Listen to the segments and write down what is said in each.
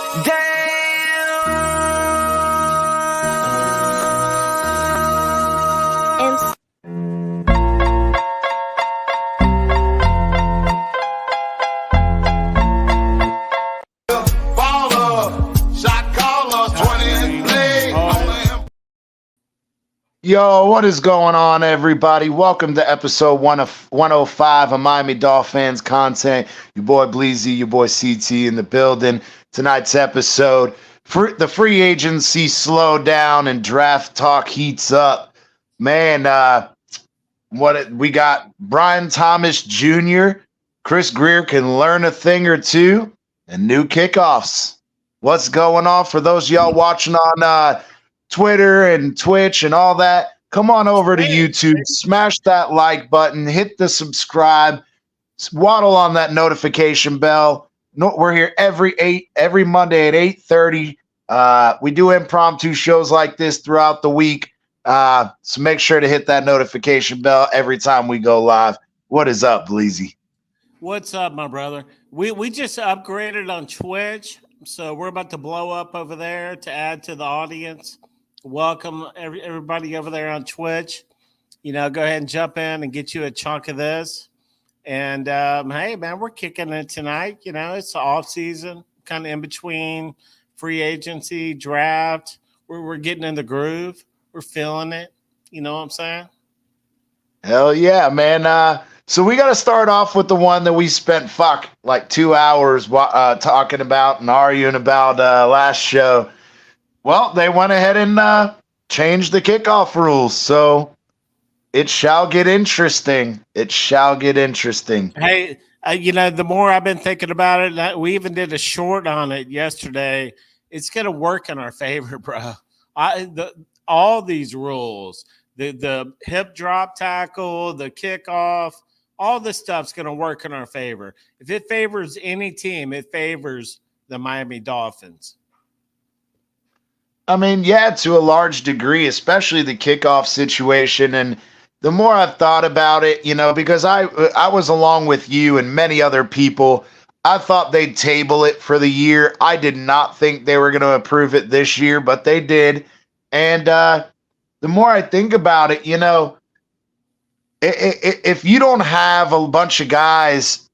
Damn. Yo, what is going on, everybody? Welcome to episode 105 of Miami Dolphins content. Your boy Bleezy, your boy CT in the building. Tonight's episode, the free agency slowdown and draft talk heats up. Man, we got Brian Thomas Jr., Chris Greer can learn a thing or two, and new kickoffs. What's going on for those of y'all watching on Twitter and Twitch and all that? Come on over to YouTube, smash that like button, hit the subscribe, waddle on that notification bell. No, we're here every Monday at 8:30. We do impromptu shows like this throughout the week. So make sure to hit that notification bell every time we go live. What is up, Bleezy? What's up, my brother? We just upgraded on Twitch, so we're about to blow up over there to add to the audience. Welcome everybody over there on Twitch. You know, go ahead and jump in and get you a chunk of this. And hey, man, we're kicking it tonight. You know, it's the off season, kind of in between free agency, draft. We're getting in the groove. We're feeling it. You know what I'm saying? Hell yeah, man. So we got to start off with the one that we spent like 2 hours talking about and arguing about last show. Well, they went ahead and changed the kickoff rules, so it shall get interesting. It shall get interesting. Hey, you know, the more I've been thinking about it, we even did a short on it yesterday. It's going to work in our favor, bro. All these rules, the hip drop tackle, the kickoff, all this stuff's going to work in our favor. If it favors any team, it favors the Miami Dolphins. I mean, yeah, to a large degree, especially the kickoff situation. And the more I've thought about it, you know, because I was along with you and many other people, I thought they'd table it for the year. I did not think they were going to approve it this year, but they did. And the more I think about it, you know, if you don't have a bunch of guys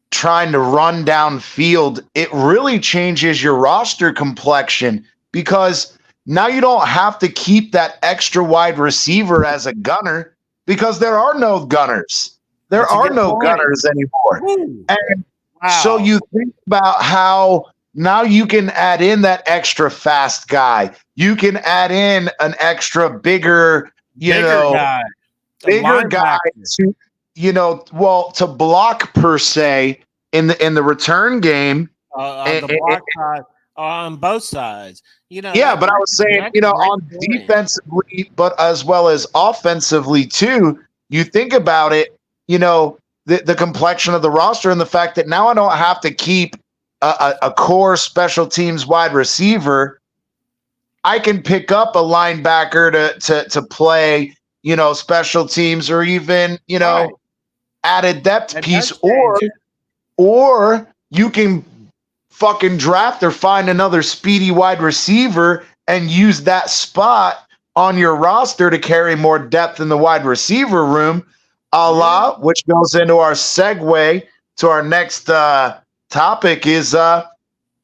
trying to run downfield, it really changes your roster complexion, because now you don't have to keep that extra wide receiver as a gunner, because there are no gunners. There are no gunners anymore. Ooh. And wow. So you think about how now you can add in that extra fast guy. You can add in an extra bigger guy to, you know, well, to block per se in the return game. On the block side, on both sides. You know, yeah, but I was saying, you know, on defensively, but as well as offensively too. You think about it, you know, the complexion of the roster and the fact that now I don't have to keep a core special teams wide receiver. I can pick up a linebacker to play, you know, special teams, or even, you know, add a depth piece, or you can fucking draft or find another speedy wide receiver and use that spot on your roster to carry more depth in the wide receiver room, which goes into our segue to our next topic is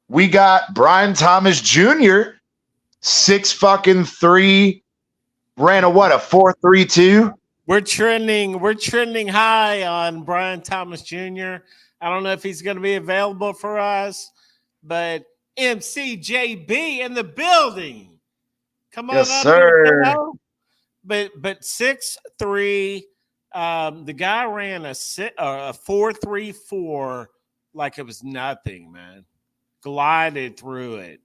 we got Brian Thomas Jr., 6'3", ran a 4.32. We're trending high on Brian Thomas Jr. I don't know if he's going to be available for us, but MCJB in the building. Come on, yes, up sir. Here, but 6'3", the guy ran a 4.34 like it was nothing, man. Glided through it.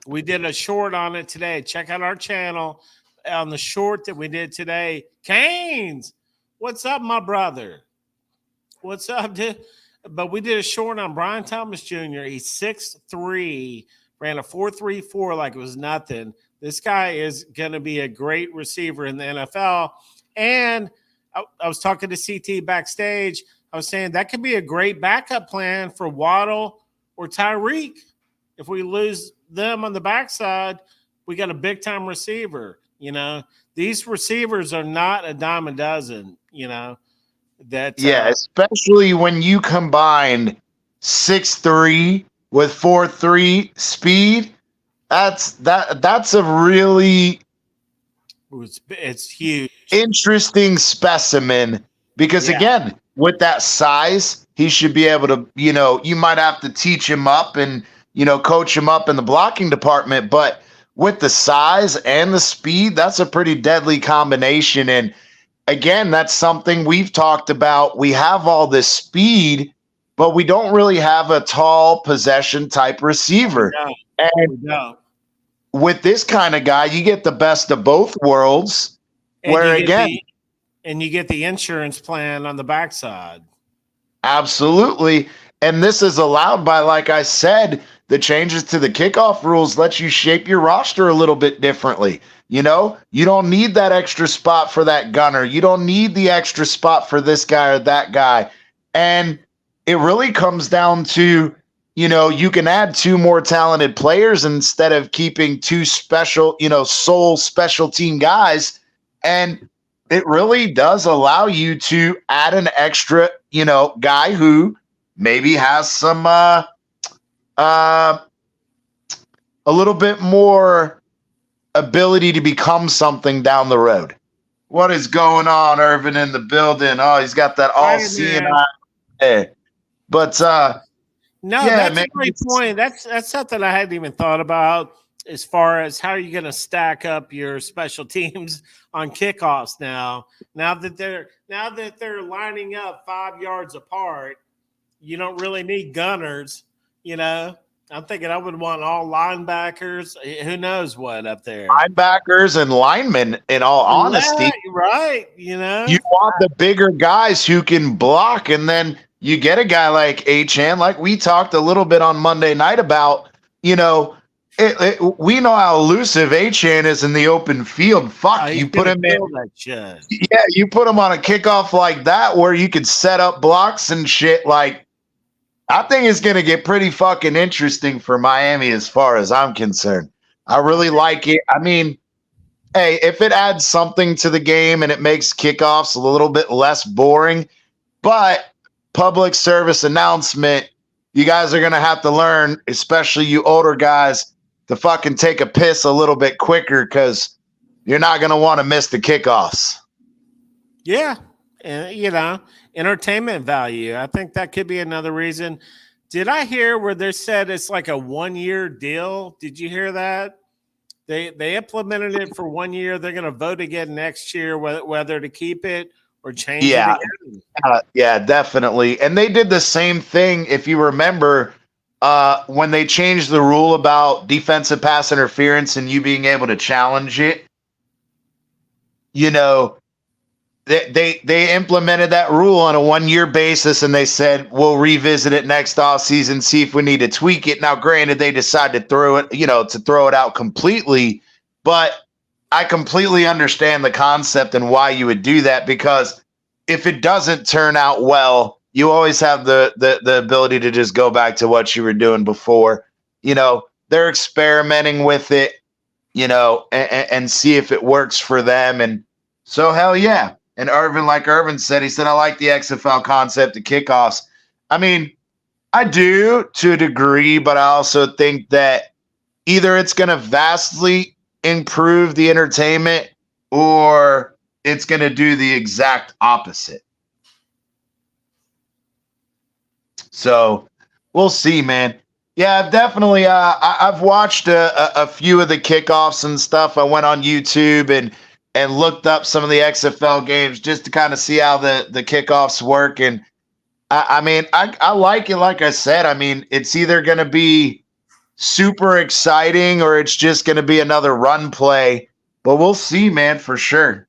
We did a short on it today. Check out our channel on the short that we did today. Canes, what's up, my brother? What's up, dude? But we did a short on Brian Thomas Jr. He's 6'3", ran a 4.34 like it was nothing. This guy is going to be a great receiver in the NFL. And I was talking to CT backstage. I was saying that could be a great backup plan for Waddle or Tyreek if we lose them on the backside, we got a big time receiver. These receivers are not a dime a dozen. Especially when you combine 6'3" with 4'3" speed. That's a really it's huge, interesting specimen because again, with that size, he should be able to, you might have to teach him up and, coach him up in the blocking department, but with the size and the speed, that's a pretty deadly combination. And again, that's something we've talked about. We have all this speed, but we don't really have a tall possession type receiver. And with this kind of guy, you get the best of both worlds. And where you again, you get the insurance plan on the backside. Absolutely. And this is allowed by, like I said, the changes to the kickoff rules let you shape your roster a little bit differently. You don't need that extra spot for that gunner. You don't need the extra spot for this guy or that guy. And it really comes down to, you can add 2 more talented players instead of keeping 2 special, sole special team guys. And it really does allow you to add an extra, guy who maybe has some a little bit more ability to become something down the road. What is going on, Irvin, in the building? Oh, he's got that all-seeing eye. But that's a great point. That's something I hadn't even thought about as far as how you're going to stack up your special teams on kickoffs now. Now that they're lining up 5 yards apart, you don't really need gunners. I'm thinking I would want all linebackers. Who knows what up there? Linebackers and linemen, in all honesty. Yeah, right. You want the bigger guys who can block, and then you get a guy like Achane, like we talked a little bit on Monday night about, we know how elusive Achane is in the open field. Fuck, you put him in. You put him on a kickoff like that where you could set up blocks and shit. Like, I think it's going to get pretty fucking interesting for Miami as far as I'm concerned. I really like it. I mean, hey, if it adds something to the game and it makes kickoffs a little bit less boring, but public service announcement, you guys are going to have to learn, especially you older guys, to fucking take a piss a little bit quicker because you're not going to want to miss the kickoffs. Yeah. And, entertainment value. I think that could be another reason. Did I hear where they said it's like a 1-year deal? Did you hear that? They implemented it for 1 year. They're going to vote again next year whether to keep it or change it again. Yeah, definitely. And they did the same thing, if you remember, when they changed the rule about defensive pass interference and you being able to challenge it. They implemented that rule on a 1-year basis, and they said we'll revisit it next offseason, see if we need to tweak it. Now, granted, they decided to throw it out completely, but I completely understand the concept and why you would do that, because if it doesn't turn out well, you always have the ability to just go back to what you were doing before. They're experimenting with it, and see if it works for them. And so, hell yeah. And Irvin, like Irvin said, he said, I like the XFL concept of kickoffs. I mean, I do to a degree, but I also think that either it's going to vastly improve the entertainment or it's going to do the exact opposite. So we'll see, man. Yeah, definitely. I've watched a few of the kickoffs and stuff. I went on YouTube and looked up some of the XFL games just to kind of see how the kickoffs work. And I mean, I like it. Like I said, I mean, it's either going to be super exciting or it's just going to be another run play, but we'll see, man, for sure.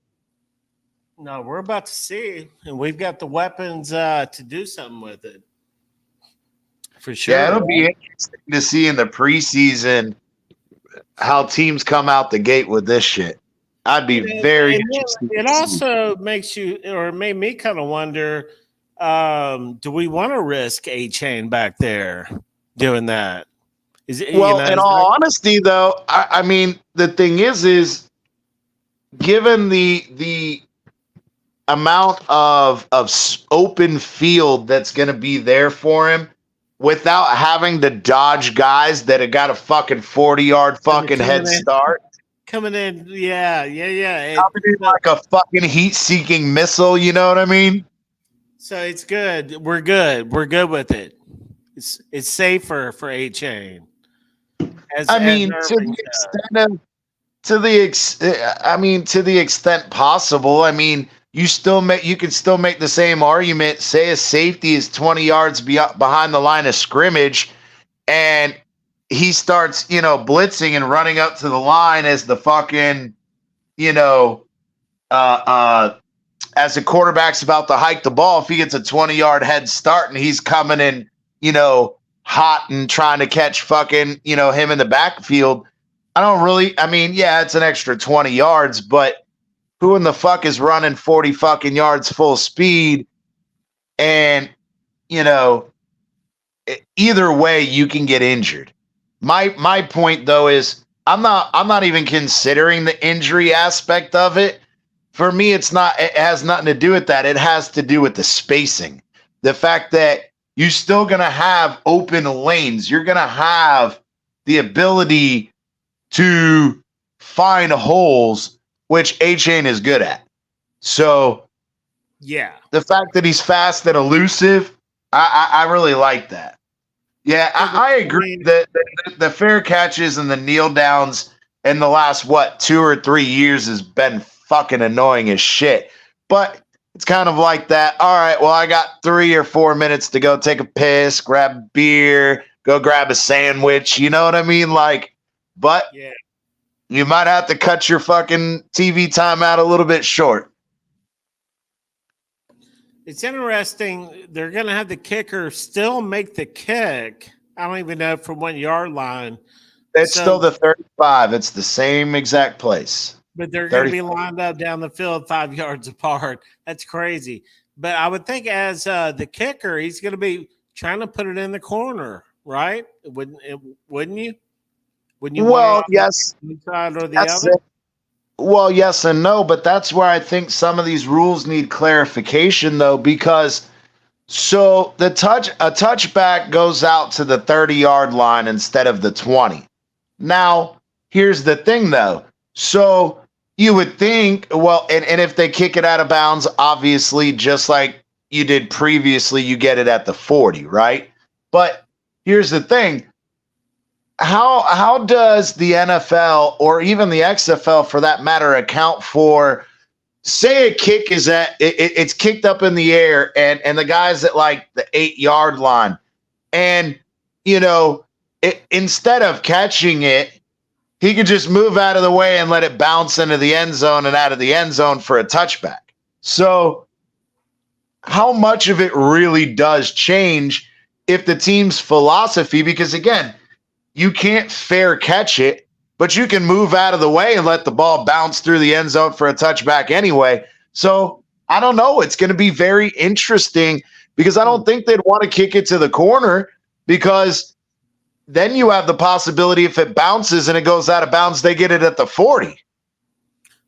No, we're about to see, and we've got the weapons to do something with it. For sure. Yeah, it'll be interesting to see in the preseason how teams come out the gate with this shit. I'd be very interested. It also makes you, or made me kind of wonder, do we want to risk Achane back there doing that? Is it, Well, in all honesty, though, I mean, the thing is given the amount of open field that's going to be there for him, without having to dodge guys that have got a fucking 40-yard fucking head start. Coming in, yeah. Coming in like a fucking heat-seeking missile, you know what I mean? So it's good. We're good. We're good with it. It's safer for A-Chain. To the extent possible. I mean, you can still make the same argument. Say a safety is 20 yards behind the line of scrimmage, and he starts, blitzing and running up to the line as the fucking, as the quarterback's about to hike the ball. If he gets a 20-yard head start and he's coming in, hot and trying to catch fucking, him in the backfield, it's an extra 20 yards, but who in the fuck is running 40 fucking yards full speed? And, either way you can get injured. My point though is I'm not even considering the injury aspect of it. For me, it has nothing to do with that. It has to do with the spacing. The fact that you're still going to have open lanes. You're going to have the ability to find holes, which A-Chain is good at. So, yeah, the fact that he's fast and elusive, I really like that. Yeah, I agree that the fair catches and the kneel downs in the last, 2 or 3 years has been fucking annoying as shit. But it's kind of like that. All right, well, I got 3 or 4 minutes to go take a piss, grab a beer, go grab a sandwich. You know what I mean? But yeah, you might have to cut your fucking TV time out a little bit short. It's interesting. They're going to have the kicker still make the kick. I don't even know from 1 yard line. It's still the 35. It's the same exact place. But they're going to be lined up down the field 5 yards apart. That's crazy. But I would think as the kicker, he's going to be trying to put it in the corner, right? Wouldn't you? Wouldn't you? Well, yes. One side or the other? Well, yes and no, but that's where I think some of these rules need clarification, though, because so a touchback goes out to the 30-yard line instead of the 20. Now, here's the thing, though. So you would think, well, and if they kick it out of bounds, obviously, just like you did previously, you get it at the 40, right? But here's the thing. How does the NFL or even the XFL, for that matter, account for, say a kick is it's kicked up in the air and the guy's at like the 8-yard line, and instead of catching it, he could just move out of the way and let it bounce into the end zone and out of the end zone for a touchback. So how much of it really does change if the team's philosophy, because again, you can't fair catch it, but you can move out of the way and let the ball bounce through the end zone for a touchback anyway. So I don't know. It's going to be very interesting because I don't think they'd want to kick it to the corner, because then you have the possibility if it bounces and it goes out of bounds, they get it at the 40.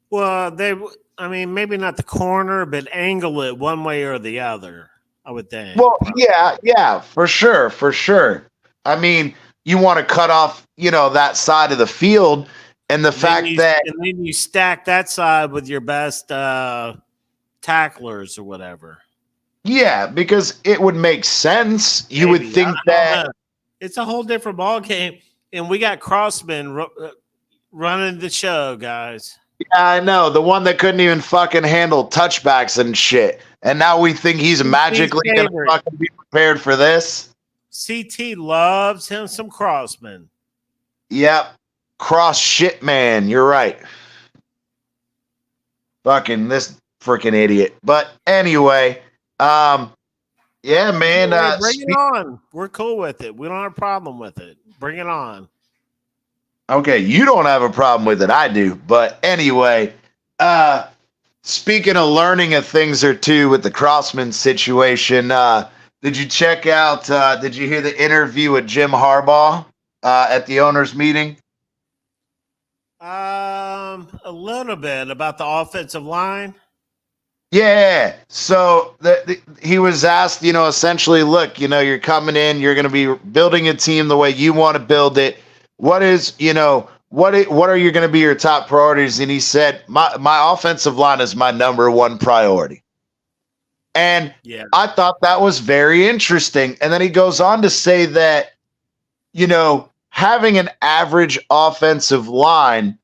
Well, maybe not the corner, but angle it one way or the other, I would think. Well, yeah, for sure. I mean, you want to cut off, that side of the field, and the fact that and then you stack that side with your best tacklers or whatever. Yeah, because it would make sense. You would think that it's a whole different ball game, and we got Crossman running the show, guys. Yeah, I know, the one that couldn't even fucking handle touchbacks and shit, and now we think he's magically going to fucking be prepared for this. CT loves him some Crossman. Yep. Cross shit, man. You're right. Fucking this freaking idiot. But anyway, yeah, man. Bring it on. We're cool with it. We don't have a problem with it. Bring it on. Okay, you don't have a problem with it. I do. But anyway, speaking of learning a things or two with the Crossman situation, did you check out, did you hear the interview with Jim Harbaugh at the owners' meeting? A little bit about the offensive line. Yeah. So he was asked, essentially, look, you're coming in, you're going to be building a team the way you want to build it. What is, what are you going to be your top priorities? And he said, my offensive line is my number one priority. And I thought that was very interesting. And then he goes on to say that, having an average offensive line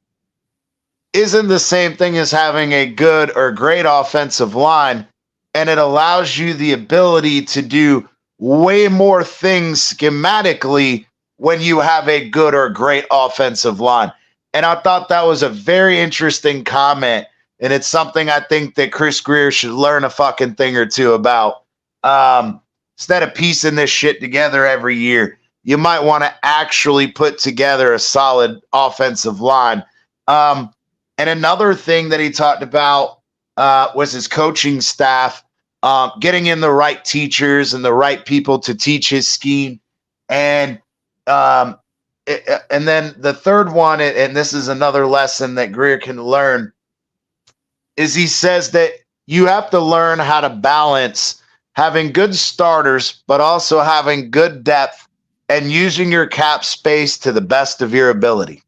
isn't the same thing as having a good or great offensive line. And it allows you the ability to do way more things schematically when you have a good or great offensive line. And I thought that was a very interesting comment. And it's something I think that Chris Grier should learn a fucking thing or two about. Instead of piecing this shit together every year, you might want to actually put together a solid offensive line. And another thing that he talked about was his coaching staff, getting in the right teachers and the right people to teach his scheme. And then the third one, and this is another lesson that Grier can learn, is he says that you have to learn how to balance having good starters, but also having good depth and using your cap space to the best of your ability.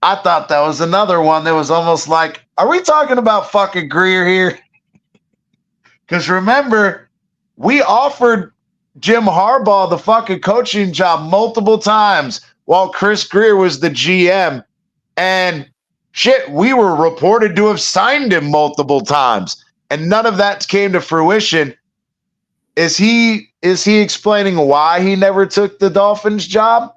I thought that was another one that was almost like, are we talking about fucking Grier here? Because remember, we offered Jim Harbaugh the fucking coaching job multiple times while Chris Grier was the GM. And shit, we were reported to have signed him multiple times. And none of that came to fruition. Is he explaining why he never took the Dolphins job?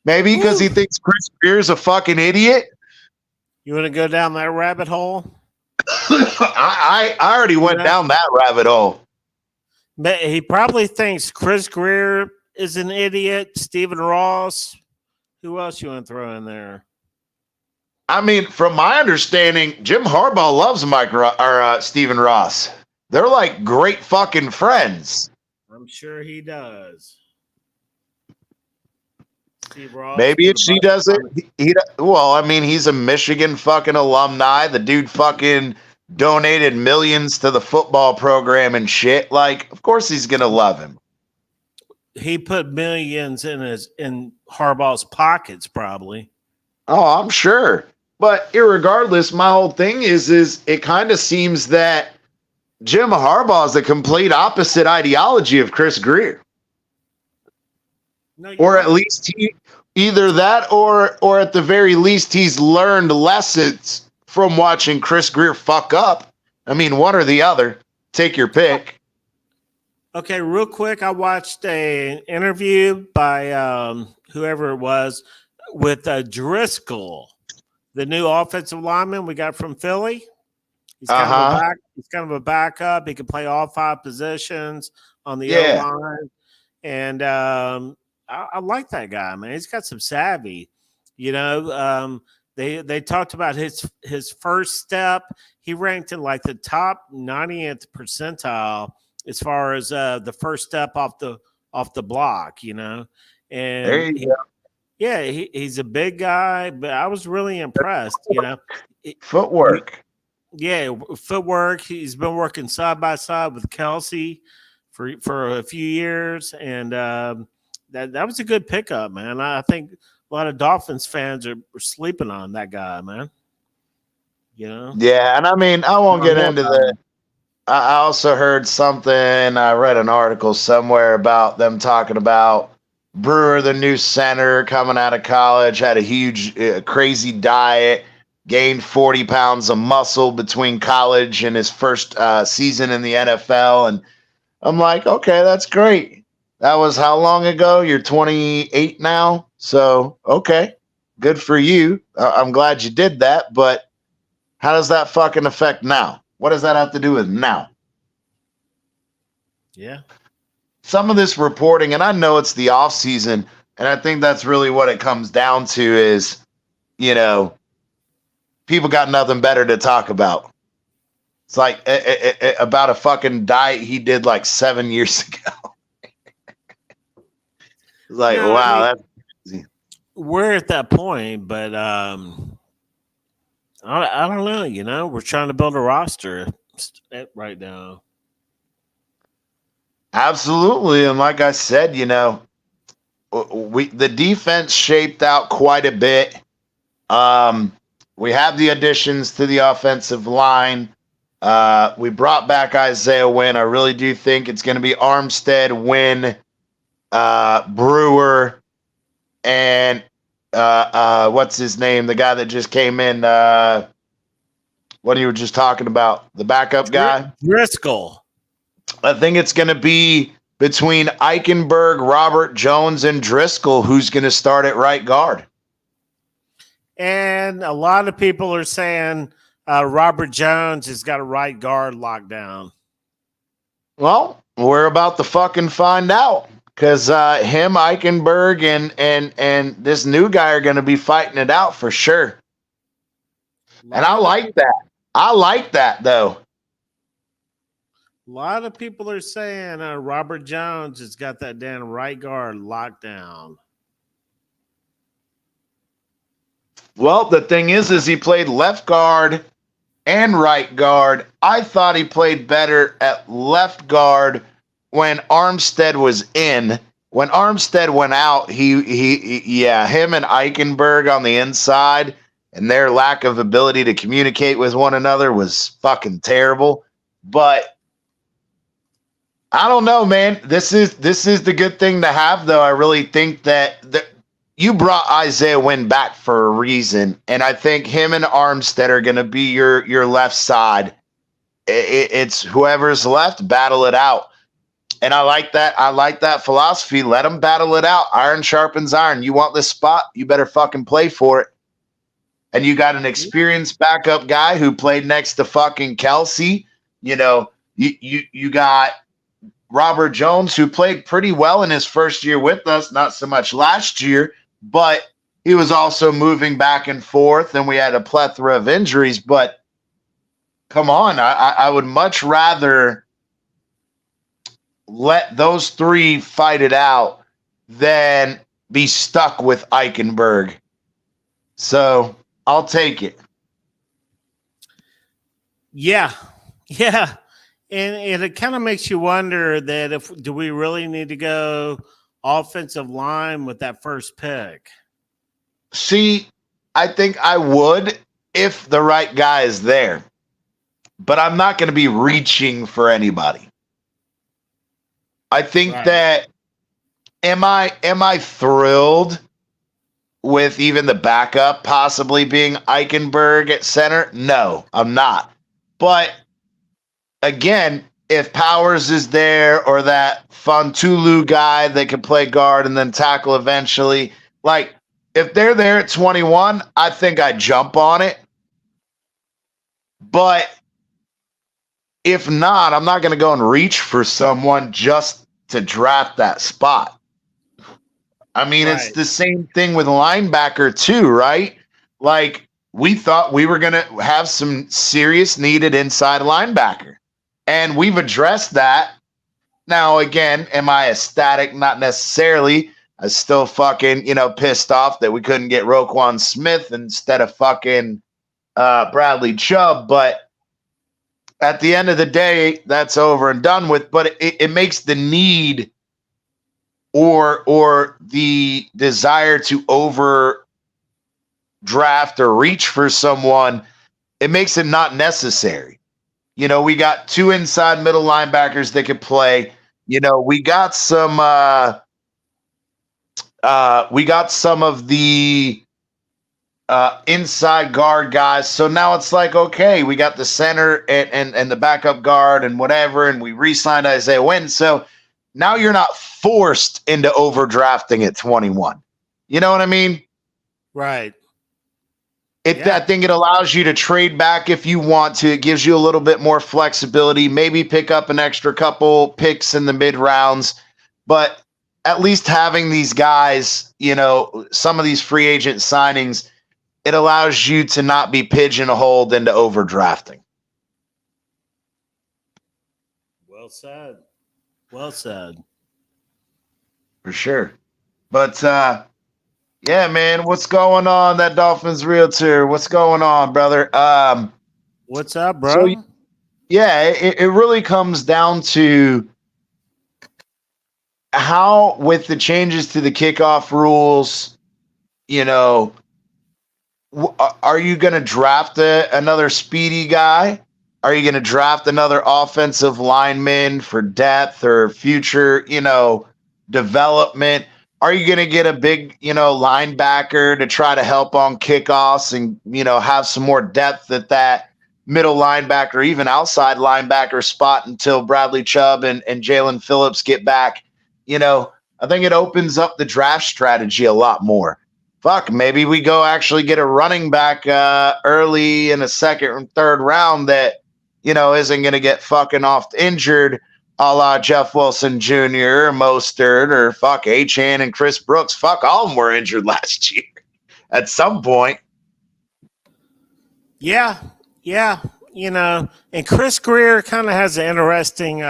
Maybe because he thinks Chris Grier is a fucking idiot. You want to go down that rabbit hole? I already went down that rabbit hole. But he probably thinks Chris Grier is an idiot. Stephen Ross. Who else you want to throw in there? I mean, from my understanding, Jim Harbaugh loves Stephen Ross. They're like great fucking friends. I'm sure he does. Maybe if she does it, he's a Michigan fucking alumni. The dude fucking donated millions to the football program and shit. Like, of course he's gonna love him. He put millions in Harbaugh's pockets, probably. Oh, I'm sure. But irregardless, my whole thing is it kind of seems that Jim Harbaugh is the complete opposite ideology of Chris Grier. No, or at least either that or at the very least he's learned lessons from watching Chris Grier fuck up. I mean, one or the other. Take your pick. Okay, real quick, I watched an interview by whoever it was with Driscoll, the new offensive lineman we got from Philly. He's kind of a backup. He can play all five positions on the O-line. And I like that guy, man. He's got some savvy. They talked about his first step. He ranked in like the top 90th percentile as far as the first step off the block, And there you go. Yeah, he's a big guy, but I was really impressed, Footwork. Footwork. He's been working side by side with Kelsey for a few years, and that was a good pickup, man. I think a lot of Dolphins fans are sleeping on that guy, man. Yeah, and I mean, I won't get into that. I also heard something. I read an article somewhere about them talking about Brewer, the new center coming out of college, had a huge, crazy diet, gained 40 pounds of muscle between college and his first season in the NFL. And I'm like, okay, that's great. That was how long ago? You're 28 now. So, okay, good for you. I'm glad you did that. But how does that fucking affect now? What does that have to do with now? Yeah. Some of this reporting, and I know it's the off season, and I think that's really what it comes down to is, people got nothing better to talk about. It's like about a fucking diet he did like 7 years ago. Like, No, I wow, mean, that's crazy. we're at that point, but I don't know. You know, we're trying to build a roster right now. Absolutely. And like I said, the defense shaped out quite a bit. We have the additions to the offensive line. We brought back Isaiah Wynn. I really do think it's going to be Armstead, Wynn, Brewer, and what's his name? The guy that just came in. What you were just talking about, the backup guy. Driscoll. I think it's going to be between Eichenberg, Robert Jones, and Driscoll, who's going to start at right guard. And a lot of people are saying Robert Jones has got a right guard locked down. Well, we're about to fucking find out because him, Eichenberg, and this new guy are going to be fighting it out for sure. And I like that. I like that, though. A lot of people are saying Robert Jones has got that damn right guard locked down. Well, the thing is he played left guard and right guard. I thought he played better at left guard when Armstead was in. When Armstead went out, him and Eichenberg on the inside and their lack of ability to communicate with one another was fucking terrible. But I don't know, man. This is the good thing to have, though. I really think that you brought Isaiah Wynn back for a reason, and I think him and Armstead are going to be your left side. It's whoever's left, battle it out. And I like that. I like that philosophy. Let them battle it out. Iron sharpens iron. You want this spot, you better fucking play for it. And you got an experienced backup guy who played next to fucking Kelsey. You got Robert Jones, who played pretty well in his first year with us, not so much last year, but he was also moving back and forth, and we had a plethora of injuries. But come on, I would much rather let those three fight it out than be stuck with Eichenberg. So I'll take it. Yeah. And it kind of makes you wonder that do we really need to go offensive line with that first pick? See, I think I would if the right guy is there, but I'm not going to be reaching for anybody. I think that am I thrilled with even the backup possibly being Eichenberg at center? No, I'm not. But again, if Powers is there or that Fontulu guy that can play guard and then tackle eventually, like if they're there at 21, I think I'd jump on it. But if not, I'm not going to go and reach for someone just to draft that spot. I mean, It's the same thing with linebacker too, right? Like we thought we were going to have some serious needed inside linebacker. And we've addressed that. Now, again, am I ecstatic? Not necessarily. I still fucking, pissed off that we couldn't get Roquan Smith instead of fucking Bradley Chubb. But at the end of the day, that's over and done with. But it makes the need or the desire to overdraft or reach for someone, it makes it not necessary. We got two inside middle linebackers that could play. We got some of the inside guard guys. So now it's like, okay, we got the center and the backup guard and whatever, and we re-signed Isaiah Wynn. So now you're not forced into overdrafting at 21. You know what I mean? Right. I think it allows you to trade back if you want to. It gives you a little bit more flexibility, maybe pick up an extra couple picks in the mid rounds. But at least having these guys, some of these free agent signings, it allows you to not be pigeonholed into overdrafting. Well said. Well said. For sure. But yeah, man, what's going on? That Dolphins realtor, what's going on, brother? What's up, bro? So yeah, it really comes down to how, with the changes to the kickoff rules, you know, are you going to draft another speedy guy? Are you going to draft another offensive lineman for depth or future, development? Are you going to get a big, linebacker to try to help on kickoffs and, have some more depth at that middle linebacker, even outside linebacker spot until Bradley Chubb and Jalen Phillips get back? I think it opens up the draft strategy a lot more. Fuck, maybe we go actually get a running back early in the second and third round that, isn't going to get fucking off injured, a la Jeff Wilson Jr. or Mostert or fuck Achane and Chris Brooks. Fuck, all of them were injured last year at some point. Yeah. And Chris Greer kind of has an interesting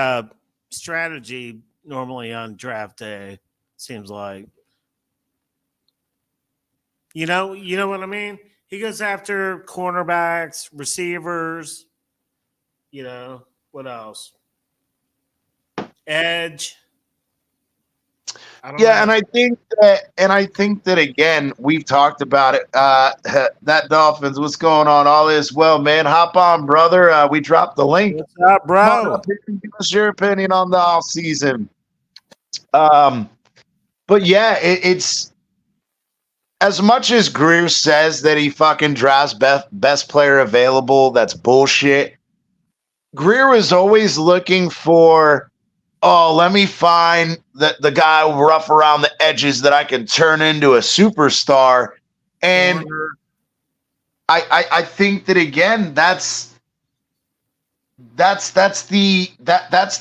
strategy normally on draft day, seems like. You know what I mean? He goes after cornerbacks, receivers, what else? Edge. Yeah, and I think that again, we've talked about it. That Dolphins, what's going on? All is well, man. Hop on, brother. We dropped the link. What's up, bro? Give us your opinion on the off season. But yeah, it's as much as Greer says that he fucking drafts best player available. That's bullshit. Greer was always looking for, let me find the guy rough around the edges that I can turn into a superstar. And I think that again, that's the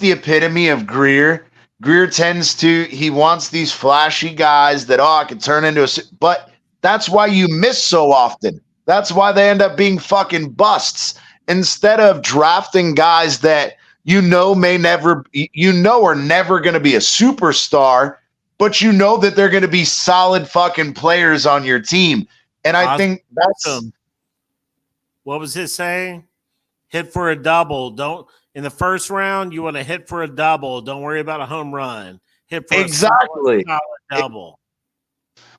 epitome of Greer. Greer he wants these flashy guys that, I can turn into but that's why you miss so often. That's why they end up being fucking busts. Instead of drafting guys that are never going to be a superstar, but that they're going to be solid fucking players on your team. And I think that's what was his saying? Hit for a double. In the first round, you want to hit for a double. Don't worry about a home run. Hit for exactly a solid double.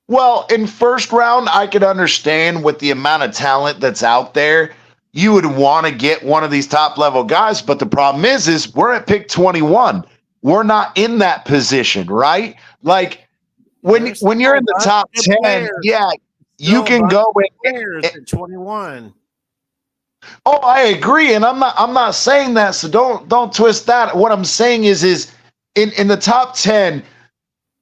Well, in first round, I could understand with the amount of talent that's out there, you would want to get one of these top level guys. But the problem is we're at pick 21. We're not in that position, right? Like when you're in the top 10, players. Yeah, you can go with players at 21. Oh, I agree, and I'm not saying that, so don't twist that. What I'm saying is in the top 10,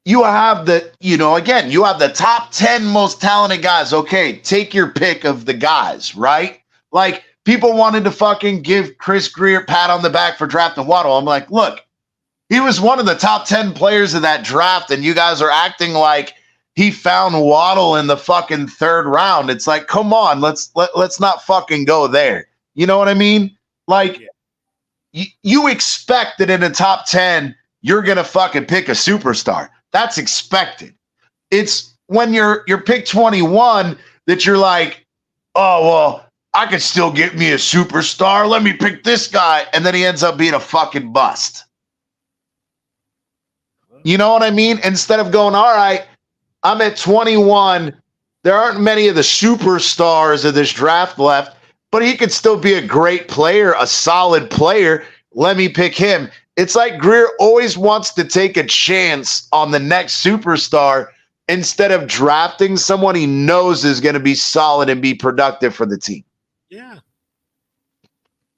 you have you have the top 10 most talented guys. Okay, take your pick of the guys, right? Like, people wanted to fucking give Chris Greer a pat on the back for drafting Waddle. I'm like, look, he was one of the top 10 players of that draft, and you guys are acting like he found Waddle in the fucking third round. It's like, come on, let's not fucking go there. You know what I mean? Like, you expect that in the top 10, you're going to fucking pick a superstar. That's expected. It's when you're pick 21 that you're like, oh, well, I could still get me a superstar. Let me pick this guy. And then he ends up being a fucking bust. You know what I mean? Instead of going, all right, I'm at 21. There aren't many of the superstars of this draft left, but he could still be a great player, a solid player. Let me pick him. It's like Greer always wants to take a chance on the next superstar instead of drafting someone he knows is going to be solid and be productive for the team. Yeah.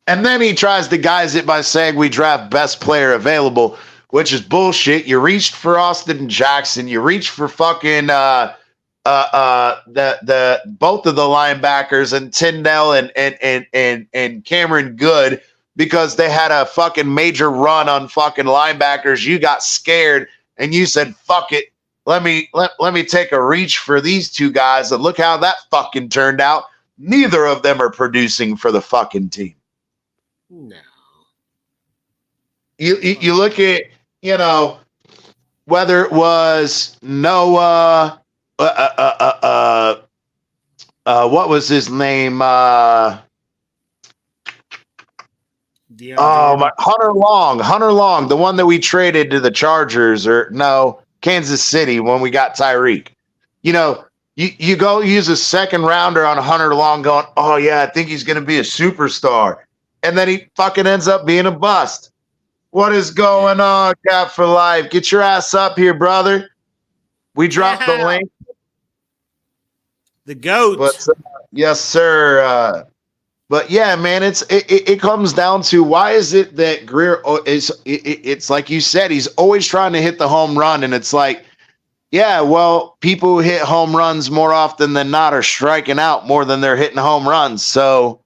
And then he tries to guise it by saying we draft best player available, which is bullshit. You reached for Austin Jackson. You reached for fucking the both of the linebackers and Tyndall and Cameron Good because they had a fucking major run on fucking linebackers. You got scared and you said, fuck it. Let me take a reach for these two guys, and look how that fucking turned out. Neither of them are producing for the fucking team. No. You look at, whether it was Noah, what was his name? Hunter Long, the one that we traded to the Chargers, or no, Kansas City when we got Tyreek. You know, you go use a second rounder on Hunter Long, going, oh yeah, I think he's going to be a superstar, and then he fucking ends up being a bust. What is going on, Cap for Life? Get your ass up here, brother. We dropped the link. The GOAT. But, yes, sir. But yeah, man, it comes down to why is it that Greer it's like you said, he's always trying to hit the home run, and it's like, yeah, well, people who hit home runs more often than not are striking out more than they're hitting home runs. So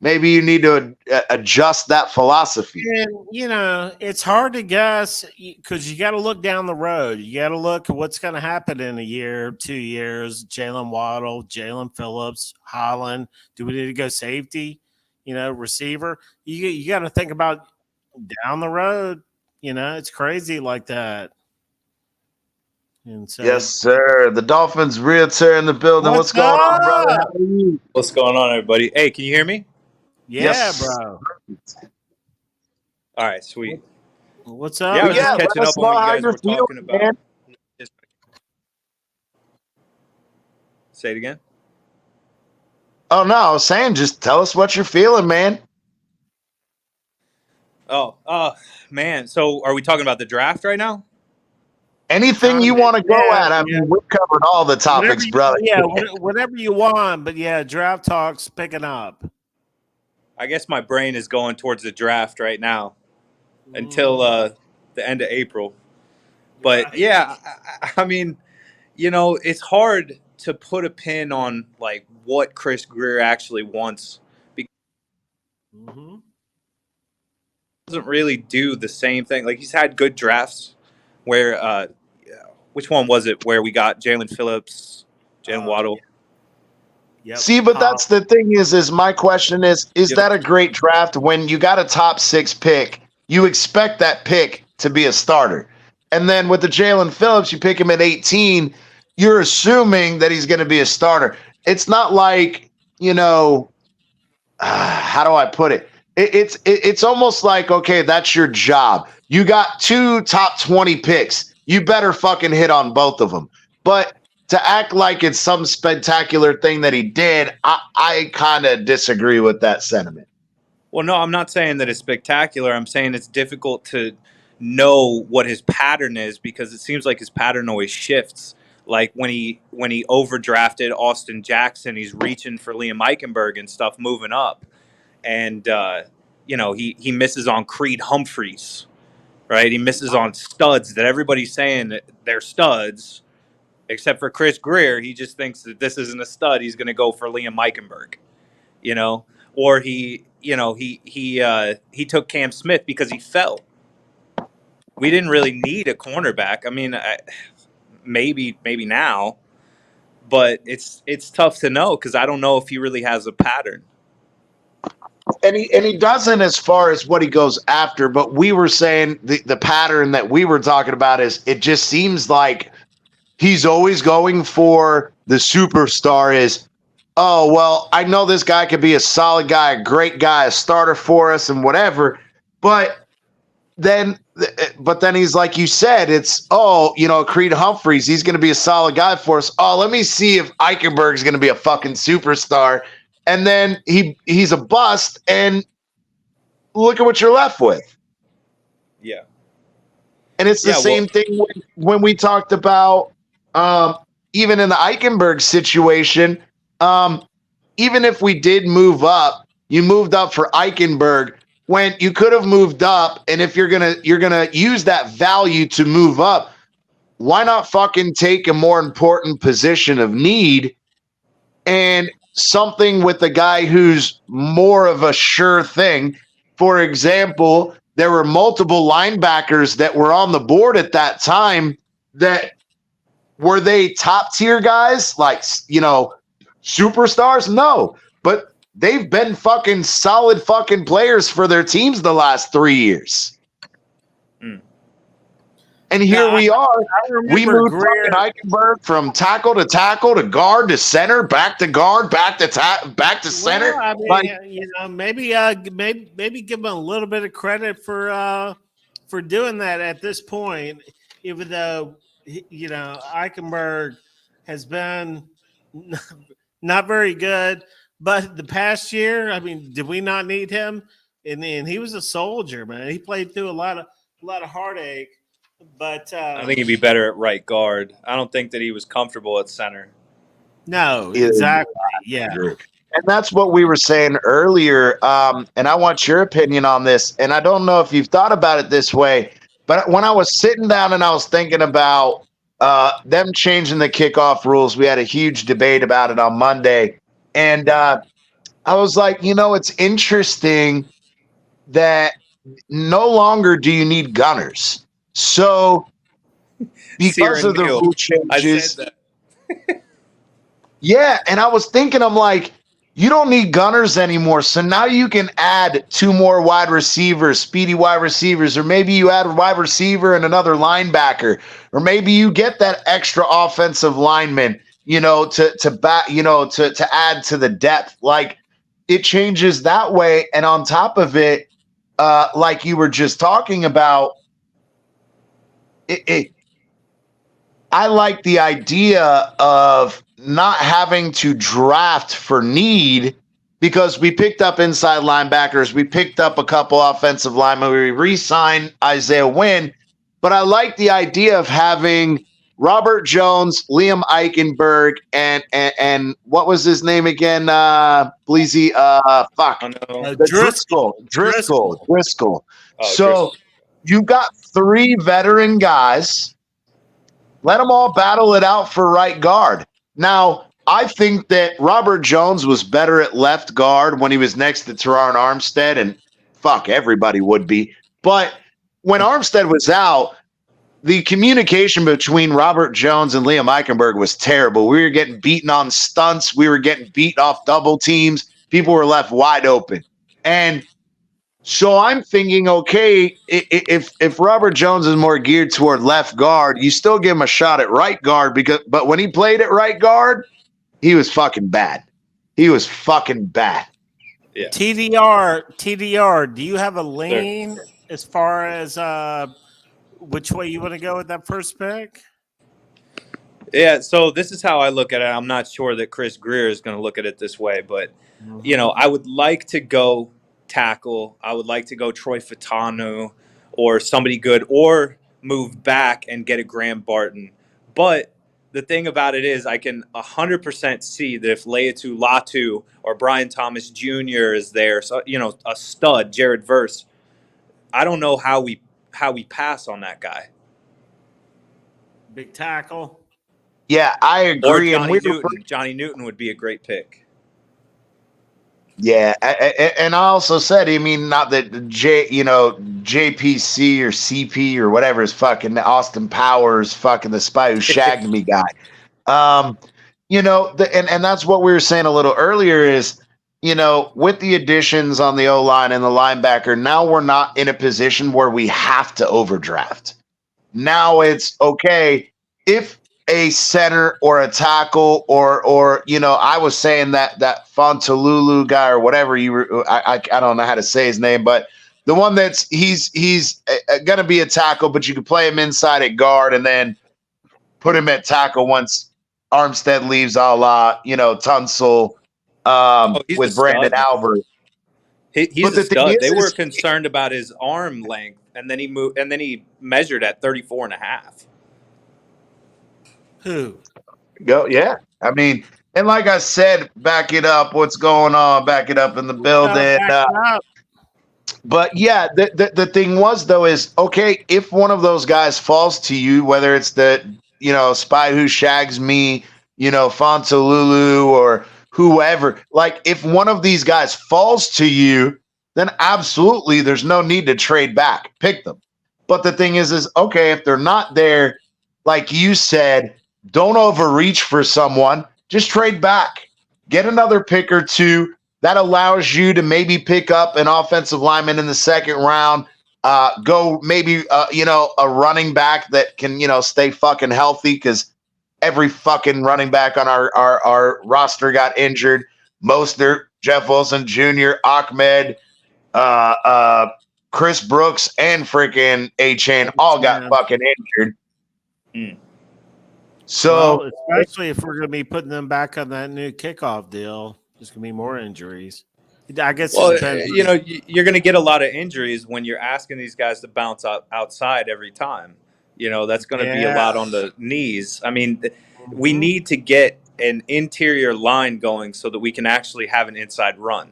maybe you need to adjust that philosophy. And, you know, it's hard to guess because you got to look down the road. You got to look at what's going to happen in a year, 2 years. Jalen Waddle, Jalen Phillips, Holland. Do we need to go safety? You know, receiver. You got to think about down the road. You know, it's crazy like that. And so, yes, sir. The Dolphins realtor in the building. What's going on, brother? How are you? What's going on, everybody? Hey, can you hear me? yeah, Yes. bro. All right, sweet. What's up? Yeah, I was just let catching us up on know what how you guys you're were talking feeling, about. man. Say it again. Oh no, I was saying, just tell us what you're feeling, man. Oh, man. So, are we talking about the draft right now? Anything you want to go at? I mean, we've covered all the topics, brother. Whatever you want. But yeah, draft talks picking up. I guess my brain is going towards the draft right now until the end of April. But yeah, I mean, you know, it's hard to put a pin on like what Chris Greer actually wants. Because he doesn't really do the same thing. Like he's had good drafts where which one was it where we got Jalen Phillips, Jalen Waddle? Yep. See, but that's the thing is my question is that a great draft when you got a top 6 pick? You expect that pick to be a starter. And then with the Jalen Phillips, you pick him at 18, you're assuming that he's going to be a starter. It's not like, you know, how do I put it? It's almost like, okay, that's your job. You got 2 top 20 picks. You better fucking hit on both of them. But to act like it's some spectacular thing that he did, I kind of disagree with that sentiment. Well, no, I'm not saying that it's spectacular. I'm saying it's difficult to know what his pattern is because it seems like his pattern always shifts. Like when he overdrafted Austin Jackson, he's reaching for Liam Eichenberg and stuff moving up. And, you know, he misses on Creed Humphreys, right? He misses on studs that everybody's saying that they're studs, except for Chris Greer. He just thinks that this isn't a stud. He's going to go for Liam Eichenberg, you know? Or he took Cam Smith because he fell. We didn't really need a cornerback. I mean, maybe now, but it's tough to know because I don't know if he really has a pattern. And he doesn't as far as what he goes after, but we were saying the pattern that we were talking about is it just seems like he's always going for the superstar is, oh, well, I know this guy could be a solid guy, a great guy, a starter for us and whatever, but then he's like you said, it's, oh, you know, Creed Humphreys, he's going to be a solid guy for us. Oh, let me see if Eichenberg's going to be a fucking superstar. And then he's a bust, and look at what you're left with. Yeah. And it's the same thing when we talked about even in the Eichenberg situation, even if we did move up, you moved up for Eichenberg when you could have moved up, and if you're gonna use that value to move up, why not fucking take a more important position of need and something with a guy who's more of a sure thing? For example, there were multiple linebackers that were on the board at that time that were they top tier guys, like, you know, superstars? No, but they've been fucking solid fucking players for their teams the last 3 years. And here we are. I We remember moved Greer. fucking Eichenberg from tackle to guard to center, back to guard, back to center. Well, I mean, Like, maybe give him a little bit of credit for doing that at this point, even though Eichenberg has been not very good. But the past year, I mean, did we not need him? And he was a soldier, man. He played through a lot of heartache. But I think he'd be better at right guard. I don't think that he was comfortable at center. no, exactly, yeah. and that's what we were saying earlier. And I want your opinion on this. And I don't know if you've thought about it this way, but when I was sitting down and I was thinking about them changing the kickoff rules, we had a huge debate about it on Monday. And I was like, it's interesting that no longer do you need gunners. So because of the rule changes, yeah, and I was thinking, I'm like, you don't need gunners anymore. So now you can add 2 more wide receivers, speedy wide receivers, or maybe you add a wide receiver and another linebacker, or maybe you get that extra offensive lineman, to add to the depth. Like, it changes that way. And on top of it, like you were just talking about, I like the idea of not having to draft for need, because we picked up inside linebackers. We picked up a couple offensive linemen. We re-signed Isaiah Wynn. But I like the idea of having Robert Jones, Liam Eichenberg, and what was his name again? Bleezy? Fuck. Driscoll. So you've got 3 veteran guys. Let them all battle it out for right guard. Now, I think that Robert Jones was better at left guard when he was next to Teron Armstead, and fuck, everybody would be. But when Armstead was out, the communication between Robert Jones and Liam Eichenberg was terrible. We were getting beaten on stunts. We were getting beat off double teams. People were left wide open. And so I'm thinking, okay, if Robert Jones is more geared toward left guard, you still give him a shot at right guard, but when he played at right guard, he was fucking bad. Yeah. TDR, do you have a lean as far as which way you want to go with that first pick? Yeah, so this is how I look at it. I'm not sure that Chris Greer is going to look at it this way, but I would like to go tackle. I would like to go Troy Fatanu or somebody good, or move back and get a Graham Barton. But the thing about it is, I can 100% see that if Leatu Latu or Brian Thomas Jr. is there, so a stud, Jared Verse, I don't know how we pass on that guy. Big tackle. Yeah, I agree. Or Johnny Newton would be a great pick. Yeah, and I also said, I mean, not that JPC or CP or whatever is fucking Austin Powers, fucking the spy who shagged me guy. And that's what we were saying a little earlier is, with the additions on the O-line and the linebacker, now we're not in a position where we have to overdraft. Now it's okay if a center or a tackle or I was saying that Fontalulu guy or whatever you were, I don't know how to say his name, but the one that's he's going to be a tackle, but you can play him inside at guard and then put him at tackle once Armstead leaves, a la Tunsil with Brandon Albert. He's a stud. They were concerned about his arm length, and then he measured at 34.5. Who? Yeah. I mean, and like I said, back it up. What's going on? Back it up in the building. But yeah, the thing was though is, okay, if one of those guys falls to you, whether it's the spy who shags me, Fontalulu or whoever, like if one of these guys falls to you, then absolutely there's no need to trade back. Pick them. But the thing is okay, if they're not there, like you said, don't overreach for someone. Just trade back. Get another pick or 2. That allows you to maybe pick up an offensive lineman in the second round. Go maybe a running back that can stay fucking healthy, because every fucking running back on our roster got injured. Mostert, Jeff Wilson Jr., Ahmed, Chris Brooks, and freaking A-Chain all got fucking injured. Mm. So, well, especially if we're going to be putting them back on that new kickoff deal, there's going to be more injuries. I guess it depends. You're going to get a lot of injuries when you're asking these guys to bounce outside every time. That's going to be a lot on the knees. I mean, we need to get an interior line going so that we can actually have an inside run.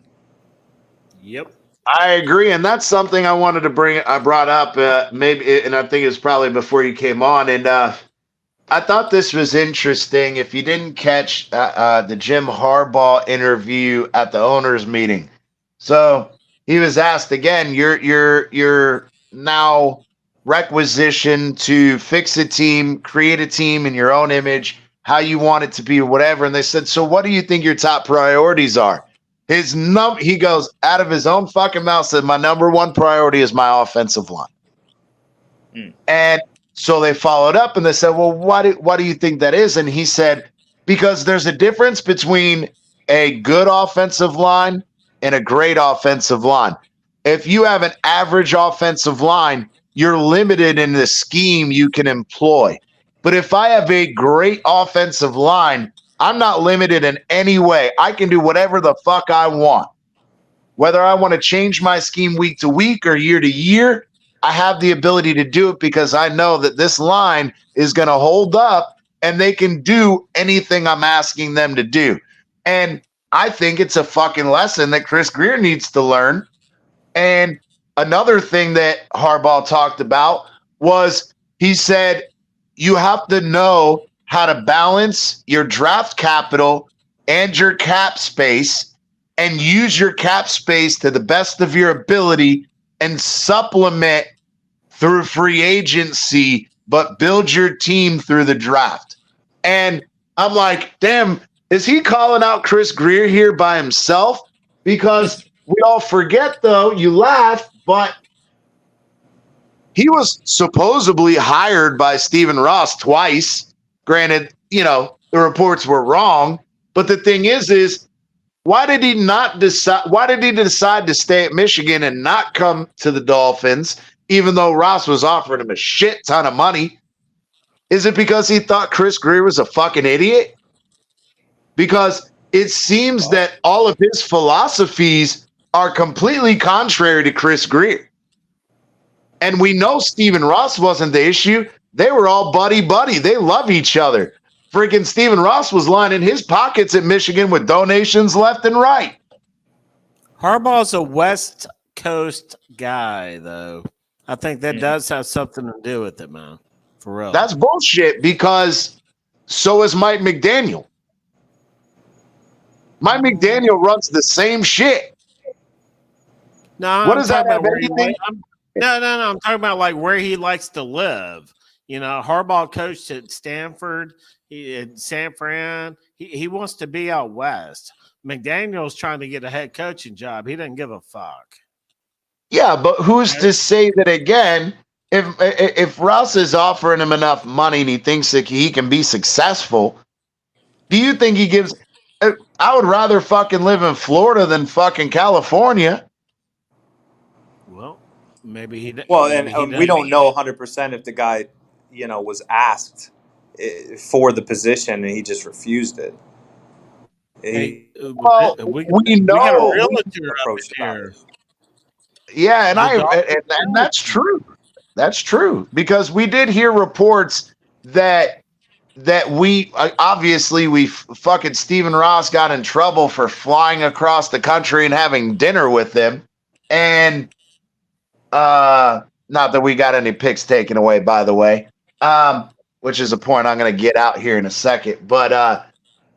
Yep. I agree, and that's something I wanted to bring. I brought up maybe, and I think it was probably before you came on. And I thought this was interesting. If you didn't catch the Jim Harbaugh interview at the owners' meeting, so he was asked again, "You're now requisitioned to fix a team, create a team in your own image, how you want it to be, or whatever." And they said, "So what do you think your top priorities are?" He goes out of his own fucking mouth, said, "My number one priority is my offensive line." And so they followed up and they said, "Well, why do you think that is?" And he said, "Because there's a difference between a good offensive line and a great offensive line. If you have an average offensive line, you're limited in the scheme you can employ. But if I have a great offensive line, I'm not limited in any way. I can do whatever the fuck I want. Whether I want to change my scheme week to week or year to year, I have the ability to do it because I know that this line is going to hold up and they can do anything I'm asking them to do." And I think it's a fucking lesson that Chris Grier needs to learn. And another thing that Harbaugh talked about was, he said, you have to know how to balance your draft capital and your cap space, and use your cap space to the best of your ability and supplement through free agency, but build your team through the draft. And I'm like, damn, is he calling out Chris Grier here by himself? Because we all forget, though, you laugh, but he was supposedly hired by Stephen Ross twice. Granted, the reports were wrong, but the thing is why did he decide to stay at Michigan and not come to the Dolphins, even though Ross was offering him a shit ton of money? Is it because he thought Chris Grier was a fucking idiot? Because it seems that all of his philosophies are completely contrary to Chris Grier. And we know Stephen Ross wasn't the issue. They were all buddy-buddy. They love each other. Freaking Stephen Ross was lining his pockets at Michigan with donations left and right. Harbaugh's a West Coast guy, though. I think that does have something to do with it, man. For real. That's bullshit, because so is Mike McDaniel. Mike McDaniel runs the same shit. No, what does that have anything? No. I'm talking about like where he likes to live. Harbaugh coached at Stanford, at San Fran. He wants to be out west. McDaniel's trying to get a head coaching job. He doesn't give a fuck. Yeah, but who's to say that again? If Ross is offering him enough money and he thinks that he can be successful, do you think he gives? I would rather fucking live in Florida than fucking California. Well, maybe he. Well, and we don't know 100% if the guy, was asked for the position and he just refused it. We know. We got a realtor up here. Yeah, and that's true. That's true, because we did hear reports that we obviously fucking Stephen Ross got in trouble for flying across the country and having dinner with them, and not that we got any picks taken away, by the way, which is a point I'm going to get out here in a second. But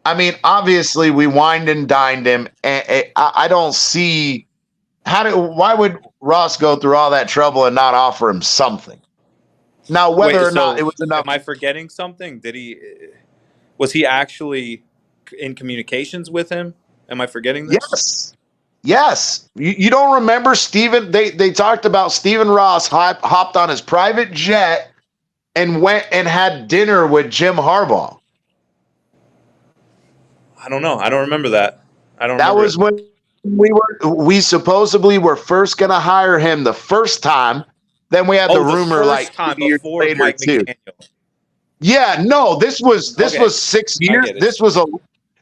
I mean, obviously we wined and dined him, and I don't see why would Ross go through all that trouble and not offer him something? Now, whether or not it was enough. Am I forgetting something? Was he actually in communications with him? Am I forgetting this? Yes. You don't remember Steven? They talked about Stephen Ross hopped on his private jet and went and had dinner with Jim Harbaugh. I don't know. I don't remember that. I don't That remember was it. when we supposedly were first going to hire him the first time. Then we had the rumor like time 2 years before later Mike too. McDaniel. Yeah, no, this was 6 years.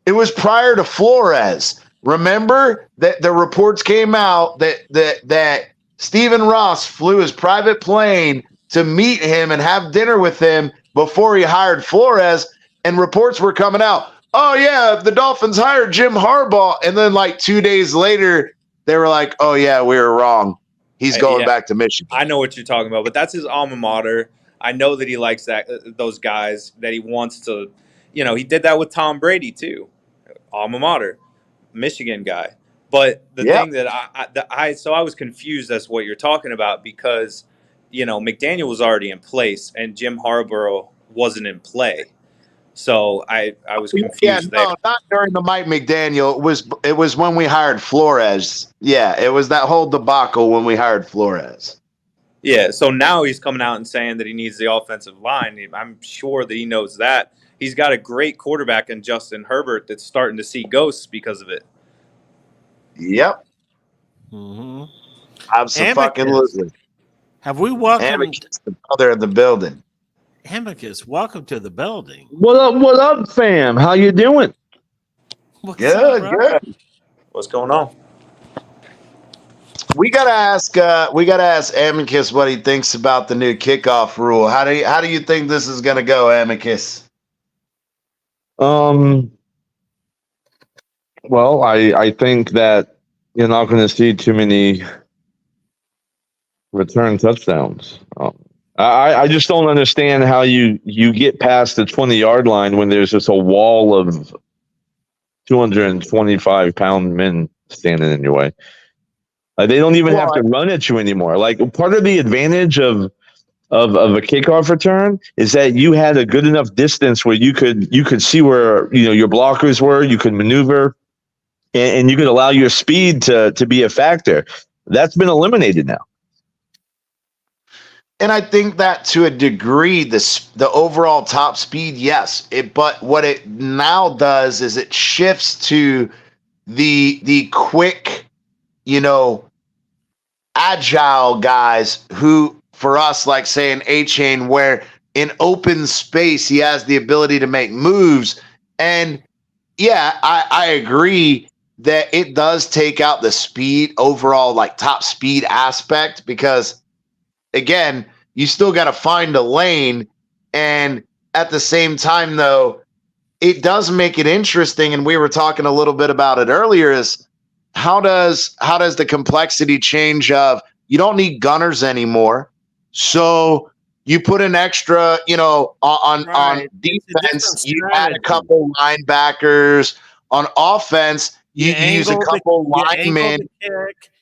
It was prior to Flores. Remember that the reports came out that Stephen Ross flew his private plane to meet him and have dinner with him before he hired Flores, and reports were coming out. Oh yeah, the Dolphins hired Jim Harbaugh, and then like 2 days later, they were like, "Oh yeah, we were wrong. He's going back to Michigan." I know what you're talking about, but that's his alma mater. I know that he likes those guys, that he wants to, he did that with Tom Brady too. Alma mater, Michigan guy. But the thing that I was confused as to what you're talking about, because, McDaniel was already in place and Jim Harbaugh wasn't in play. So I was confused there. No, not during the Mike McDaniel. It was when we hired Flores. Yeah, it was that whole debacle when we hired Flores. Yeah, so now he's coming out and saying that he needs the offensive line. I'm sure that he knows that. He's got a great quarterback in Justin Herbert that's starting to see ghosts because of it. Yep. Mm-hmm. Absolutely. Have we welcomed the brother in the building? Amicus, welcome to the building. What up, fam? How you doing? Good. What's going on? We gotta ask Amicus what he thinks about the new kickoff rule. How do you think this is gonna go, Amicus? Well, I think that you're not going to see too many return touchdowns. I just don't understand how you get past the 20-yard line when there's just a wall of 225-pound men standing in your way. They don't even have to run at you anymore. Like, part of the advantage of a kickoff return is that you had a good enough distance where you could see where your blockers were. You could maneuver, and you could allow your speed to be a factor. That's been eliminated now. And I think that to a degree, the overall top speed, yes. But what it now does is it shifts to the quick, agile guys who, for us, like saying A-Chain, where in open space he has the ability to make moves. And yeah, I agree that it does take out the speed overall, like top speed aspect, because again, you still got to find a lane. And at the same time, though, it does make it interesting. And we were talking a little bit about it earlier, is how does the complexity change of, you don't need gunners anymore. So you put an extra, on defense, you add a couple linebackers. On offense, you use a couple linemen.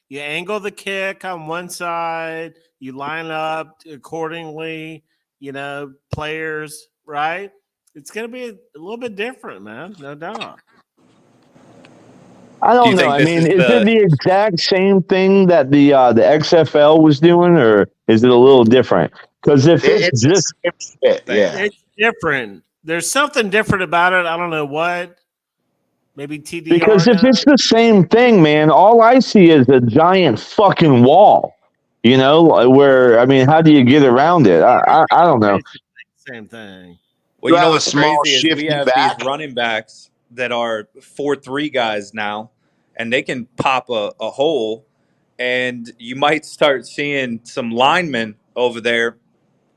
You angle the kick on one side. You line up accordingly, players, right? It's going to be a little bit different, man. No doubt. I don't know. I mean, is it the exact same thing that the XFL was doing, or is it a little different? Because if it's just it's different. There's something different about it. I don't know what. Maybe TDR. Because if it's the same thing, man, all I see is a giant fucking wall. Where, I mean, how do you get around it? I don't know. Same thing. Well, what's crazy is we have these running backs that are 4-3 guys now, and they can pop a hole, and you might start seeing some linemen over there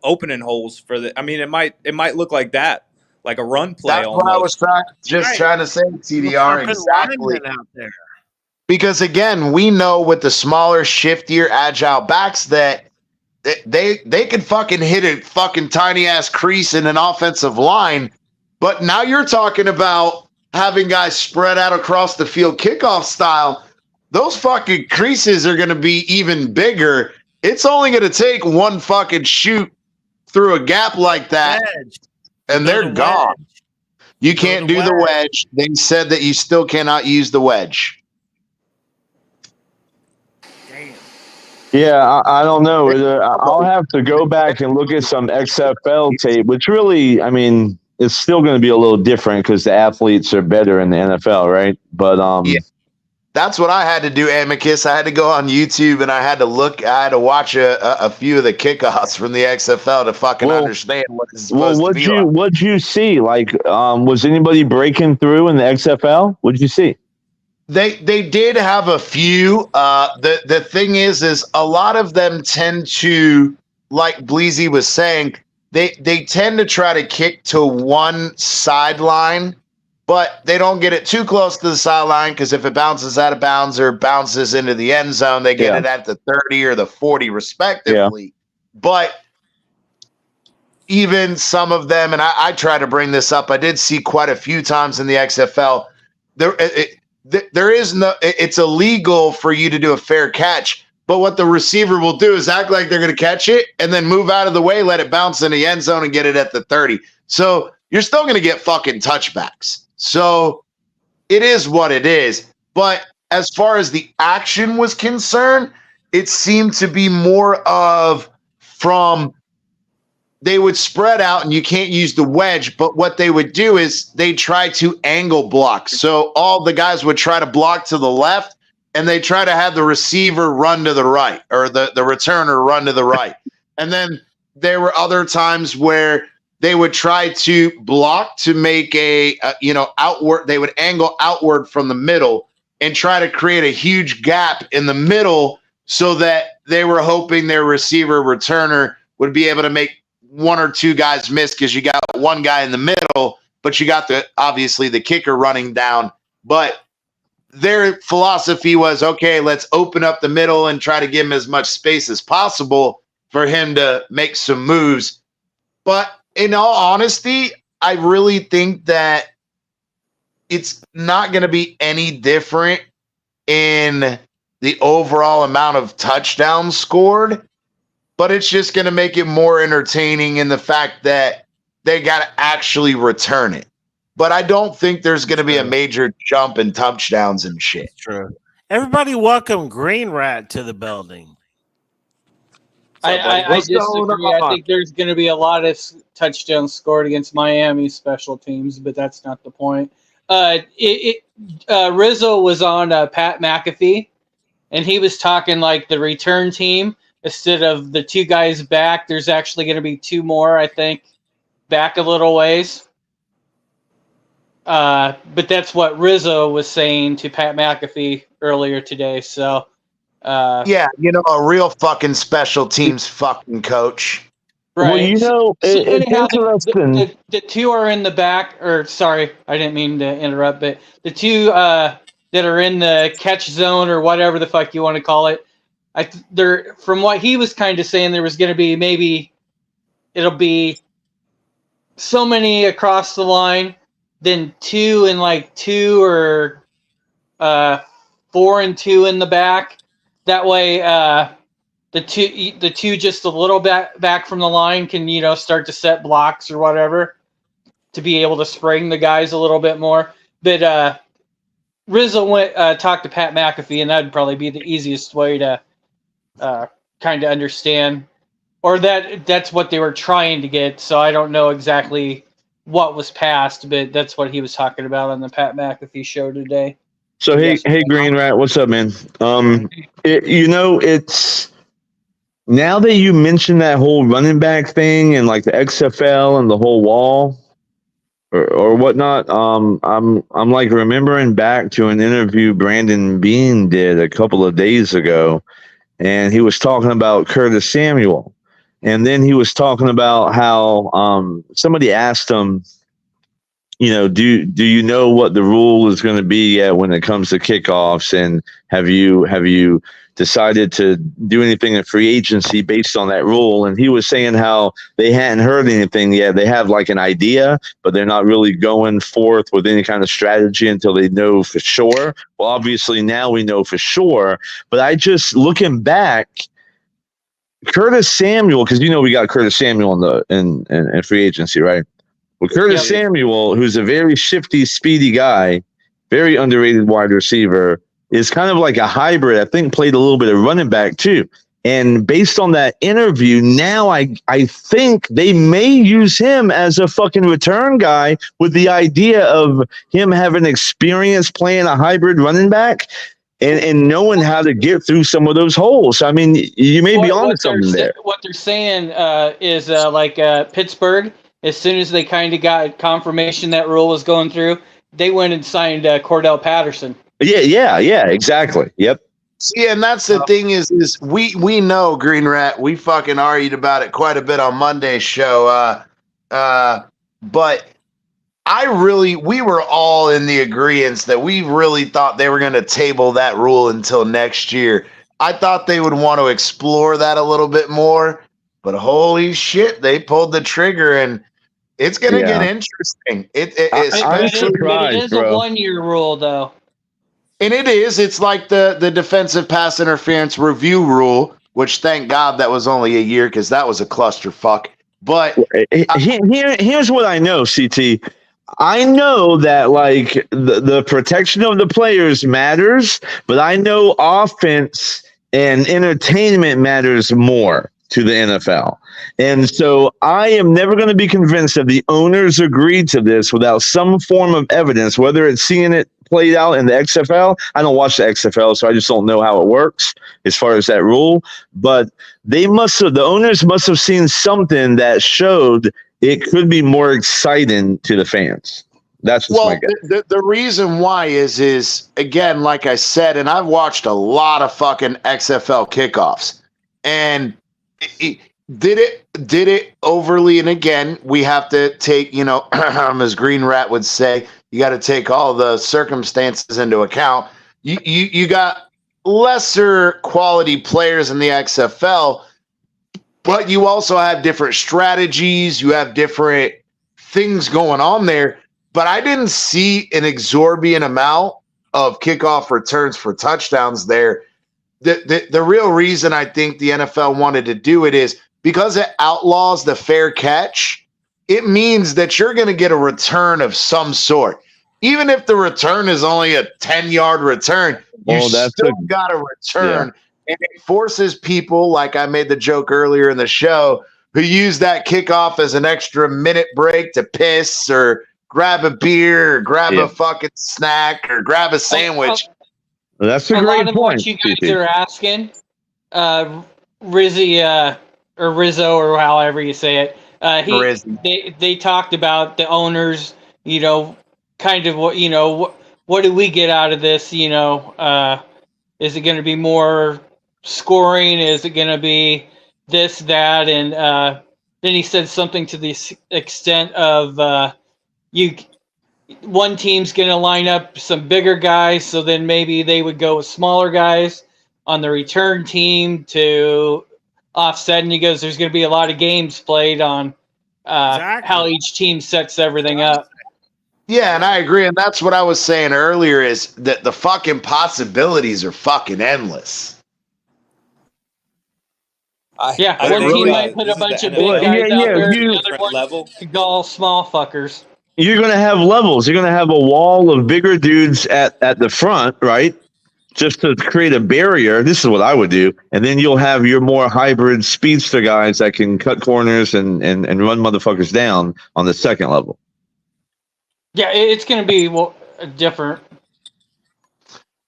opening holes for the. I mean, it might look like that, like a run play. That's almost. what I was trying to say, TDR, exactly. Out there. Because again, we know with the smaller, shiftier, agile backs that they can fucking hit a fucking tiny ass crease in an offensive line. But now you're talking about having guys spread out across the field kickoff style. Those fucking creases are going to be even bigger. It's only going to take one fucking shoot through a gap like that, and they're gone. You can't do the wedge. They said that you still cannot use the wedge. Yeah, I don't know. I'll have to go back and look at some XFL tape, which really, I mean, it's still going to be a little different because the athletes are better in the NFL, right? But Yeah. That's what I had to do, Amicus. I had to go on YouTube and I had to watch a few of the kickoffs from the XFL to fucking understand what it's supposed to be like. What'd you see? Like, was anybody breaking through in the XFL? What'd you see? They did have a few. The thing is a lot of them tend to, like Bleezy was saying, they tend to try to kick to one sideline, but they don't get it too close to the sideline because if it bounces out of bounds or bounces into the end zone, they get it at the 30 or the 40 respectively. Yeah. But even some of them, and I try to bring this up, I did see quite a few times in the XFL, there is no, it's illegal for you to do a fair catch, but what the receiver will do is act like they're going to catch it and then move out of the way, let it bounce in the end zone and get it at the 30. So you're still going to get fucking touchbacks. So it is what it is. But as far as the action was concerned, it seemed to be more of from they would spread out and you can't use the wedge, but what they would do is they try to angle block. So all the guys would try to block to the left and they try to have the receiver run to the right or the returner run to the right. And then there were other times where they would try to block to make outward. They would angle outward from the middle and try to create a huge gap in the middle so that they were hoping their receiver returner would be able to make one or two guys miss because you got one guy in the middle, but you got obviously the kicker running down. But their philosophy was, okay, let's open up the middle and try to give him as much space as possible for him to make some moves. But in all honesty, I really think that it's not going to be any different in the overall amount of touchdowns scored, but it's just going to make it more entertaining in the fact that they got to actually return it. But I don't think there's going to be a major jump in touchdowns and shit. True. Everybody welcome Green Rat to the building. I disagree. I think there's going to be a lot of touchdowns scored against Miami special teams, but that's not the point. Rizzo was on Pat McAfee, and he was talking like the return team. Instead of the two guys back, there's actually going to be two more, I think, back a little ways. But that's what Rizzo was saying to Pat McAfee earlier today. So, yeah, a real fucking special teams fucking coach. Right. Well, anyhow, the two are in the back. Or sorry, I didn't mean to interrupt. But the two that are in the catch zone or whatever the fuck you want to call it, from what he was kind of saying, there was going to be maybe it'll be so many across the line, then 2 and 2 or 4 and 2 in the back. That way, the two just a little bit back from the line can start to set blocks or whatever to be able to spring the guys a little bit more. But Rizzo went talked to Pat McAfee, and that'd probably be the easiest way to kind of understand, or that's what they were trying to get. So I don't know exactly what was passed, but that's what he was talking about on the Pat McAfee show today. So hey, Green Rat, what's up, man? It's now that you mentioned that whole running back thing and like the XFL and the whole wall or whatnot. I'm like remembering back to an interview Brandon Bean did a couple of days ago, and he was talking about Curtis Samuel, and then he was talking about how somebody asked him, do you know what the rule is going to be when it comes to kickoffs, and have you decided to do anything in free agency based on that rule? And he was saying how they hadn't heard anything yet. They have like an idea, but they're not really going forth with any kind of strategy until they know for sure. Well, obviously now we know for sure, but I just looking back, Curtis Samuel, because we got Curtis Samuel in free agency, right? Well, Curtis Samuel, who's a very shifty, speedy guy, very underrated wide receiver, is kind of like a hybrid. I think played a little bit of running back too. And based on that interview, now I think they may use him as a fucking return guy with the idea of him having experience playing a hybrid running back and knowing how to get through some of those holes. I mean, you may be onto something there. What they're saying is Pittsburgh, as soon as they kind of got confirmation that rule was going through, they went and signed Cordell Patterson. Yeah, exactly. Yep. See, and that's the thing is we know Green Rat. We fucking argued about it quite a bit on Monday's show. But we were all in the agreement that we really thought they were going to table that rule until next year. I thought they would want to explore that a little bit more, but holy shit, they pulled the trigger and it's going to get interesting. I'm surprised, it is bro. a 1-year rule, though. And it is. It's like the defensive pass interference review rule, which thank God that was only a year because that was a clusterfuck. But here's what I know, CT. I know that like the protection of the players matters, but I know offense and entertainment matters more to the NFL. And so I am never going to be convinced that the owners agreed to this without some form of evidence, whether it's seeing it played out in the XFL. I don't watch the XFL, so I just don't know how it works as far as that rule. But the owners must have seen something that showed it could be more exciting to the fans. That's just my guess. The reason why is again, like I said, and I've watched a lot of fucking XFL kickoffs, and did it overly, and again, we have to take, as Green Rat would say, you got to take all the circumstances into account. You got lesser quality players in the XFL, but you also have different strategies. You have different things going on there. But I didn't see an exorbitant amount of kickoff returns for touchdowns there. The real reason I think the NFL wanted to do it is because it outlaws the fair catch. It means that you're going to get a return of some sort. Even if the return is only a 10-yard return, you still got a return. Yeah. And it forces people, like I made the joke earlier in the show, who use that kickoff as an extra minute break to piss or grab a beer or grab a fucking snack or grab a sandwich. That's a great lot of point. What you guys are asking, Rizzy or Rizzo or however you say it, they talked about the owners, kind of what do we get out of this? Is it going to be more scoring? Is it going to be this, that? And then he said something to the extent of one team's going to line up some bigger guys, so then maybe they would go with smaller guys on the return team to offset. And he goes, there's going to be a lot of games played on how each team sets everything up. Yeah, and I agree. And that's what I was saying earlier is that the fucking possibilities are fucking endless. One team might put a bunch of big guys out there, the other one could go all small fuckers. You're going to have levels. You're going to have a wall of bigger dudes at the front, right? Just to create a barrier. This is what I would do. And then you'll have your more hybrid speedster guys that can cut corners and run motherfuckers down on the second level. Yeah, it's going to be different.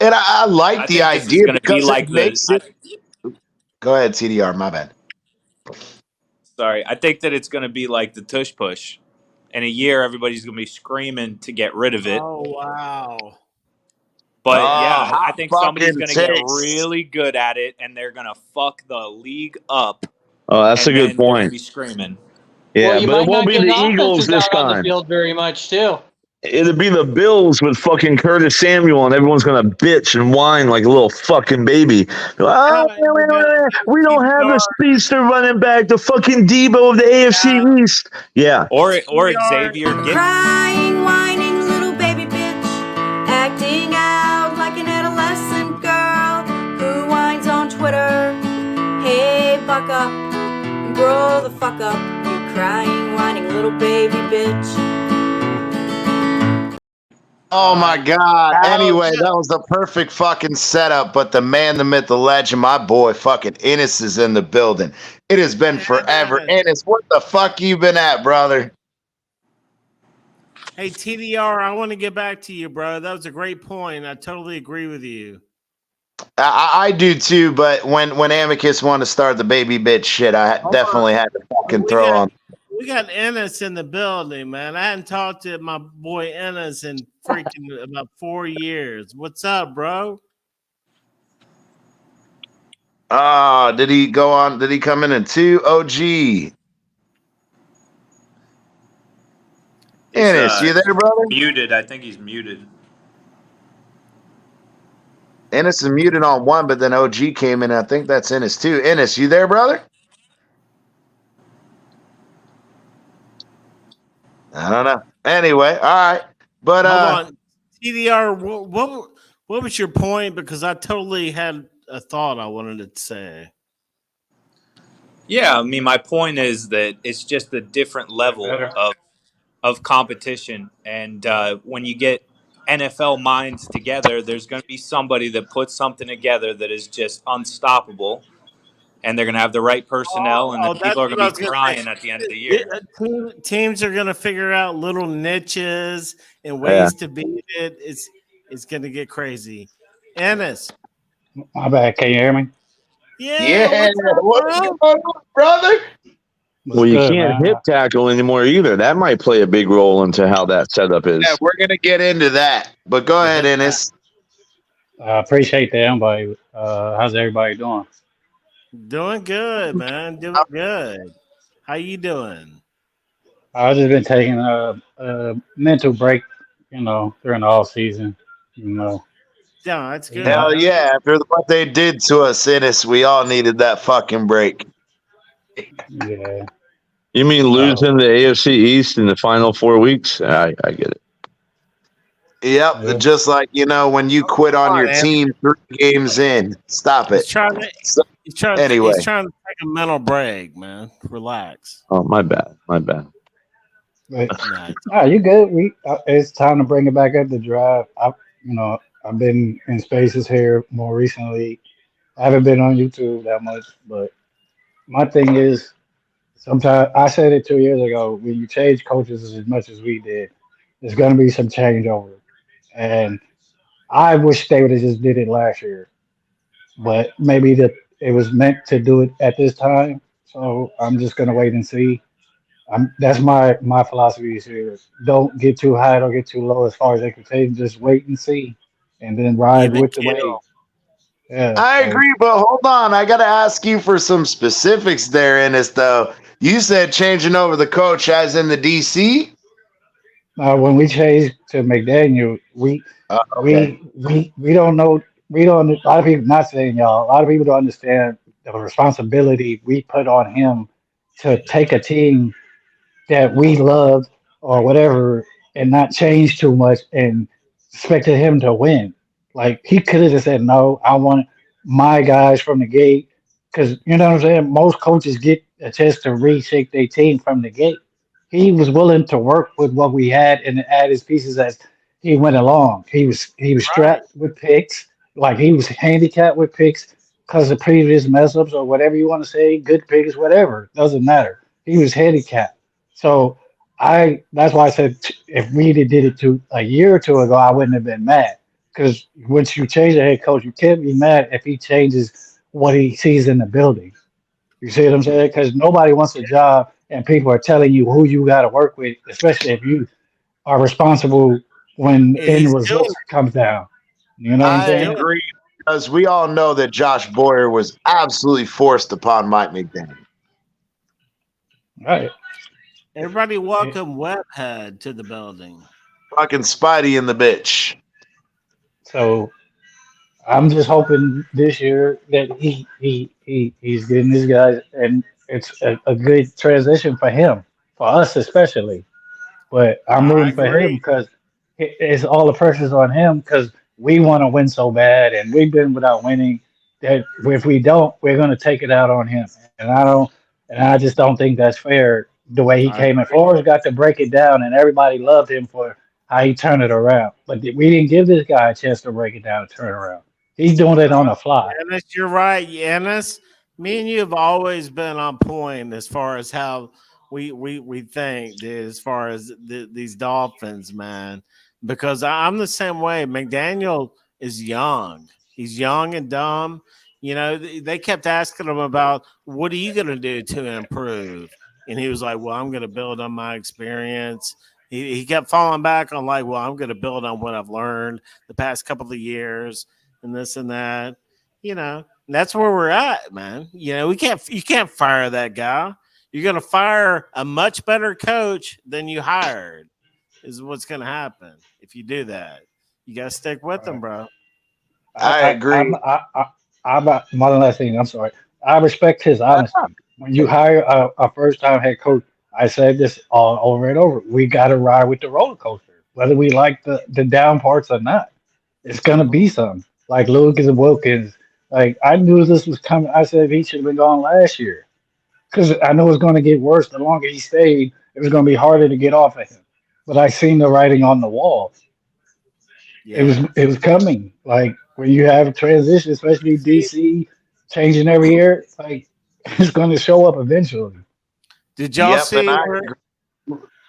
And I like the idea because it makes it... Go ahead, CDR. My bad. Sorry. I think that it's going to be like the tush push. In a year, everybody's going to be screaming to get rid of it. Oh, wow. But, I think somebody's going to get really good at it, and they're going to fuck the league up. Oh, that's a good point. They're be screaming. Yeah, but it won't be the Eagles this time. On the field very much, too. It'll be the Bills with fucking Curtis Samuel, and everyone's going to bitch and whine like a little fucking baby. We don't have a speedster running back, the fucking Debo of the AFC East. Yeah. Or Xavier. Crying, whining little baby bitch, acting out like an adolescent girl who whines on Twitter. Hey, buck up and grow the fuck up, you crying, whining little baby bitch. Oh my God. How Anyway, that was the perfect fucking setup. But the man, the myth, the legend, my boy, fucking Ennis is in the building. It has been forever. Ennis. Ennis, what the fuck you been at, brother? Hey, TDR, I want to get back to you, bro. That was a great point. I totally agree with you. I do too, but when Amicus wanted to start the baby bitch shit, I definitely had to fucking throw on. We got Ennis in the building, man. I hadn't talked to my boy Ennis in freaking about 4 years. What's up, bro? Did he go on? Did he come in 2? OG. Ennis, you there, brother? Muted. I think he's muted. Ennis is muted on 1, but then OG came in. I think that's Ennis too. Ennis, you there, brother? I don't know. Anyway, all right. But hold on. TDR, what was your point? Because I totally had a thought I wanted to say. Yeah, I mean, my point is that it's just a different level of competition, and when you get NFL minds together, there's going to be somebody that puts something together that is just unstoppable, and they're going to have the right personnel, and then people are going to be crying at the end of the year. Teams are going to figure out little niches and ways to beat it. It's going to get crazy. Ennis. My bad. Can you hear me? Yeah. What's going on, brother? Well, you can't hip tackle anymore either. That might play a big role into how that setup is. Yeah, we're going to get into that. But go ahead, Ennis. I appreciate the invite. How's everybody doing? Doing good, man. Doing good. How you doing? I've just been taking a mental break, during the off season. Yeah, that's good. Hell yeah. After what they did to us, Ennis, we all needed that fucking break. Yeah. You mean losing the AFC East in the final 4 weeks? I get it. Yep. Yeah. Just like, when you quit on your team 3 games in. Stop it. He's trying to take a mental break, man. Relax. Oh, my bad. You good? It's time to bring it back up the drive. I've been in spaces here more recently. I haven't been on YouTube that much, but my thing is, sometimes I said it 2 years ago. When you change coaches as much as we did, there's going to be some changeover, and I wish they would have just did it last year. But maybe it was meant to do it at this time, so I'm just going to wait and see. That's my philosophy is here. Don't get too high, don't get too low as far as expectations. Just wait and see, and then ride with the wave. Yeah, I agree, but hold on. I got to ask you for some specifics there, Ennis, though. You said changing over the coach as in the DC? When we changed to McDaniel, we don't know. We don't. A lot of people, not saying y'all, a lot of people don't understand the responsibility we put on him to take a team that we loved or whatever and not change too much and expected him to win. Like he could have just said, "No, I want my guys from the gate," because you know what I'm saying. Most coaches get a chance to reshape their team from the gate. He was willing to work with what we had and add his pieces as he went along. He was strapped with picks, like he was handicapped with picks because of previous mess ups or whatever you want to say, good picks, whatever doesn't matter. He was handicapped. So that's why I said if we did it to a year or two ago, I wouldn't have been mad. Because once you change the head coach, you can't be mad if he changes what he sees in the building. You see what I'm saying? Because nobody wants a job and people are telling you who you got to work with, especially if you are responsible when end results comes down. You know what I'm saying? I agree, because we all know that Josh Boyer was absolutely forced upon Mike McDaniel. Right. Everybody welcome Webhead to the building. Fucking Spidey in the bitch. So I'm just hoping this year that he's getting these guys, and it's a good transition for him, for us especially. But I'm rooting for him because it's all the pressure's on him because we want to win so bad, and we've been without winning. That if we don't, we're going to take it out on him, and I just don't think that's fair. The way he came in, Flores got to break it down, and everybody loved him for how he turned it around. But we didn't give this guy a chance to break it down and turn it around. He's doing it on the fly. Ennis, you're right. Ennis, me and you have always been on point as far as how we think, dude, as far as these Dolphins, man. Because I'm the same way. McDaniel is young. He's young and dumb. You know, they kept asking him about what are you going to do to improve, and he was like, "Well, I'm going to build on my experience." He kept falling back on like, "Well, I'm going to build on what I've learned the past couple of years." And this and that, you know, that's where we're at, man. You know, you can't fire that guy. You're going to fire a much better coach than you hired, is what's going to happen if you do that. You got to stick with them, bro. I agree. I'm one last thing. I'm sorry. I respect his honesty. When you hire a first time head coach, I said this all over and over. We got to ride with the roller coaster, whether we like the down parts or not. It's gonna be something like Lucas and Wilkins. Like I knew this was coming. I said he should have been gone last year because I know it's going to get worse. The longer he stayed, it was going to be harder to get off of him. But I seen the writing on the wall. It was coming. Like when you have a transition, especially DC changing every year, like it's going to show up eventually. Did y'all Yep, see? and I Where, agree.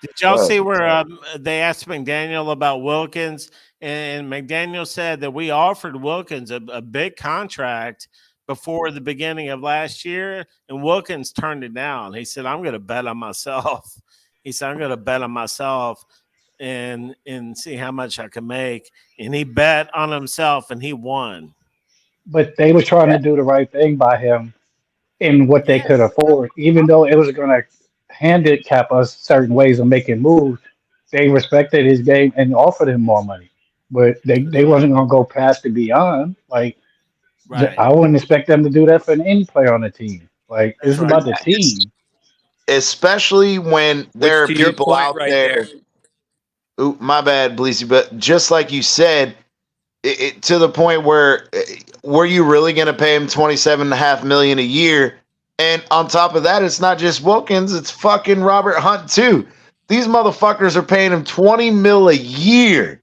did y'all Go ahead. see where they asked McDaniel about Wilkins, and McDaniel said that we offered Wilkins a big contract before the beginning of last year, and Wilkins turned it down. He said, "I'm going to bet on myself." He said, "I'm going to bet on myself and see how much I can make." And he bet on himself, and he won. But they were trying to do the right thing by him in what they could Yes, afford, even though it was going to handicap us certain ways of making moves. They respected his game and offered him more money, but they wasn't going to go past and beyond. Like right. I wouldn't expect them to do that for any player on the team. Like this That's is right. about the team. Especially when there Which, are to your people point out right there. there, Ooh, my bad, Bleasy. But just like you said, to the point where were you really going to pay him $27.5 million a year? And on top of that, it's not just Wilkins; it's fucking Robert Hunt too. These motherfuckers are paying him $20 million a year,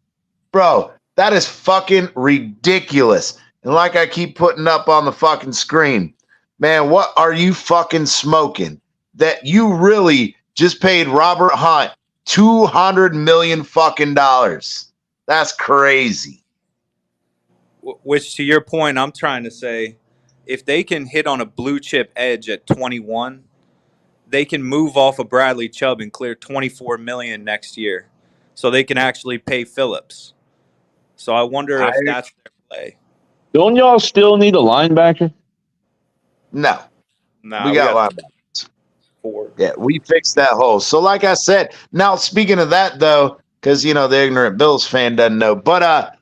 bro. That is fucking ridiculous. And like I keep putting up on the fucking screen, man, what are you fucking smoking? That you really just paid Robert Hunt $200 million fucking dollars. That's crazy. which to your point, I'm trying to say, if they can hit on a blue chip edge at 21, they can move off of Bradley Chubb and clear 24 million next year, so they can actually pay Phillips. So I wonder if that's their play. Don't y'all still need a linebacker? No, Nah, we got linebackers. 4. Yeah, we fixed that hole. So, like I said, now speaking of that though, because you know the ignorant Bills fan doesn't know, but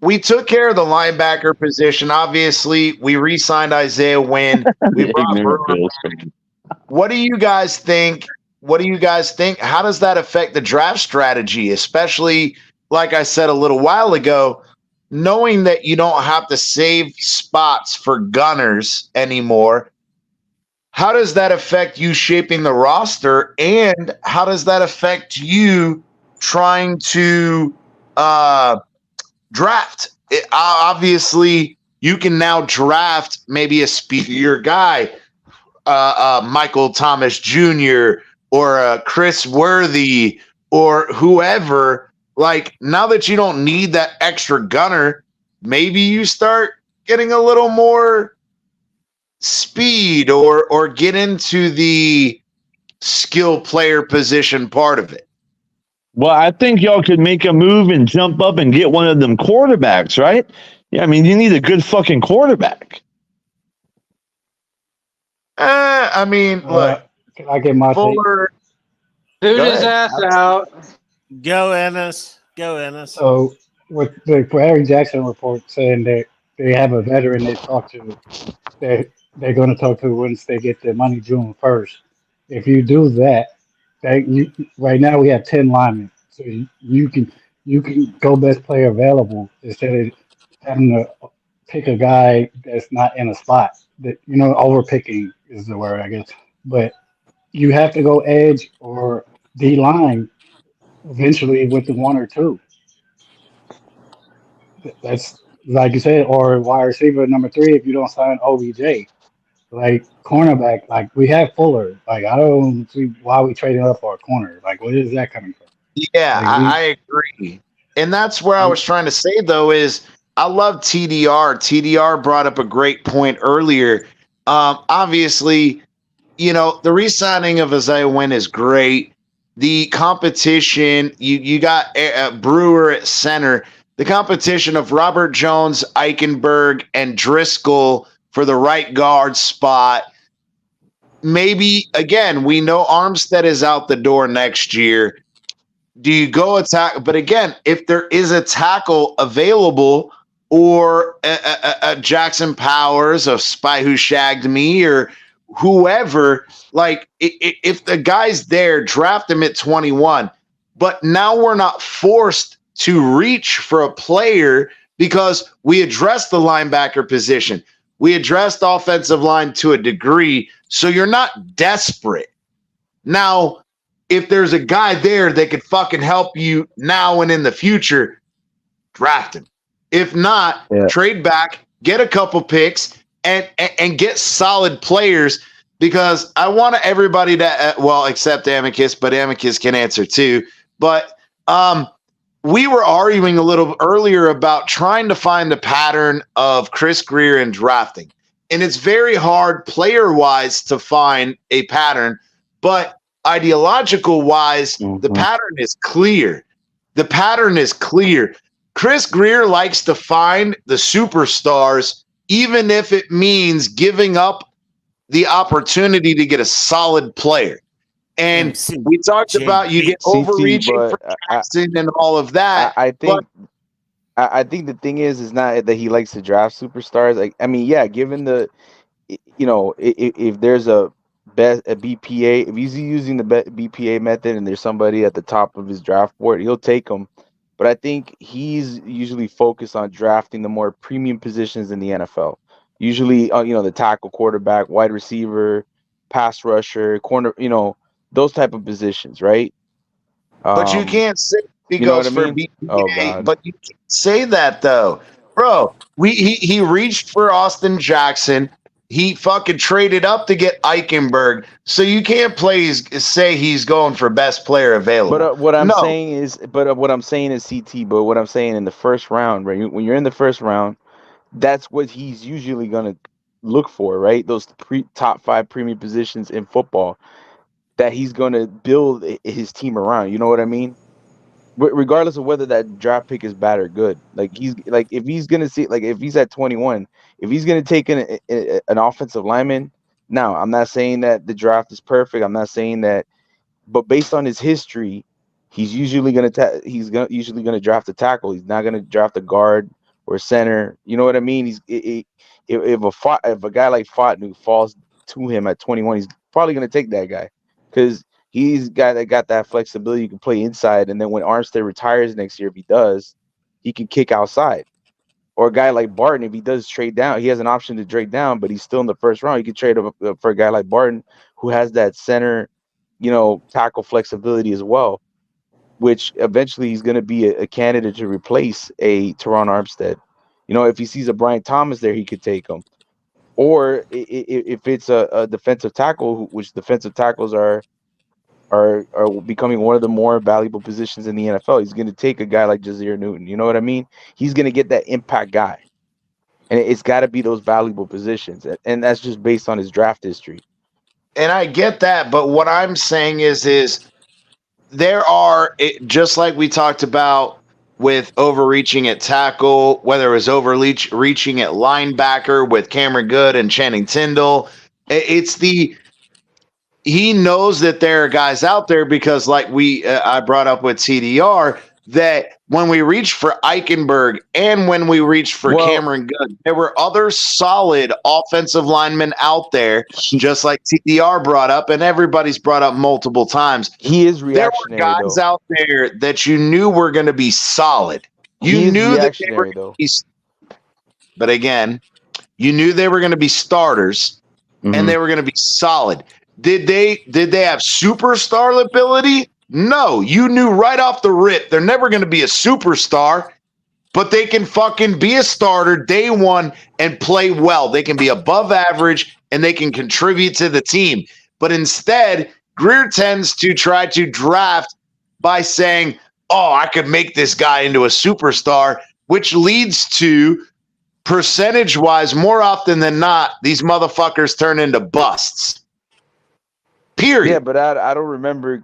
we took care of the linebacker position. Obviously, we re-signed Isaiah Wynn. We brought Ignorant Brewer. Bills fan. What do you guys think? How does that affect the draft strategy, especially like I said a little while ago, knowing that you don't have to save spots for gunners anymore? How does that affect you shaping the roster, and how does that affect you trying to draft? Obviously, you can now draft maybe a speedier guy, Michael Thomas Jr. or Chris Worthy or whoever. Like now that you don't need that extra gunner, maybe you start getting a little more speed or get into the skill player position part of it. Well, I think y'all could make a move and jump up and get one of them quarterbacks, right? Yeah, I mean, you need a good fucking quarterback. I mean, look, Can I get my take? Fuller. Boot Go his ahead. ass out. Go Ennis. Go Ennis. So with the Harry Jackson report saying that they have a veteran they talk to, they're going to talk to once they get their money June 1st. If you do that, right now we have 10 linemen, so you can go best player available instead of having to pick a guy that's not in a spot. That overpicking is the word, I guess. But you have to go edge or D line eventually with the one or two. That's like you said, or wide receiver number three if you don't sign OBJ. Like cornerback, like we have Fuller. Like I don't see why we trading up for a corner. Like where is that coming from? Yeah, Like I agree. And that's where I was trying to say though is I love TDR. TDR brought up a great point earlier. Obviously, the re-signing of Isaiah Wynn is great. The competition, you got Brewer at center. The competition of Robert Jones, Eichenberg, and Driscoll for the right guard spot. Maybe again, we know Armstead is out the door next year. Do you go attack? But again, if there is a tackle available, or a Jackson Powers, a Spy Who Shagged Me, or whoever, like if the guy's there, draft him at 21. But now we're not forced to reach for a player because we addressed the linebacker position. We addressed offensive line to a degree. So you're not desperate. Now, if there's a guy there that could fucking help you now and in the future, draft him. If not, trade back, get a couple picks, and get solid players. Because I want everybody to, well, except Amicus, but Amicus can answer too. But we were arguing a little earlier about trying to find a pattern of Chris Greer in drafting. And it's very hard player-wise to find a pattern, but ideological wise, the pattern is clear. The pattern is clear. Chris Greer likes to find the superstars, even if it means giving up the opportunity to get a solid player. And we talked about you get overreaching for Jackson and all of that. I think the thing is not that he likes to draft superstars. Like, I mean, yeah, given the, if there's a BPA, if he's using the BPA method and there's somebody at the top of his draft board, he'll take them. But I think he's usually focused on drafting the more premium positions in the NFL. Usually, the tackle, quarterback, wide receiver, pass rusher, corner, those type of positions, right? But you can't say he goes for BPA. Oh, God. But you can't say that though, bro. He reached for Austin Jackson. He fucking traded up to get Eichenberg. So you can't say he's going for best player available. But what I'm saying is CT. But what I'm saying in the first round, right? When you're in the first round, that's what he's usually gonna look for, right? Those top 5 premium positions in football that he's gonna build his team around. You know what I mean? Regardless of whether that draft pick is bad or good, like if he's gonna see, like if he's at 21, if he's gonna take an offensive lineman, now I'm not saying that the draft is perfect. I'm not saying that, but based on his history, he's usually gonna draft a tackle. He's not gonna draft a guard or center. You know what I mean? If a guy like Fotnu falls to him at 21, he's probably gonna take that guy because he's a guy that got that flexibility. You can play inside, and then when Armstead retires next year, if he does, he can kick outside. Or a guy like Barton, if he does trade down, he has an option to trade down, but he's still in the first round. You can trade up for a guy like Barton who has that center, tackle flexibility as well, which eventually he's going to be a candidate to replace a Teron Armstead. If he sees a Brian Thomas there, he could take him. Or if it's a defensive tackle, which defensive tackles are becoming one of the more valuable positions in the NFL. He's going to take a guy like Jazir Newton. You know what I mean? He's going to get that impact guy. And it's got to be those valuable positions. And that's just based on his draft history. And I get that. But what I'm saying is there are, just like we talked about with overreaching at tackle, whether it was overreaching at linebacker with Cameron Good and Channing Tindall, he knows that there are guys out there because, like I brought up with TDR, that when we reached for Eichenberg and when we reached for Cameron Good, there were other solid offensive linemen out there, just like TDR brought up, and everybody's brought up multiple times. He is reactionary. There were guys out there that you knew were going to be solid. You knew that they were going to be, but again, you knew they were going to be starters, and they were going to be solid. Did they have superstar ability? No, you knew right off the rip they're never going to be a superstar, but they can fucking be a starter day one and play well. They can be above average and they can contribute to the team. But instead, Greer tends to try to draft by saying, oh, I could make this guy into a superstar, which leads to percentage-wise, more often than not, these motherfuckers turn into busts. Period. Yeah, but I don't remember.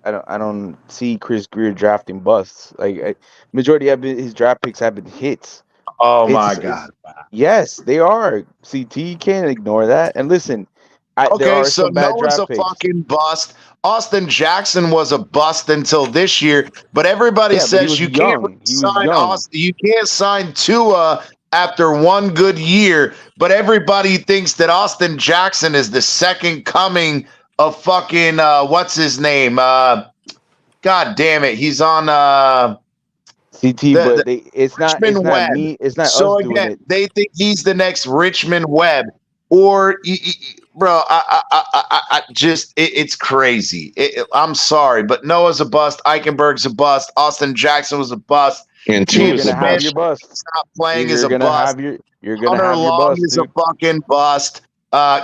I don't see Chris Greer drafting busts. Like majority of his draft picks have been hits. Oh my God! Yes, they are. CT, you can't ignore that. And listen, there are so some bad Noah's draft a picks. fucking bust. Austin Jackson was a bust until this year, but everybody Yeah, but says you can't sign Austin. You can't sign Tua after one good year, but everybody thinks that Austin Jackson is the second coming of fucking what's his name? God damn it, he's on CT, it's not Webb. me. It's not so us doing again, it. they think he's the next Richmond Webb, or bro, I just it's crazy. I'm sorry, but Noah's a bust. Eichenberg's a bust. Austin Jackson was a bust. And You're gonna have your bust. Stop playing You're is a gonna bust. have your. You're gonna Hunter have your Long bust. is Dude. a fucking bust.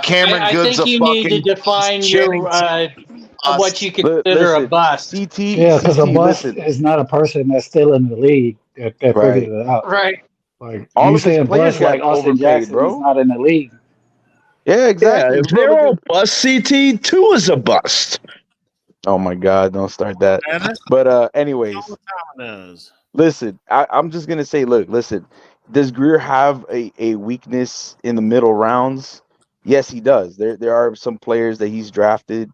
Cameron I Good's think a you fucking need to define bust. your Jennings what you consider a bust. CT, Yeah, because a bust listen. is not a person that's still in the league that figured it out. Right. Like All you of his saying players bust like got Austin overpaid, Jackson, bro. he's not in the league. Yeah, exactly. Yeah, if they're all bust, CT, Tua is a bust. Oh my God, don't start that. But anyways, listen, I'm just gonna say, look, listen, does Greer have a weakness in the middle rounds? Yes, he does. There are some players that he's drafted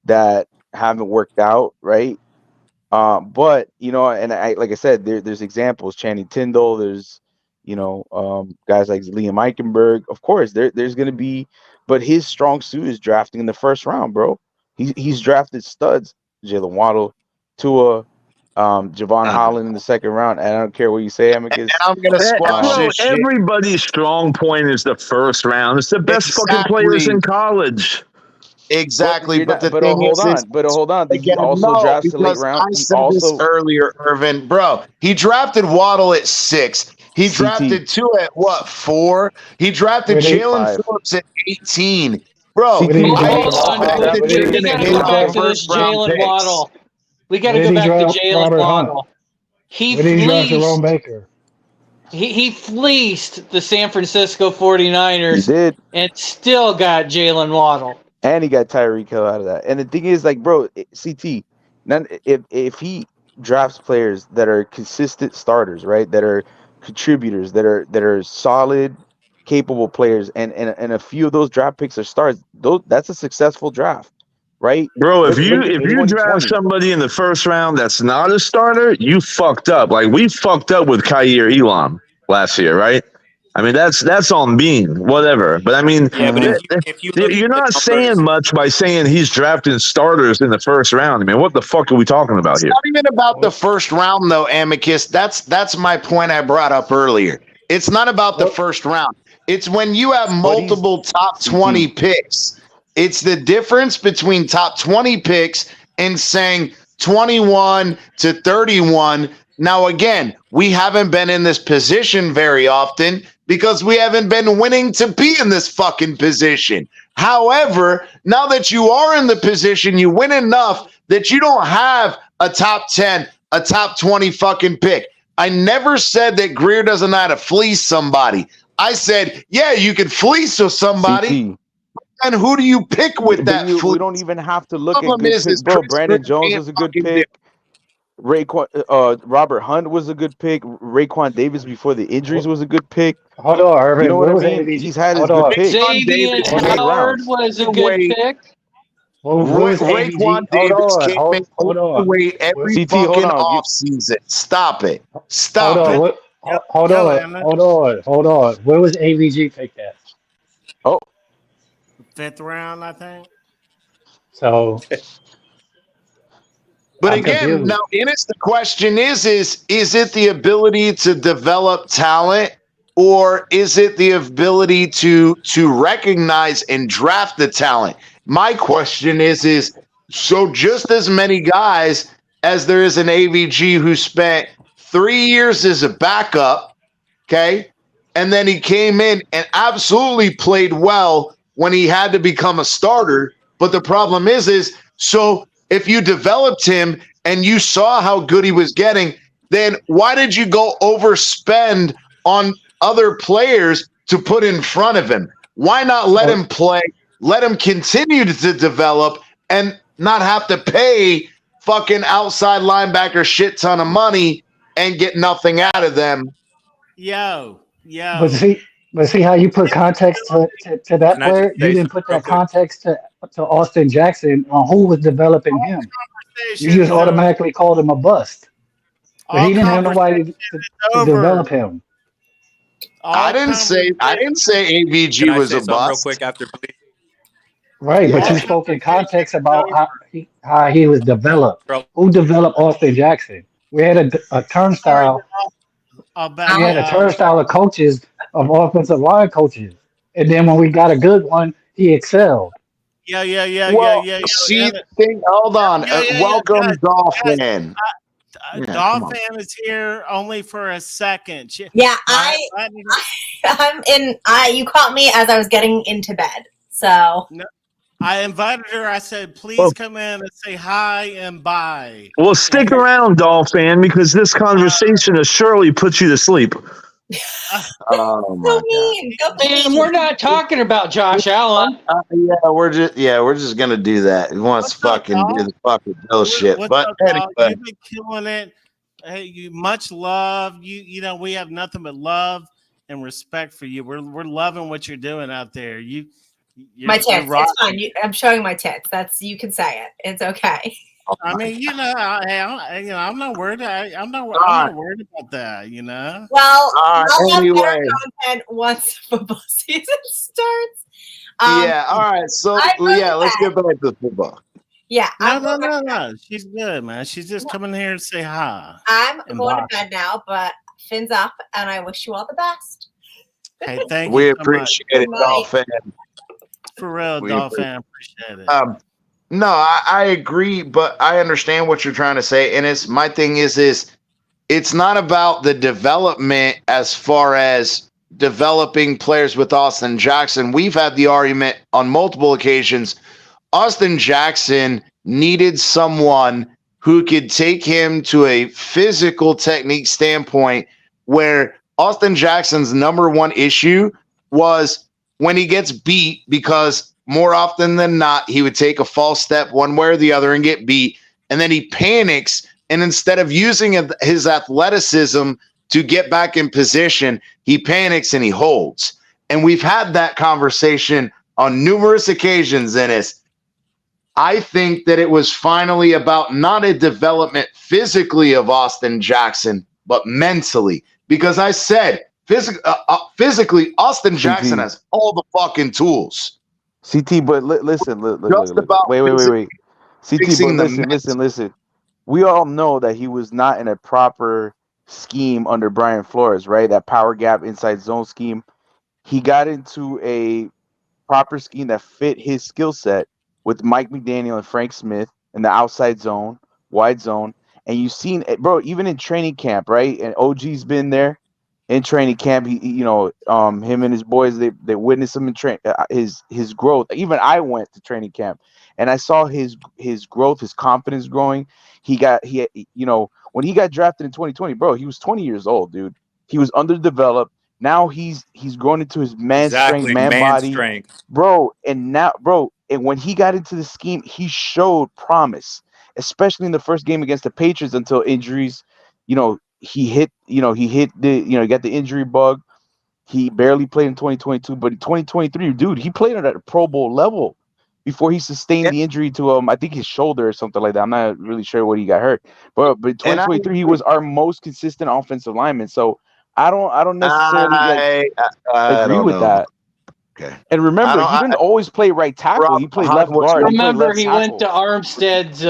that haven't worked out, right? But and like I said, there's examples. Channing Tindall, there's guys like Liam Eichenberg. Of course, there's gonna be, but his strong suit is drafting in the first round, bro. He's drafted studs, Jalen Waddle, Tua, Javon Holland in the second round. And I don't care what you say, Amicus. I'm gonna squash this shit. Everybody's strong point is the first round. It's the best fucking players in college. Exactly, but hold on. He also drafts a late round. I said this earlier, Irvin, bro. He drafted Waddle at 6. He drafted Tua at what, 4? He drafted Jalen Phillips at 18. Bro, hold on. We got to go back to this Jalen Waddle. We got to go back to Jalen Waddle. He fleeced the San Francisco 49ers. He did. And still got Jalen Waddle. And he got Tyreek Hill out of that. And the thing is, like, bro, CT, if he drafts players that are consistent starters, right, that are contributors, that are solid, capable players, and a few of those draft picks are stars, that's a successful draft, right? Bro, if you draft somebody in the first round that's not a starter, you fucked up. Like we fucked up with Kaiir Elam last year, right? I mean, that's on Bean, whatever. But I mean, if you're not saying much by saying he's drafting starters in the first round. I mean, what the fuck are we talking about here? It's not even about the first round, though, Amicus. That's my point I brought up earlier. It's not about the first round. It's when you have multiple top 20 picks. It's the difference between top 20 picks and saying 21 to 31. Now, again, we haven't been in this position very often because we haven't been winning to be in this fucking position. However, now that you are in the position, you win enough that you don't have a top 10, a top 20 fucking pick. I never said that Greer doesn't know how to fleece somebody. I said, yeah, you can fleece with somebody. And who do you pick with that fleece? We don't even have to look at good picks, bro. Brandon Jones was a good pick. Robert Hunt was a good pick. Raekwon Davis before the injuries was a good pick. Hold on, Irvin. You know what I mean? He's had his good picks. Xavier Howard was a good pick. Raekwon Davis came in overweight every fucking offseason. Stop it. Stop it. Hold on. Where was AVG picked at? Oh. 5th round, I think. So... But again, now, Ennis, the question is it the ability to develop talent, or is it the ability to recognize and draft the talent? My question is So just as many guys as there is an AVG who spent 3 years as a backup, okay? And then he came in and absolutely played well when he had to become a starter. But the problem is so if you developed him and you saw how good he was getting, then why did you go overspend on other players to put in front of him? Why not let him play, let him continue to develop and not have to pay fucking outside linebacker shit ton of money and get nothing out of them? But see how you put context to that Can I just player? You say didn't something put real that quick? context to Austin Jackson on who was developing him. You just automatically called him a bust. But he didn't have nobody to develop him. I didn't say AVG Can I was say a something real bust. quick after Bleezy? Right, but Yeah. you spoke in context about how he was developed. Bro, Who developed Austin Jackson? We had a turnstile. We had a turnstile of coaches, of offensive line coaches, and then when we got a good one, he excelled. Well, see, hold on. Welcome, Dolphin. Yeah, come on. Dolphin is here only for a second. Yeah, I'm in. You caught me as I was getting into bed, so I invited her. I said, please come in and say hi and bye. Well, stick around, Dolphin, because this conversation has surely put you to sleep. Oh my so mean. Go And we're not talking about Josh Allen. we're just gonna do that. He wants to fucking do the fucking bullshit. But anyway, you've been killing it. Hey, you much love. You know we have nothing but love and respect for you. We're loving what you're doing out there. My tits. It's fine. I'm showing my tits. You can say it. It's okay. I mean, I'm not worried. I'm not worried about that. You know. Well, I'll have anyway. better content once football season starts. Yeah. All right. So let's get back to football. Yeah. No. She's good, man. She's just coming here to say hi. I'm going to bed now, but Finn's up, and I wish you all the best. Hey, thank you. We so appreciate much. it, Dolphin. For real, Dolphin. Appreciate it. No, I agree, but I understand what you're trying to say. And my thing is it's not about the development as far as developing players with Austin Jackson. We've had the argument on multiple occasions. Austin Jackson needed someone who could take him to a physical technique standpoint where Austin Jackson's number one issue was when he gets beat, because more often than not, he would take a false step one way or the other and get beat. And then he panics. And instead of using his athleticism to get back in position, he panics and he holds. And we've had that conversation on numerous occasions, Ennis. I think that it was finally about not a development physically of Austin Jackson, but mentally. Because I said, physically, Austin Jackson has all the fucking tools. CT, but listen. About wait. CT, but listen. We all know that he was not in a proper scheme under Brian Flores, right? That power gap inside zone scheme. He got into a proper scheme that fit his skill set with Mike McDaniel and Frank Smith in the outside zone, wide zone. And you've seen it, bro, even in training camp, right? And OG's been there in training camp. Him and his boys, they witnessed him in his growth. Even I went to training camp and I saw his growth, his confidence growing. When he got drafted in 2020, bro, he was 20 years old, dude. He was underdeveloped. Now he's grown into his strength, body, bro. And when he got into the scheme, he showed promise, especially in the first game against the Patriots until injuries. He got the injury bug. He barely played in 2022, but in 2023, dude, he played at a Pro Bowl level before he sustained the injury to I think his shoulder or something like that. I'm not really sure what he got hurt, but in 2023 he was our most consistent offensive lineman. So I don't necessarily agree with that. Okay. And remember, he didn't always play right tackle. He played left guard. Remember, he went to Armstead's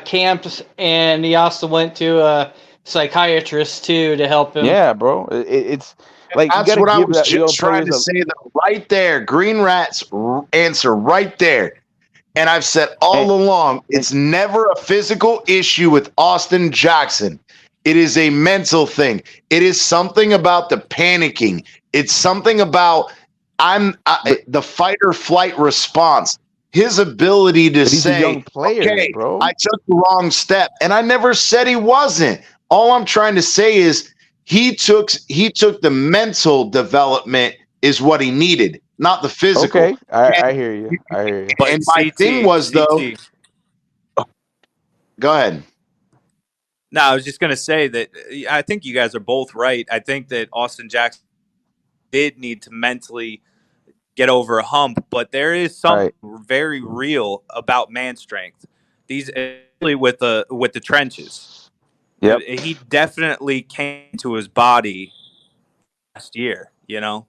camps, and he also went to a psychiatrist too to help him. Yeah, bro. It's like that's what I was just trying to say. Right there, Green Rat's answer right there. And I've said all along, it's never a physical issue with Austin Jackson. It is a mental thing. It is something about the panicking. It's something about the fight or flight response. His ability to he's a say, young player, okay, bro. I took the wrong step. And I never said he wasn't. All I'm trying to say is he took the mental development is what he needed, not the physical. Okay, I hear you. I hear you. But And my thing was, though, go ahead. No, I was just going to say that I think you guys are both right. I think that Austin Jackson did need to mentally get over a hump, but there is something very real about man strength. These, especially with the trenches. Yep. He definitely came to his body last year, you know?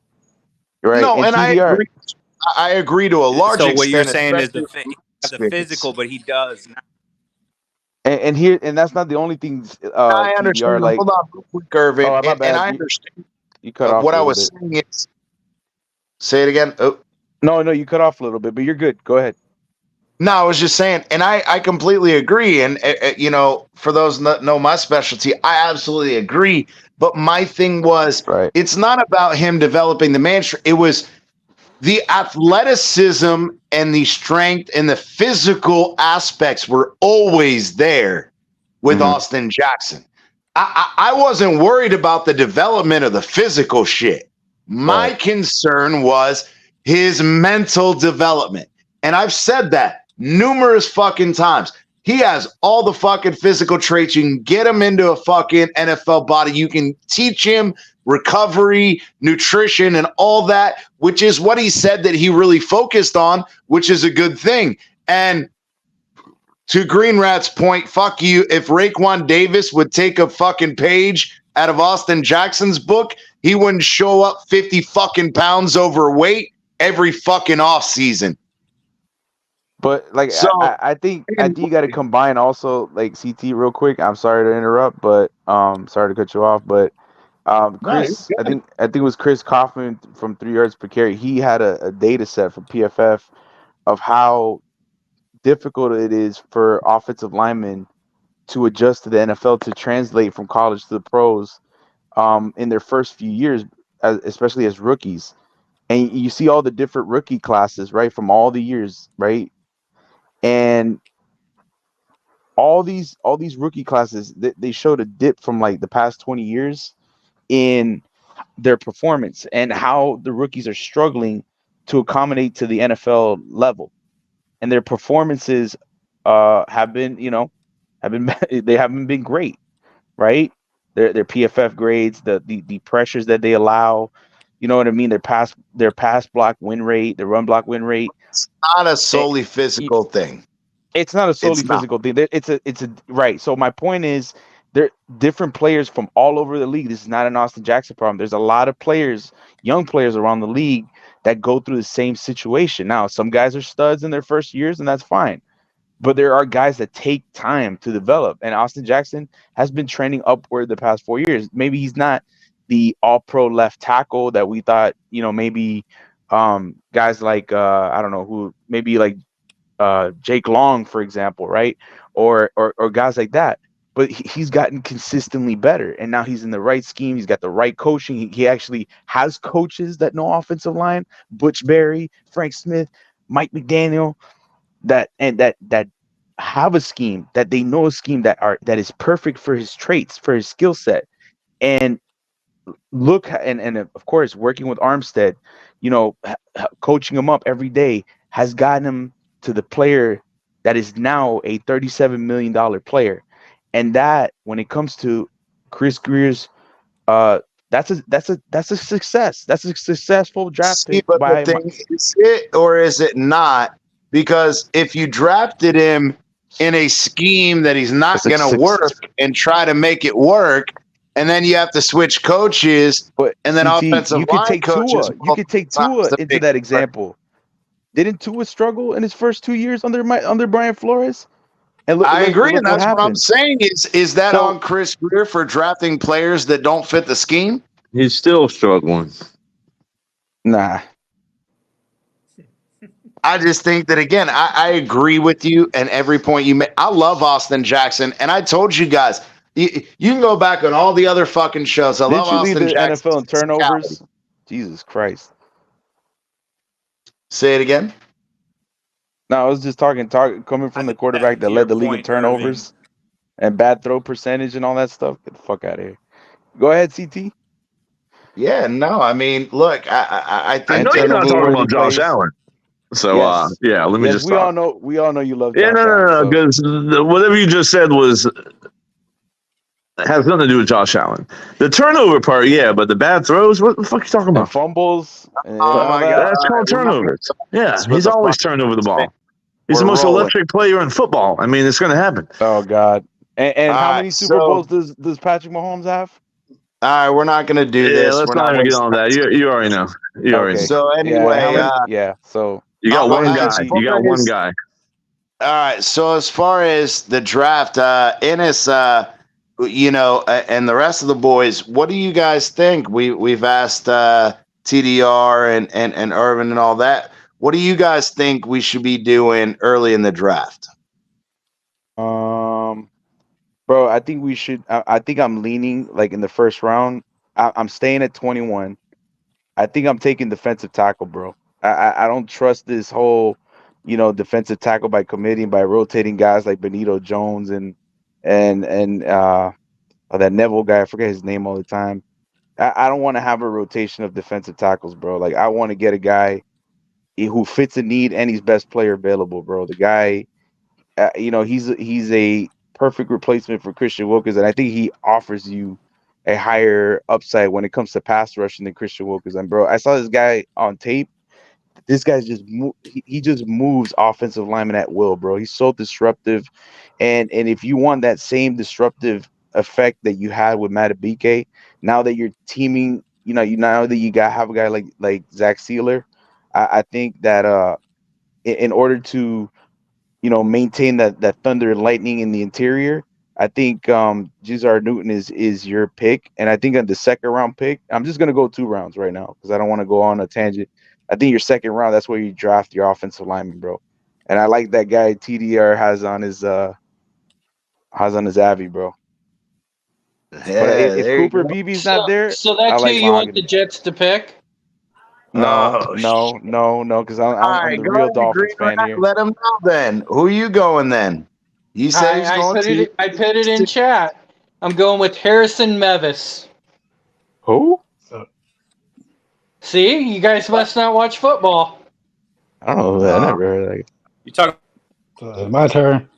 Right. No, and TDR. I agree to a large So extent. what you're saying is the especially physical, but he does now. And that's not the only thing. I understand. TDR, like, Hold on, real quick, Irvin. Oh, my and bad. I understand. You cut off What a I little was bit. saying is, say it again. Oh. No, you cut off a little bit, but you're good. Go ahead. No, I was just saying, and I completely agree. And you know, for those that know my specialty, I absolutely agree. But my thing was, it's not about him developing the man. It was the athleticism and the strength and the physical aspects were always there with Austin Jackson. I wasn't worried about the development of the physical shit. My concern was his mental development. And I've said that numerous fucking times. He has all the fucking physical traits. You can get him into a fucking NFL body. You can teach him recovery, nutrition, and all that, which is what he said that he really focused on, which is a good thing. And to Green Rat's point, fuck you. If Raekwon Davis would take a fucking page out of Austin Jackson's book, he wouldn't show up 50 fucking pounds overweight every fucking offseason. But like, So, I think you got to combine also, like, CT real quick. I'm sorry to interrupt, but sorry to cut you off. But Chris, I think it was Chris Kaufman from 3 yards per carry. He had a data set for PFF of how difficult it is for offensive linemen to adjust to the NFL, to translate from college to the pros in their first few years, especially as rookies. And you see all the different rookie classes, right, from all the years, right? And all these rookie classes, they showed a dip from like the past 20 years in their performance and how the rookies are struggling to accommodate to the NFL level. And their performances have been, they haven't been great, right? Their PFF grades, the pressures that they allow, you know what I mean? Their pass block win rate, their run block win rate. It's not a solely physical thing. It's not a solely physical thing. It's a right. So my point is, there are different players from all over the league. This is not an Austin Jackson problem. There's a lot of players, young players around the league that go through the same situation. Now, some guys are studs in their first years, and that's fine. But there are guys that take time to develop. And Austin Jackson has been trending upward the past 4 years. Maybe he's not the all-pro left tackle that we thought, maybe guys like, I don't know who, maybe like Jake Long, for example, right? Or guys like that. But he's gotten consistently better. And now he's in the right scheme. He's got the right coaching. He actually has coaches that know offensive line, Butch Berry, Frank Smith, Mike McDaniel, that have a scheme, that they know a scheme that is perfect for his traits, for his skill set. And look, and of course, working with Armstead, coaching him up every day has gotten him to the player that is now a $37 million player. And that, when it comes to Chris Greer's, that's a success. That's a successful draft pick. But the thing, is it or is it not? Because if you drafted him in a scheme that he's not going to work and try to make it work, and then you have to switch coaches, and then offensive line coaches. You could take Tua into that example. Didn't Tua struggle in his first 2 years under Brian Flores? And I agree, and that's what I'm saying. Is that on Chris Greer for drafting players that don't fit the scheme? He's still struggling. Nah. I just think that again, I agree with you and every point you made. I love Austin Jackson, and I told you guys, you can go back on all the other fucking shows. I love Didn't you lead Austin the Jackson. NFL in turnovers? Jesus Christ. Say it again. No, I was just talking coming from the quarterback that led the league in turnovers and bad throw percentage and all that stuff. Get the fuck out of here. Go ahead, CT. Yeah, no, I mean, look, I think I know you're not talking about Josh plays. Allen. So Yes. yeah, let me Yes, just we stop. all know you love Yeah, Josh Allen. no, because whatever you just said has nothing to do with Josh Allen. The turnover part, yeah, but the bad throws, what the fuck are you talking And about? fumbles. And Oh all my that. God. That's called turnovers. Yeah, That's what he's the always fuck- turned over the ball. He's We're the most rolling. electric player in football. I mean, it's going to happen. Oh God. And how All many right, Super so- Bowls does Patrick Mahomes have? All right, we're not going to do Yeah, this. let's We're not even get wasting on that. You already know. You already know. So Yeah, anyway, so You got go one ahead, guy. as You got far one as- guy. All right. So as far as the draft, Ennis, and the rest of the boys, what do you guys think? We've asked TDR and Irvin and all that. What do you guys think we should be doing early in the draft? bro, I think we should. I think I'm leaning like in the first round. I'm staying at 21. I think I'm taking defensive tackle, bro. I don't trust this whole, defensive tackle by committee and by rotating guys like Benito Jones and that Neville guy. I forget his name all the time. I don't want to have a rotation of defensive tackles, bro. Like I want to get a guy who fits a need and he's best player available, bro. The guy, he's a perfect replacement for Christian Wilkins, and I think he offers you a higher upside when it comes to pass rushing than Christian Wilkins. And bro, I saw this guy on tape. This guy's he just moves offensive linemen at will, bro. He's so disruptive, and if you want that same disruptive effect that you had with Matabike, now that you're teaming, now that you have a guy like Zach Sealer, I think that in order to maintain that thunder and lightning in the interior, I think Jizar Newton is your pick. And I think on the second round pick, I'm just gonna go 2 rounds right now because I don't want to go on a tangent. I think your second round, that's where you draft your offensive lineman, bro. And I like that guy TDR has on his Avi, bro. But if Cooper Beebe's not there, so that's I like who you want Mahogany. the Jets to pick? No, Oh, because I'm All the right, go real ahead, Dolphins Green fan Rat. here. Let him know then. Who are you going then? He said he's going to. I put it in chat. I'm going with Harrison Mevis. Who? See, you guys must not watch football. I don't know. I never heard of that. You talk. So it's my turn.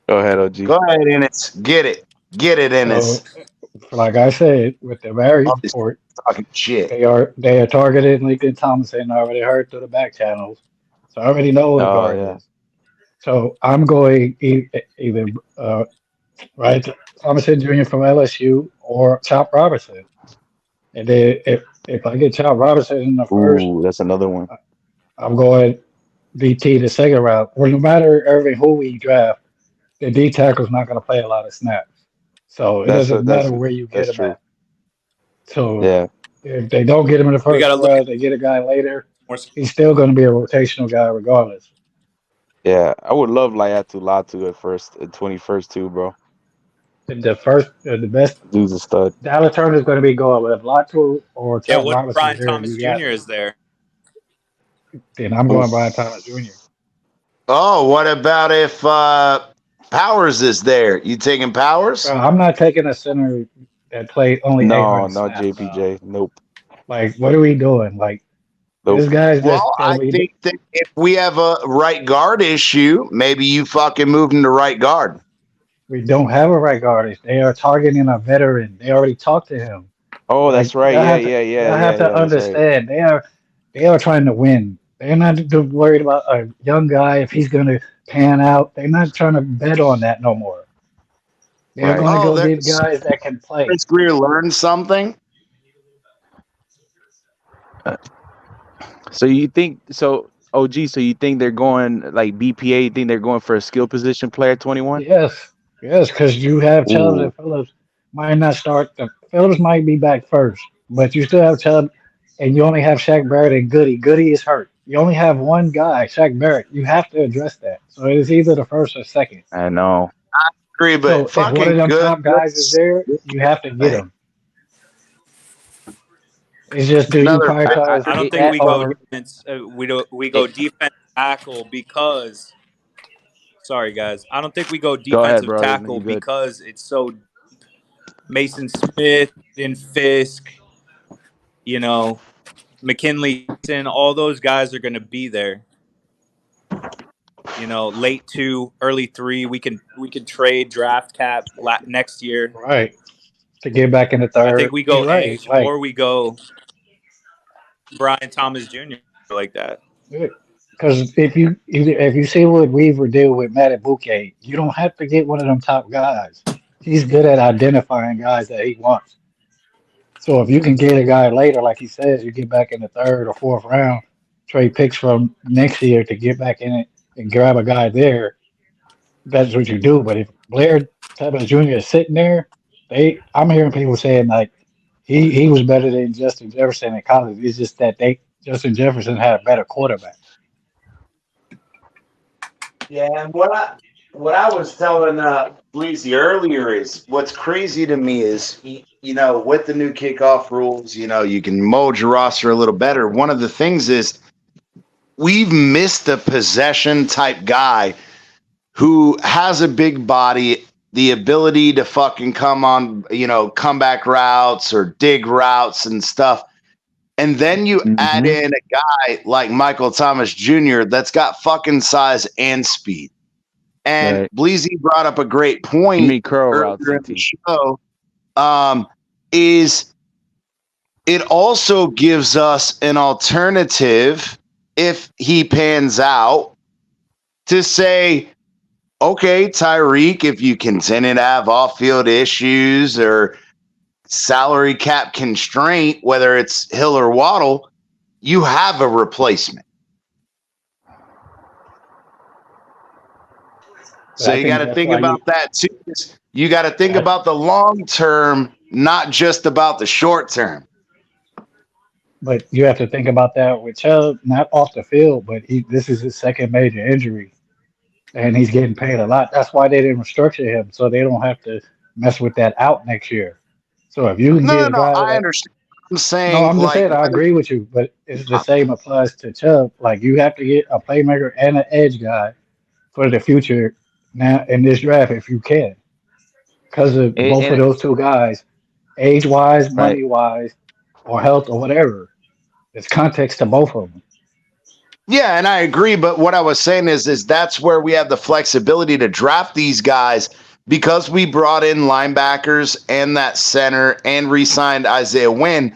Go ahead, OG. Go ahead, Ennis. Get it, Ennis. So, like I said, with the Barry report, Talking shit. they are targeted Lincoln Thompson. I already heard through the back channels, so I already know what the guard is. So I'm going either right Thomason Jr. from LSU or Chop Robertson. And then if I get Chop Robertson in the first, that's another one. I'm going DT the second round. Well, no matter who we draft, the D tackle's not going to play a lot of snaps. So it doesn't matter where you get him at. So if they don't get him in the first round, they get a guy later, he's still going to be a rotational guy regardless. Yeah, I would love Laiatu Latu at 21st too, bro. The best dude's a stud. Dallas Turner's going to be going with Latu or Yeah, Chop what Robinson. Brian Thomas Jr. is there? Then I'm going Brian Thomas Jr. Oh, what about if Powers is there? You taking Powers? I'm not taking a center that played only 800 snaps. JPJ. Nope. Like, what are we doing? Like, this guy's just. Well, I think that if we have a right guard issue, maybe you fucking move him to right guard. We don't have a right guard. They are targeting a veteran. They already talked to him. Oh, that's right. Yeah. I have to understand. Right. They are trying to win. They're not worried about a young guy if he's going to pan out. They're not trying to bet on that no more. They're going to go get guys that can play. Chris Greer learned something. So you think OG? So you think they're going like BPA? You think they're going for a skill position player 21? Yes, because you have Chubb and Phillips might not start. Phillips might be back first, but you still have Chubb, and you only have Shaq Barrett and Goody. Goody is hurt. You only have one guy, Shaq Barrett. You have to address that. So it is either the first or second. I know. Agree, So but if one of fucking them good. top guys is there, you have to get him. It's just do you Another. prioritize I don't think that we go or defense. We go defense tackle because. Sorry, guys. I don't think we go Go ahead, defensive brother. tackle You good? because it's so Mason Smith and Fisk. You know, McKinley and all those guys are going to be there. You know, late 2, early 3. We can trade draft cap next year. right to get back in the I think third? we go You're right. edge Like or we go Brian Thomas Jr. like that. because if you see what Weaver did with Matt Bouquet, you don't have to get one of them top guys. He's good at identifying guys that he wants. So if you can get a guy later, like he says, you get back in the third or fourth round, trade picks from next year to get back in it and grab a guy there. That's what you do. But if Blair Thomas Jr. is sitting there, I'm hearing people saying like he was better than Justin Jefferson in college. It's just that Justin Jefferson had a better quarterback. Yeah, and what I was telling Bleezy earlier is what's crazy to me is with the new kickoff rules, you can mold your roster a little better. One of the things is we've missed a possession type guy who has a big body, the ability to fucking come on, comeback routes or dig routes and stuff. And then you add in a guy like Michael Thomas Jr. that's got fucking size and speed. And Right. Bleezy brought up a great point You mean curl routes, earlier in the CT. show. Is it also gives us an alternative if he pans out to say, okay, Tyreek, if you continue to have off-field issues or salary cap constraint, whether it's Hill or Waddle, you have a replacement. So you got to think about that too. You got to think about the long term, not just about the short term. But you have to think about that with Chubb, not off the field, but this is his second major injury, and he's getting paid a lot. That's why they didn't restructure him, so they don't have to mess with that out next year. So if you can get a guy I that, understand. I'm saying, no, I'm just saying I agree with you, but it's the same applies to Chubb. Like you have to get a playmaker and an edge guy for the future now in this draft if you can, because of both of those two guys, age wise, money wise, or health or whatever. There's context to both of them. Yeah, and I agree. But what I was saying is that's where we have the flexibility to draft these guys because we brought in linebackers and that center and re-signed Isaiah Wynn.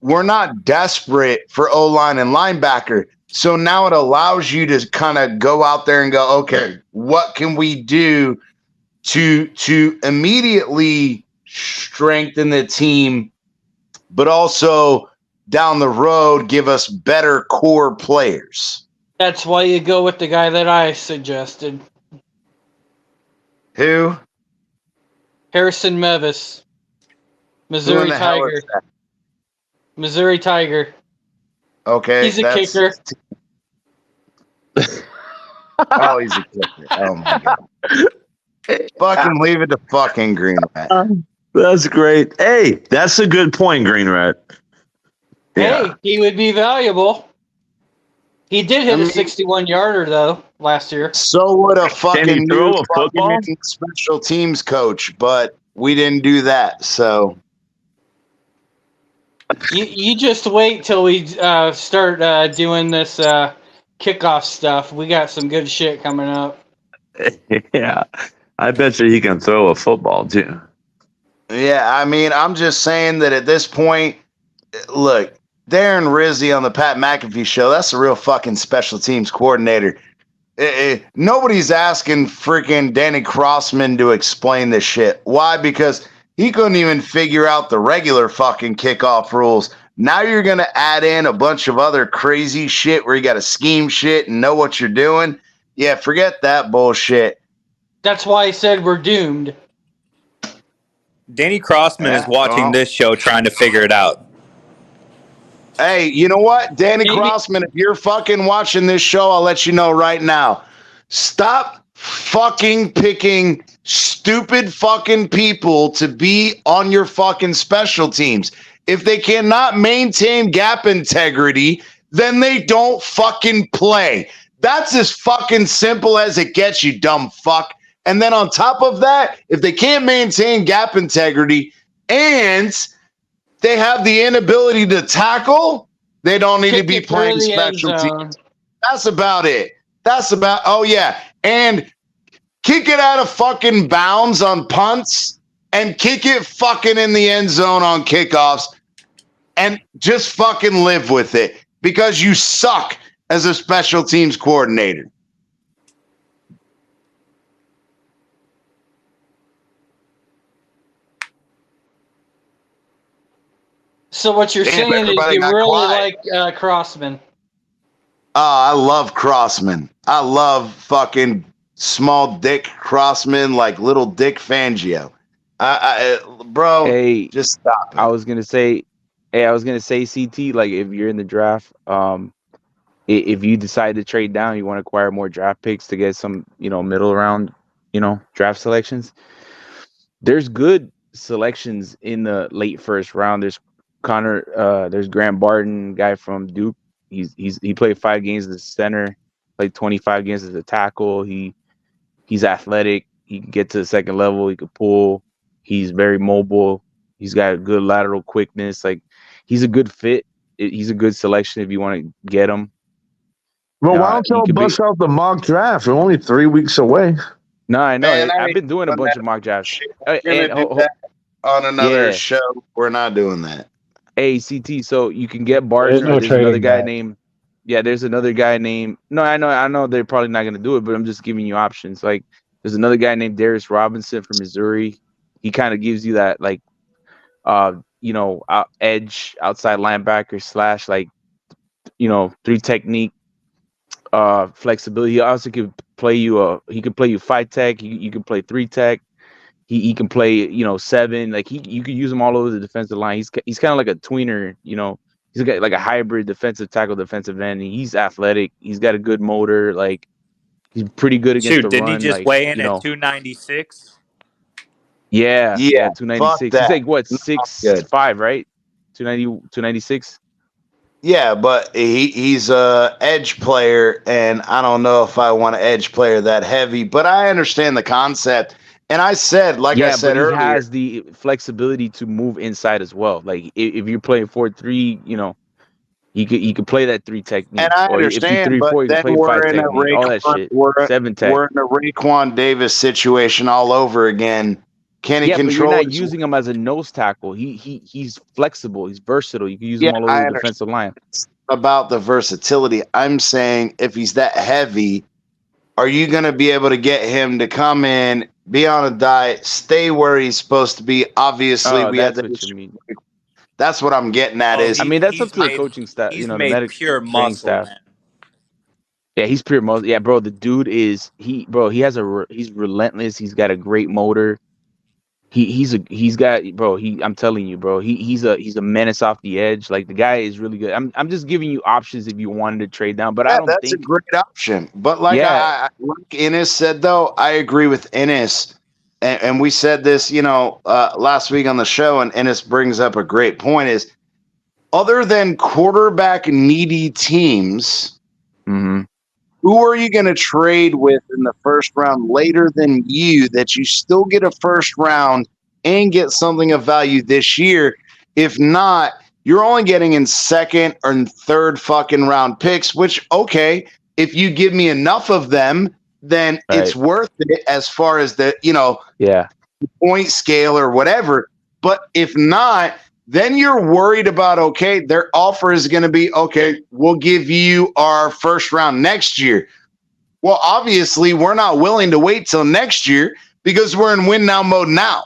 We're not desperate for O-line and linebacker. So now it allows you to kind of go out there and go, okay, what can we do to immediately strengthen the team, but also down the road give us better core players? That's why you go with the guy that I suggested. Who? Harrison Mevis. Missouri Tiger. Missouri Tiger. Okay. He's a kicker. Oh, he's a kicker. Oh my god. Fucking leave it to fucking Green Rat. That's great. Hey, that's a good point, Green Rat. Yeah. Hey, he would be valuable. He did hit a 61-yarder though last year. So would a fucking new football special teams coach, but we didn't do that. So you just wait till we start doing this kickoff stuff. We got some good shit coming up. Yeah, I bet you he can throw a football too. Yeah, I mean, I'm just saying that at this point, look, Darren Rizzi on the Pat McAfee show, that's a real fucking special teams coordinator. Nobody's asking freaking Danny Crossman to explain this shit. Why? Because he couldn't even figure out the regular fucking kickoff rules. Now you're going to add in a bunch of other crazy shit where you got to scheme shit and know what you're doing. Yeah, forget that bullshit. That's why I said we're doomed. Danny Crossman is watching this show trying to figure it out. Hey, you know what? Danny Crossman, if you're fucking watching this show, I'll let you know right now. Stop fucking picking stupid fucking people to be on your fucking special teams. If they cannot maintain gap integrity, then they don't fucking play. That's as fucking simple as it gets, you dumb fuck. And then on top of that, if they can't maintain gap integrity and they have the inability to tackle, they don't need to be playing special teams. That's about it. Oh yeah. And kick it out of fucking bounds on punts and kick it fucking in the end zone on kickoffs and just fucking live with it because you suck as a special teams coordinator. So what you're saying is you really like Crossman. I love Crossman. I love fucking small dick Crossman, like little Dick Fangio. Bro, hey, just stop it. I was gonna say, CT, like if you're in the draft, if you decide to trade down, you want to acquire more draft picks to get some, middle round, draft selections. There's good selections in the late first round. There's there's Grant Barton, guy from Duke. He played 5 games as a center, played 25 games as a tackle. He's athletic. He can get to the second level. He can pull. He's very mobile. He's got a good lateral quickness. Like, he's a good fit. He's a good selection if you want to get him. Well, why don't y'all bust out the mock draft? We're only 3 weeks away. No, I know. Man, I've been doing a bunch of mock drafts. On another show, we're not doing that. Hey, CT, so you can get Barton. There's another guy named. Yeah, there's another guy named. No, I know they're probably not going to do it, but I'm just giving you options. Like, there's another guy named Darius Robinson from Missouri. He kind of gives you that, like, edge outside linebacker / like, 3 technique, flexibility. He also could play you he could play you 5 tech. You can play 3 tech. He can play 7. Like, you can use him all over the defensive line. He's kind of like a tweener. He's got like a hybrid defensive tackle, defensive end. He's athletic. He's got a good motor. Like, he's pretty good against the didn't run. Didn't he just weigh in at 296? Yeah, 296. He's like what, 6'5", right? 296. Yeah, but he's a edge player, and I don't know if I want an edge player that heavy, but I understand the concept. And I said, I said earlier, he has the flexibility to move inside as well. Like, if you're playing 4-3, he could play that 3 technique. And I understand, but then we're in a Raekwon Davis situation all over again. Can he control? But you're not using him as a nose tackle. He's flexible. He's versatile. You can use him all over the defensive line. About the versatility, I'm saying if he's that heavy, are you going to be able to get him to come in, be on a diet, stay where he's supposed to be? Obviously, we had what you mean. That's what I'm getting at. That's up to the coaching staff. He's made pure muscle, staff. Man. Yeah, he's pure muscle. Yeah, bro, the dude is he's relentless. He's got a great motor. I'm telling you, bro, he's a menace off the edge. Like, the guy is really good. I'm just giving you options if you wanted to trade down, but I don't think that's a great option. But like Ennis said, though, I agree with Ennis, and we said this, last week on the show, and Ennis brings up a great point: is other than quarterback needy teams, who are you going to trade with in the first round later than you that you still get a first round and get something of value this year? If not, you're only getting in second or third fucking round picks, which, okay, if you give me enough of them, then it's worth it as far as the point scale or whatever. But if not, then you're worried about, okay, their offer is going to be, okay, we'll give you our first round next year. Well, obviously, we're not willing to wait till next year because we're in win now mode now.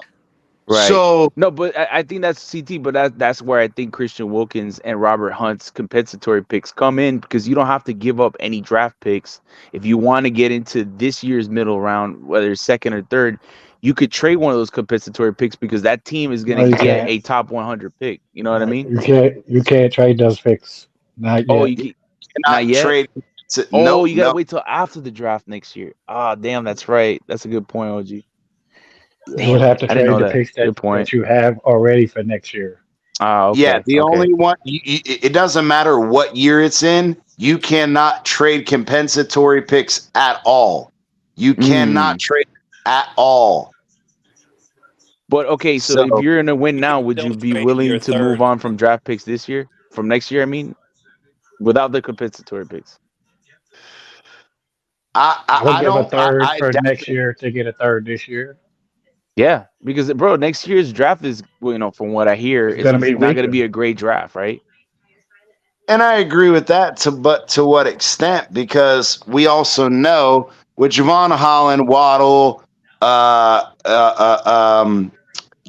Right. So no, but I think that's CT, but that's where I think Christian Wilkins and Robert Hunt's compensatory picks come in, because you don't have to give up any draft picks if you want to get into this year's middle round, whether it's second or third. you could trade one of those compensatory picks because that team is going to get a top 100 pick. You know what I mean? You can't trade those picks. Not Oh, yet. you Cannot not yet. trade. Oh, you gotta wait till after the draft next year. Ah, damn, that's right. That's a good point, OG. You would have to I didn't trade know the that. picks Good point. that you have already for next year. Ah, okay. Yeah, the okay. only one. It doesn't matter what year it's in. You cannot trade compensatory picks at all. You cannot trade at all. But okay, so if you're gonna win now, would you be willing to move on from draft picks this year, from next year? I mean, without the compensatory picks. I would give a don't. third I for next definitely- year to get a third this year. Yeah, because bro, next year's draft is, you know, from what I hear, It's it's gonna be not gonna weaker. be a great draft, right? And I agree with that. But to what extent? Because we also know with Javon Holland, Waddle,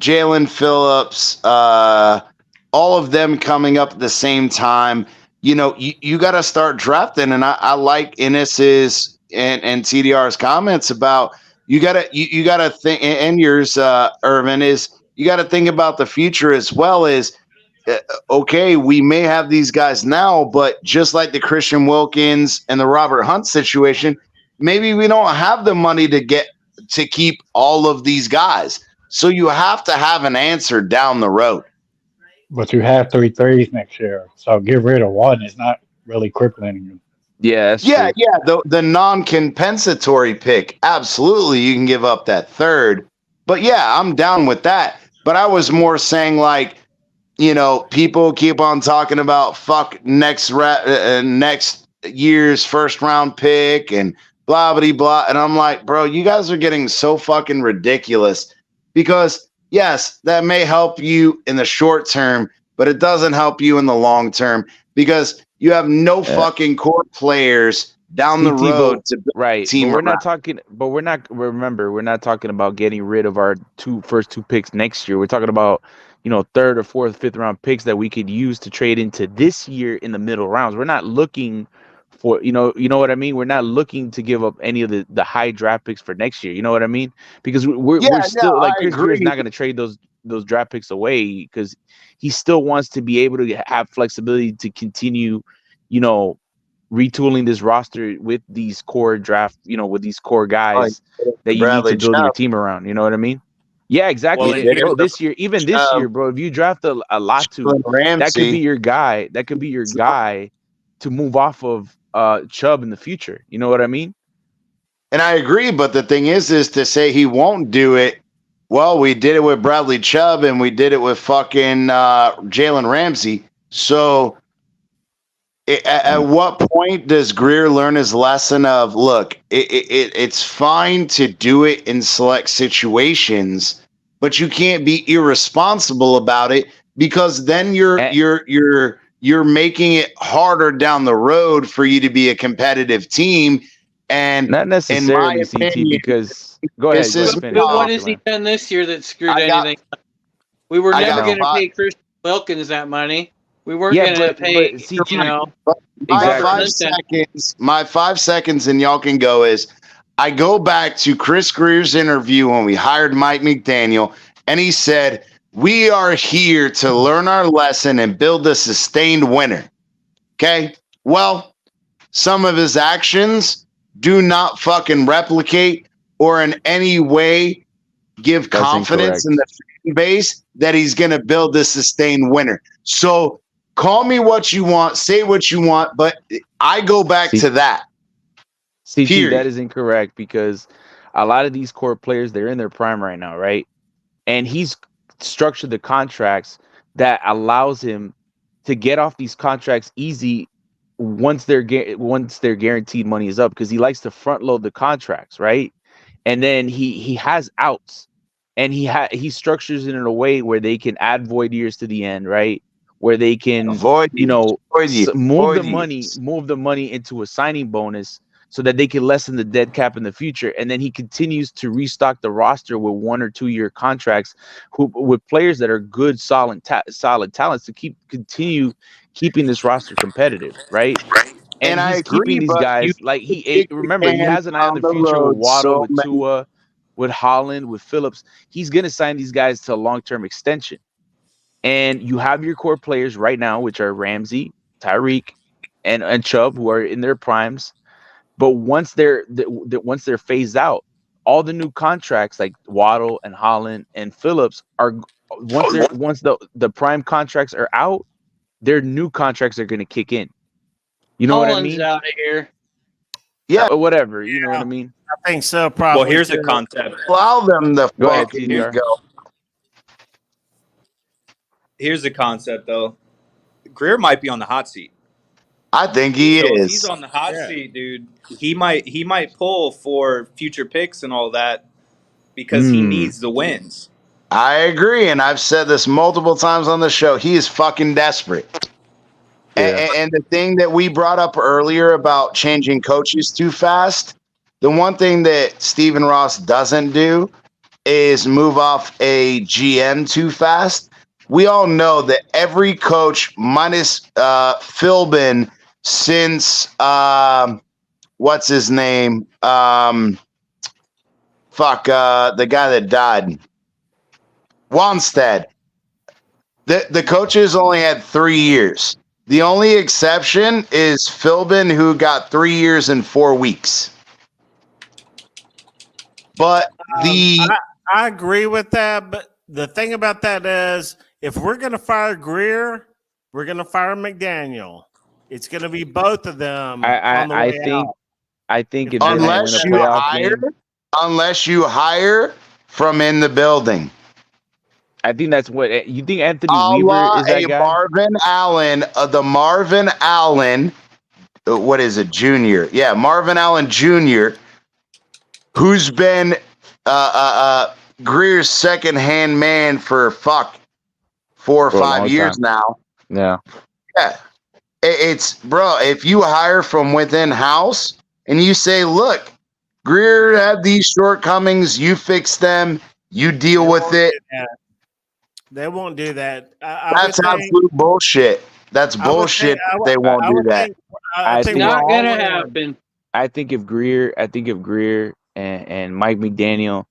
Jalen Phillips, all of them coming up at the same time. You know, you got to start drafting. And I like Ennis's and TDR's comments about you got to think, and yours, Irvin, is you got to think about the future as well as, okay, we may have these guys now, but just like the Christian Wilkins and the Robert Hunt situation, maybe we don't have the money to keep all of these guys. So you have to have an answer down the road. But you have 3 threes next year, so get rid of one. It's not really crippling you. Yeah, that's Yeah, true. yeah. The non-compensatory pick, absolutely, you can give up that third. But yeah, I'm down with that. But I was more saying like, you know, people keep on talking about fuck next year's first round pick and blah blah blah, and I'm like, bro, you guys are getting so fucking ridiculous because yes, that may help you in the short term, but it doesn't help you in the long term because you have no fucking core players down the road to build a team. But we're not talking. But we're not. Remember, we're not talking about getting rid of our first two picks next year. We're talking about, you know, third or fourth, fifth round picks that we could use to trade into this year in the middle rounds. We're not looking for, you know what I mean? We're not looking to give up any of the high draft picks for next year. You know what I mean? Because we're still like Chris Greer is not going to trade those draft picks away because he still wants to be able to have flexibility to continue, you know, retooling this roster with these core draft, you know, with these core guys that you need to build your team around. You know what I mean? Yeah, exactly. Well, bro, this year, even this year, bro, if you draft a lot that could be your guy. That could be your guy to move off of Chubb in the future. You know what I mean? And I agree, but the thing is to say he won't do it. Well, we did it with Bradley Chubb and we did it with fucking Jalen Ramsey. So at what point does Greer learn his lesson of, look, it's fine to do it in select situations, but you can't be irresponsible about it because then you're making it harder down the road for you to be a competitive team. And not necessarily CT because go ahead. What has he done this year that screwed anything up? We were never going to pay Christian Wilkins that money. We weren't going to pay, CT, you know. My 5 seconds, and y'all can go, is I go back to Chris Greer's interview when we hired Mike McDaniel, and he said, we are here to learn our lesson and build a sustained winner. Okay? Well, some of his actions do not fucking replicate or in any way give confidence in the fan base that he's going to build this sustained winner. So call me what you want, say what you want, but I go back to that. CT, that is incorrect because a lot of these core players, they're in their prime right now, right? And he's structured the contracts that allows him to get off these contracts easy once their guaranteed money is up because he likes to front load the contracts, right? And then he has outs, and he structures it in a way where they can add void years to the end, right? Where they can move the money into a signing bonus so that they can lessen the dead cap in the future. And then he continues to restock the roster with 1 or 2 year contracts with players that are good, solid talents to continue keeping this roster competitive, right? And he's keeping these guys like remember, he has an eye on the future with Waddle, with Tua, with Holland, with Phillips, he's going to sign these guys to a long-term extension. And you have your core players right now, which are Ramsey, Tyreek, and Chubb, who are in their primes. But once they're phased out, all the new contracts like Waddle and Holland and Phillips are once the prime contracts are out, their new contracts are going to kick in. You know what I mean? out of here. Yeah, whatever. You know what I mean? I think so. Probably. Well, here's a concept. allow them to Go ahead, fucking TDR. go. Here's the concept, though. Greer might be on the hot seat. I think he So if is. he's on the hot seat, dude, he might pull for future picks and all that because he needs the wins. I agree, and I've said this multiple times on the show. He is fucking desperate. Yeah. And the thing that we brought up earlier about changing coaches too fast, the one thing that Stephen Ross doesn't do is move off a GM too fast. We all know that every coach minus Philbin since what's his name? The guy that died. Wanstead. The coaches only had 3 years. The only exception is Philbin, who got 3 years and 4 weeks. But I agree with that, but the thing about that is, if we're going to fire Greer, we're going to fire McDaniel. It's going to be both of them. I think if unless you hire from in the building. I think that's what you think. Anthony Weaver is that guy. Marvin Allen, the Marvin Allen. What is it, Junior? Yeah, Marvin Allen Jr., who's been Greer's second-hand man for 4 or 5 years now. Yeah. It's bro. If you hire from within house and you say, "Look, Greer had these shortcomings. You fix them. You deal with it." They won't do that. That's absolute bullshit. That's bullshit. They won't do that. It's not gonna happen. I think if Greer and Mike McDaniel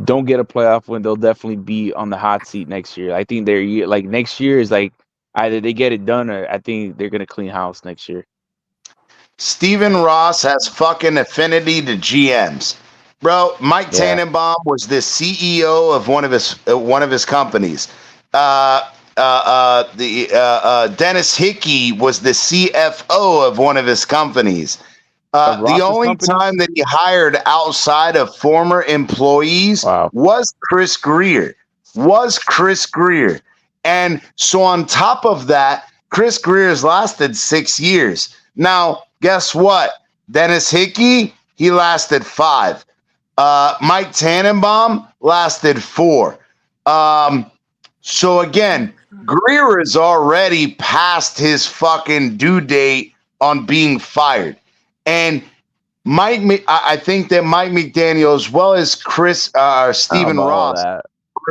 don't get a playoff win, they'll definitely be on the hot seat next year. I think next year is like either they get it done or I think they're gonna clean house next year. Stephen Ross has fucking affinity to GMs. Bro, Mike Tannenbaum was the CEO of one of his companies. Dennis Hickey was the CFO of one of his companies. The only time that he hired outside of former employees was Chris Greer. And so on top of that, Chris Greer has lasted 6 years. Now, guess what? Dennis Hickey, he lasted 5. Mike Tannenbaum lasted 4. So again, Greer is already past his fucking due date on being fired. And I think that Mike McDaniel, as well as Stephen Ross, are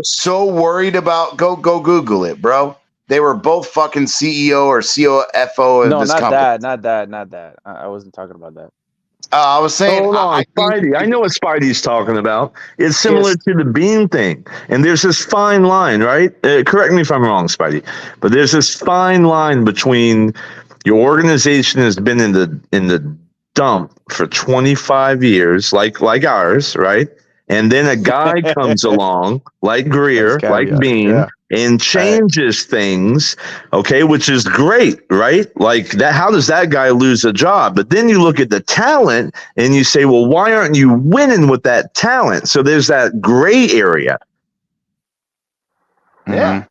so worried about go Google it, bro. They were both fucking CEO or CFO of this company. Not that. I wasn't talking about that. I was saying, Spidey. I know what Spidey's talking about. It's similar to the Bean thing, and there's this fine line, right? Correct me if I'm wrong, Spidey, but there's this fine line between your organization has been in the dump for 25 years, like ours, right? And then a guy comes along, like Greer, like Bean, and changes things, okay, which is great, right? Like that. How does that guy lose a job? But then you look at the talent and you say, well, why aren't you winning with that talent? So there's that gray area. Yeah.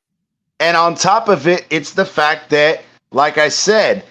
And on top of it, it's the fact that, like I said,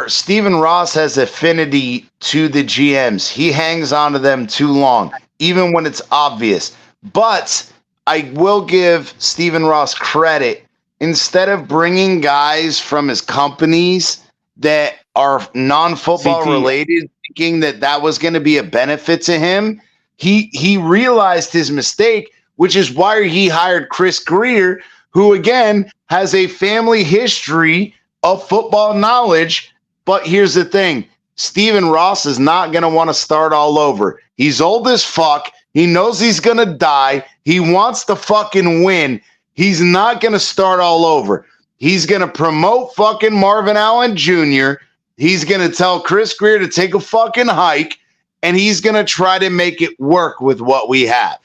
Stephen Ross has affinity to the GMs. He hangs on to them too long, even when it's obvious. But I will give Stephen Ross credit. Instead of bringing guys from his companies that are non-football related, thinking that was going to be a benefit to him, he realized his mistake, which is why he hired Chris Greer, who, again, has a family history of football knowledge. But here's the thing. Steven Ross is not going to want to start all over. He's old as fuck. He knows he's going to die. He wants to fucking win. He's not going to start all over. He's going to promote fucking Marvin Allen Jr. He's going to tell Chris Greer to take a fucking hike, and he's going to try to make it work with what we have.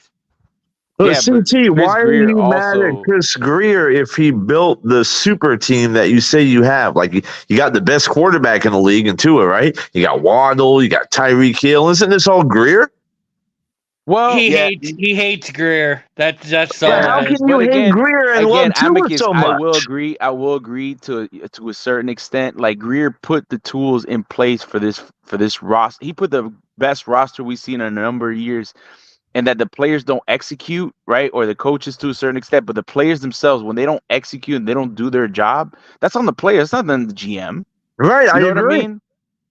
But Yeah, CT, why are Greer you mad also- at Chris Greer if he built the super team that you say you have? Like, you got the best quarterback in the league in Tua, right? You got Waddle, you got Tyreek Hill. Isn't this all Greer? Well, He hates Greer. That's all. Yeah, how it is. can you But hate Greer and love Tua Amicus, so much? I will agree to a certain extent. Like Greer put the tools in place for this roster. He put the best roster we've seen in a number of years, and that the players don't execute, right? Or the coaches to a certain extent, but the players themselves, when they don't execute and they don't do their job, that's on the players. It's not on the GM. Right, You know I what I agree. mean?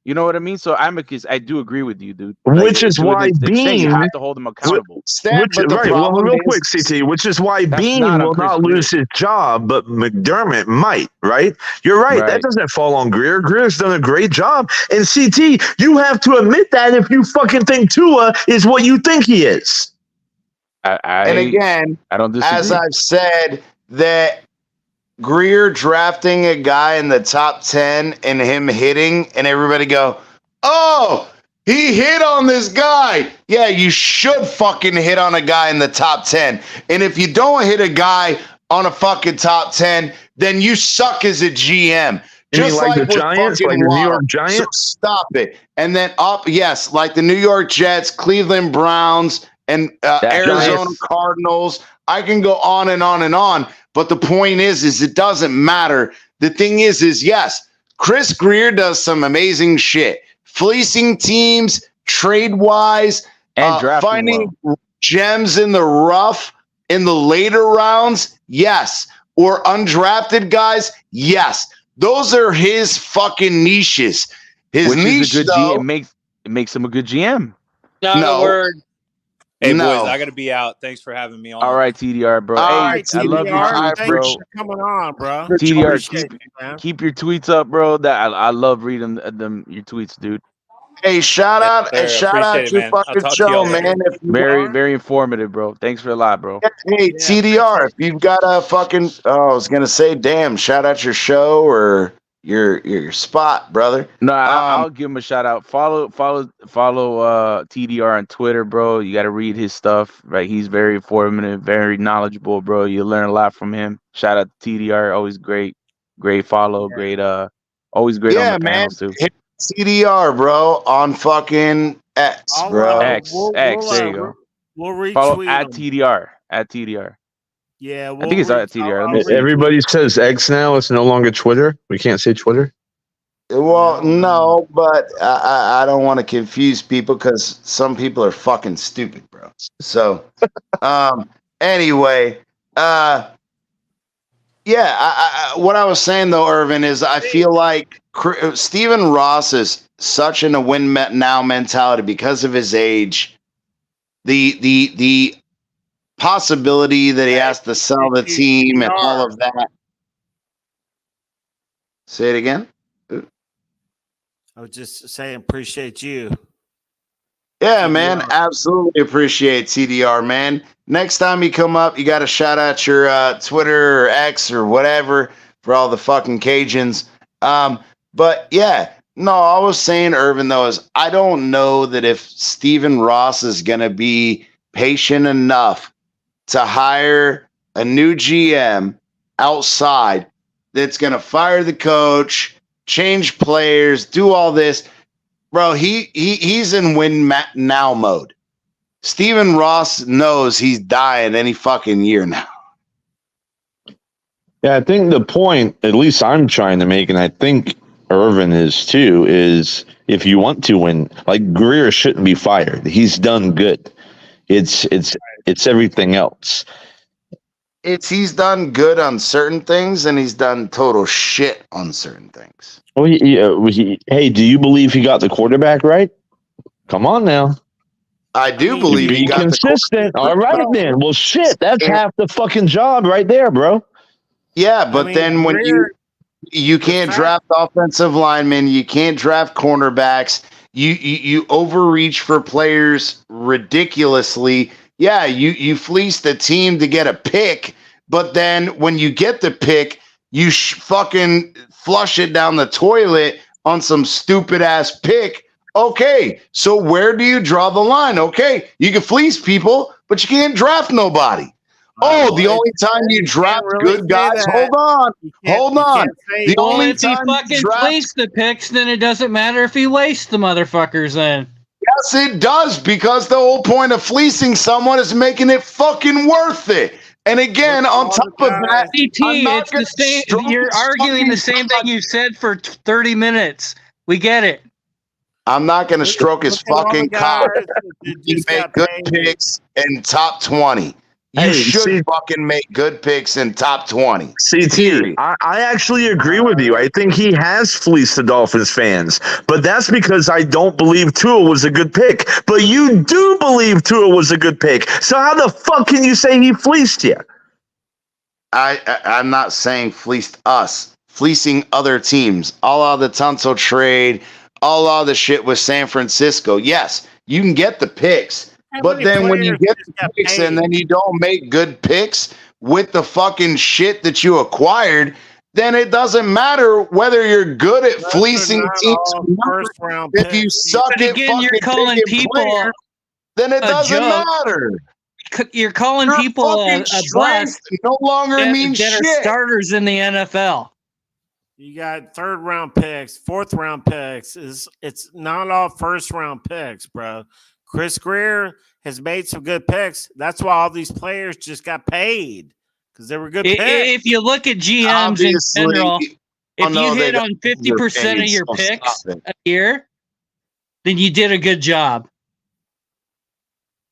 You know what I mean? So Amicus, I do agree with you, dude. Which is to why an extent, you Bean- have to hold them accountable. Real quick, CT, which is why That's Bean not on will Chris not Greer. lose his job, but McDermott might, right? You're right. That Right. doesn't fall on Greer. Greer's done a great job. And CT, you have to admit that if you fucking think Tua is what you think he is. And again, I don't disagree. as I've said, that Greer drafting a guy in the top 10 and him hitting, and everybody go, oh, he hit on this guy. Yeah, you should fucking hit on a guy in the top 10. And if you don't hit a guy on a fucking top 10, then you suck as a GM. You mean Just like the with Giants, fucking like the New Waddle. York Giants? So stop it. And then yes, like the New York Jets, Cleveland Browns, and Arizona Giants. Cardinals. I can go on and on and on. But the point is it doesn't matter. The thing is yes, Chris Greer does some amazing shit. Fleecing teams, trade-wise, And drafting finding gems in the rough in the later rounds, yes. Or undrafted guys, yes. Those are his fucking niches. His Which niche, is a good though, GM. It makes him a good GM. Not No. a word. Hey, No. boys, I got to be out. Thanks for having me on. All right, TDR, bro. All Hey, right, I love your TDR, tweets, bro. Thanks for coming on, bro. TDR, Appreciate you, man. keep your tweets up, bro. That I love reading them your tweets, dude. Hey, shout Yes, out sir. and shout Appreciate out it, your man. I'll fucking talk to show, y'all later. man. If you Very, are, very informative, bro. Thanks for a lot, bro. hey, Yeah, TDR, if you've got a fucking, I was gonna say, damn, shout out your show or your spot, brother. No, I'll give him a shout out. Follow TDR on Twitter, bro. You got to read his stuff, right? He's very informative, very knowledgeable, bro. You learn a lot from him. Shout out to TDR, always great follow, great always great Yeah, on the man. panels too. Hit TDR, bro, on fucking X, All bro. right. X, there you go. We'll retweet Follow him. at TDR. Yeah, I think it's at TDR. Let me see. Everybody says X now. It's no longer Twitter. We can't say Twitter. Well, no, but I don't want to confuse people because some people are fucking stupid, bro. So, anyway, what I was saying though, Irvin, is I feel like Stephen Ross is such in a win now mentality because of his age. The possibility that he has to sell the team and all of that. Say it again. I was just saying, appreciate you. Yeah, man, absolutely appreciate TDR, man. Next time you come up, you got to shout out your Twitter or X or whatever for all the fucking Cajuns. But yeah, no, I was saying, Irvin, though, is I don't know that if Stephen Ross is going to be patient enough to hire a new GM outside that's going to fire the coach, change players, do all this. Bro, he's in win now mode. Stephen Ross knows he's dying any fucking year now. Yeah, I think the point, at least I'm trying to make, and I think Irvin is too, is if you want to win, like Greer shouldn't be fired. He's done good. It's everything else. He's done good on certain things and he's done total shit on certain things. Well, hey, do you believe he got the quarterback right? Come on now. I do believe Be he got consistent. All right, then. Well, shit, that's Yeah. half the fucking job right there, bro. Yeah, but then when You can't draft offensive linemen. You can't draft cornerbacks. You overreach for players ridiculously. Yeah, you fleece the team to get a pick, but then when you get the pick, you fucking flush it down the toilet on some stupid ass pick. Okay, so where do you draw the line? Okay, you can fleece people, but you can't draft nobody. Oh, the only time you draft good guys. Hold on. The only if he time fucking you draft, fleeced the picks, then it doesn't matter if he wastes the motherfuckers. Then yes, it does, because the whole point of fleecing someone is making it fucking worth it. And again, on top of that, it's the same. You're arguing the same thing you said for 30 minutes. We get it. I'm not going to stroke his fucking cock. You make good picks in top 20. You should fucking make good picks in top 20. CT, I actually agree with you. I think he has fleeced the Dolphins fans, but that's because I don't believe Tua was a good pick. But you do believe Tua was a good pick. So how the fuck can you say he fleeced you? I'm not saying fleeced us. Fleecing other teams. All of the Tunsil trade, all of the shit with San Francisco. Yes, you can get the picks. But then when you get the picks and then you don't make good picks with the fucking shit that you acquired, then it doesn't matter whether you're good at fleecing teams. If you suck at fucking you're calling people player, then it doesn't matter. You're calling people a bust. No longer means shit. Are starters in the NFL. You got 3rd round picks, 4th round picks. It's not all 1st round picks, bro. Chris Greer has made some good picks. That's why all these players just got paid, because they were good picks. If you look at GMs in general, if you hit on 50% of your picks a year, then you did a good job.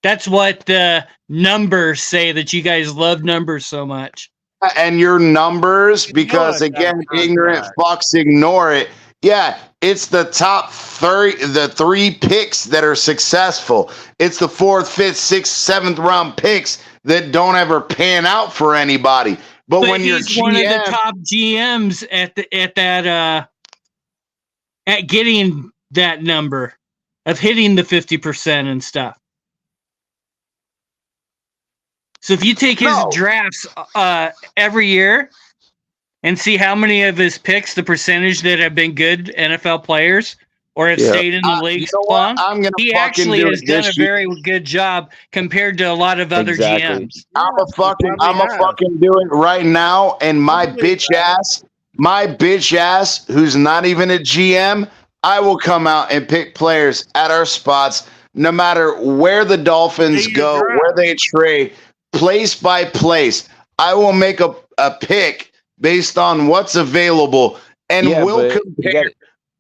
That's what the numbers say, that you guys love numbers so much. And your numbers, because again, ignorant fucks ignore it. Yeah, it's the top 30, the 3 picks that are successful. It's the 4th, 5th, 6th, 7th round picks that don't ever pan out for anybody. But when you're one of the top GMs at getting that number of hitting the 50% and stuff. So if you take his drafts every year and see how many of his picks, the percentage that have been good NFL players or have stayed in the league so long, he actually has done a very good job compared to a lot of other GMs. I'm a fucking do it right now, and my bitch ass, who's not even a GM, I will come out and pick players at our spots, no matter where the Dolphins go, where they trade, place by place. I will make a pick based on what's available, and we'll compare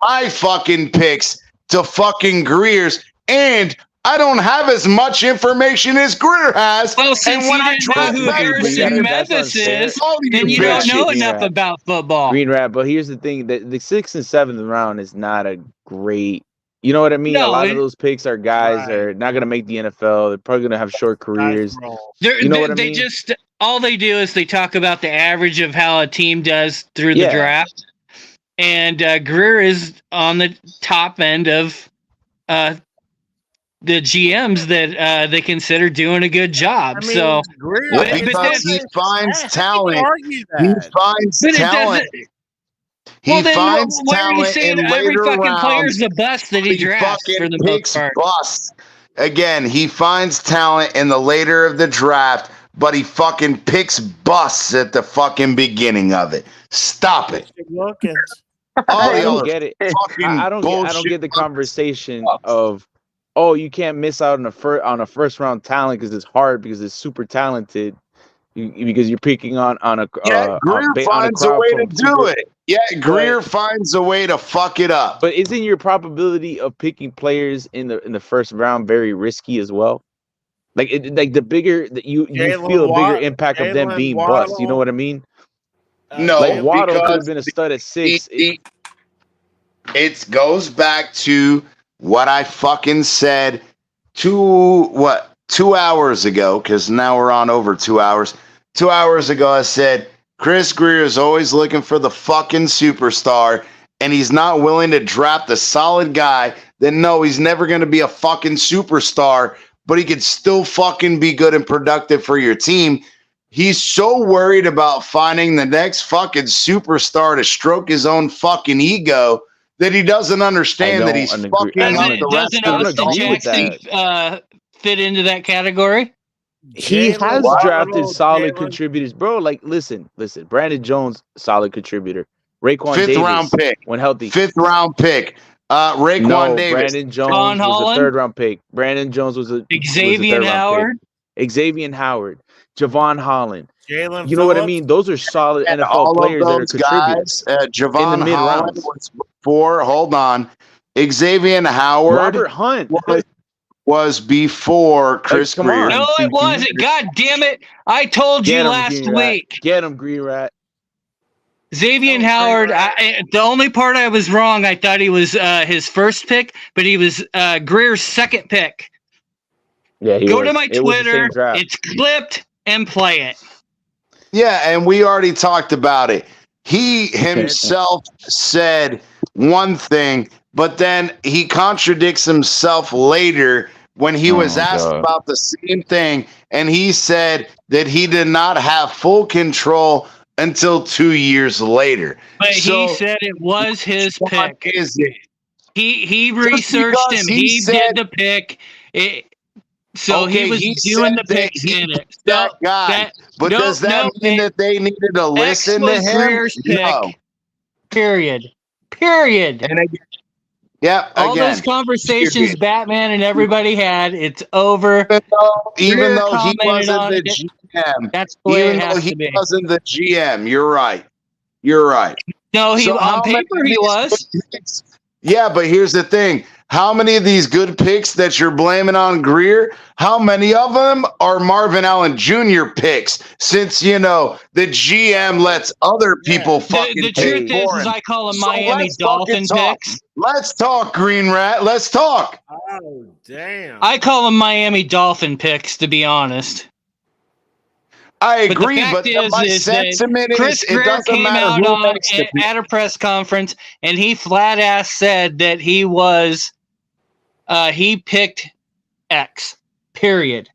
my fucking picks to fucking Greer's, and I don't have as much information as Greer has. Well, since you didn't know who Harrison Memphis is, then you don't know enough about football. Green Rat, but here's the thing: the 6th and 7th round is not a great. You know what I mean? A lot of those picks are guys that are not going to make the NFL. They're probably going to have short careers. You know what I mean? All they do is they talk about the average of how a team does through the draft. And Greer is on the top end of the GMs that they consider doing a good job. He finds talent. He finds talent. He finds talent in later rounds. Player's the bust that he drafts for the most part. Busts. Again, he finds talent in the later of the draft, but he fucking picks busts at the fucking beginning of it. Stop it. I don't get it. I don't get the conversation of, you can't miss out on a first round talent because it's hard, because it's super talented. Because you're picking on a Greer finds a way to do it. Yeah, Greer finds a way to fuck it up. But isn't your probability of picking players in the first round very risky as well? Like the bigger that you feel a bigger impact of them being bust. You know what I mean? No, like Waddle could have been a stud at 6. It goes back to what I fucking said 2 hours ago, because now we're on over 2 hours. 2 hours ago, I said Chris Greer is always looking for the fucking superstar, and he's not willing to draft a solid guy that he's never going to be a fucking superstar, but he could still fucking be good and productive for your team. He's so worried about finding the next fucking superstar to stroke his own fucking ego that he doesn't understand that he's fucking up the rest of the Jackson fit into that category? He has Jalen drafted Waddle, solid Jalen- contributors, bro. Like, listen. Brandon Jones, solid contributor. Raekwon fifth Davis, round pick. when healthy. 5th round pick. Raekwon No, Davis. Brandon Jones John was Holland? a 3rd round pick. Brandon Jones was a Xavier third round Howard? pick. Xavier Howard, Javon Holland. Jalen You know what I Phillips? mean? Those are solid And NFL all players of that are those contributing. guys, In the Javon mid Holland rounds. was before. Hold on. Xavier Howard Robert Hunt. was before Chris come Greer. on. No, it wasn't. God damn it. I told you Get him, last Green Rat. week. Get him, Green Rat. Xavier No, Howard, Green Rat. the only part I was wrong, I thought he was his first pick, but he was Greer's second pick. Yeah, he Go was. to my It was the Twitter. same draft. It's clipped and play it. Yeah, and we already talked about it. He himself said one thing, but then he contradicts himself later when he was asked about the same thing, and he said that he did not have full control until 2 years later. But So, he said it was his what pick. is it? He researched because him. he He said- did the pick. So Okay, he was he doing said the that picks he in it. was that guy. But no, does that no, mean it- that they needed to X listen to was him? Greer's pick. No. Period. And again, yeah, All again, those conversations period. Batman and everybody had, it's over. even Greer though he commented wasn't on the it. GM, That's the way even it though has he to be. wasn't the GM, you're right. You're right. No, he So how on many paper of he these was. good picks- Yeah, but here's the thing. How many of these good picks that you're blaming on Greer, how many of them are Marvin Allen Jr. picks? Since, the GM lets other people fucking The pick truth for is him. I call them So Miami let's fucking Dolphin talk. picks. Let's talk, Green Rat. Let's talk. Oh, damn. I call them Miami Dolphin picks, to be honest. I But the agree, fact but is my that sentiment Chris is it Greer doesn't came matter out who on, makes the pick. at a press conference, and he flat ass said that he picked X. Period.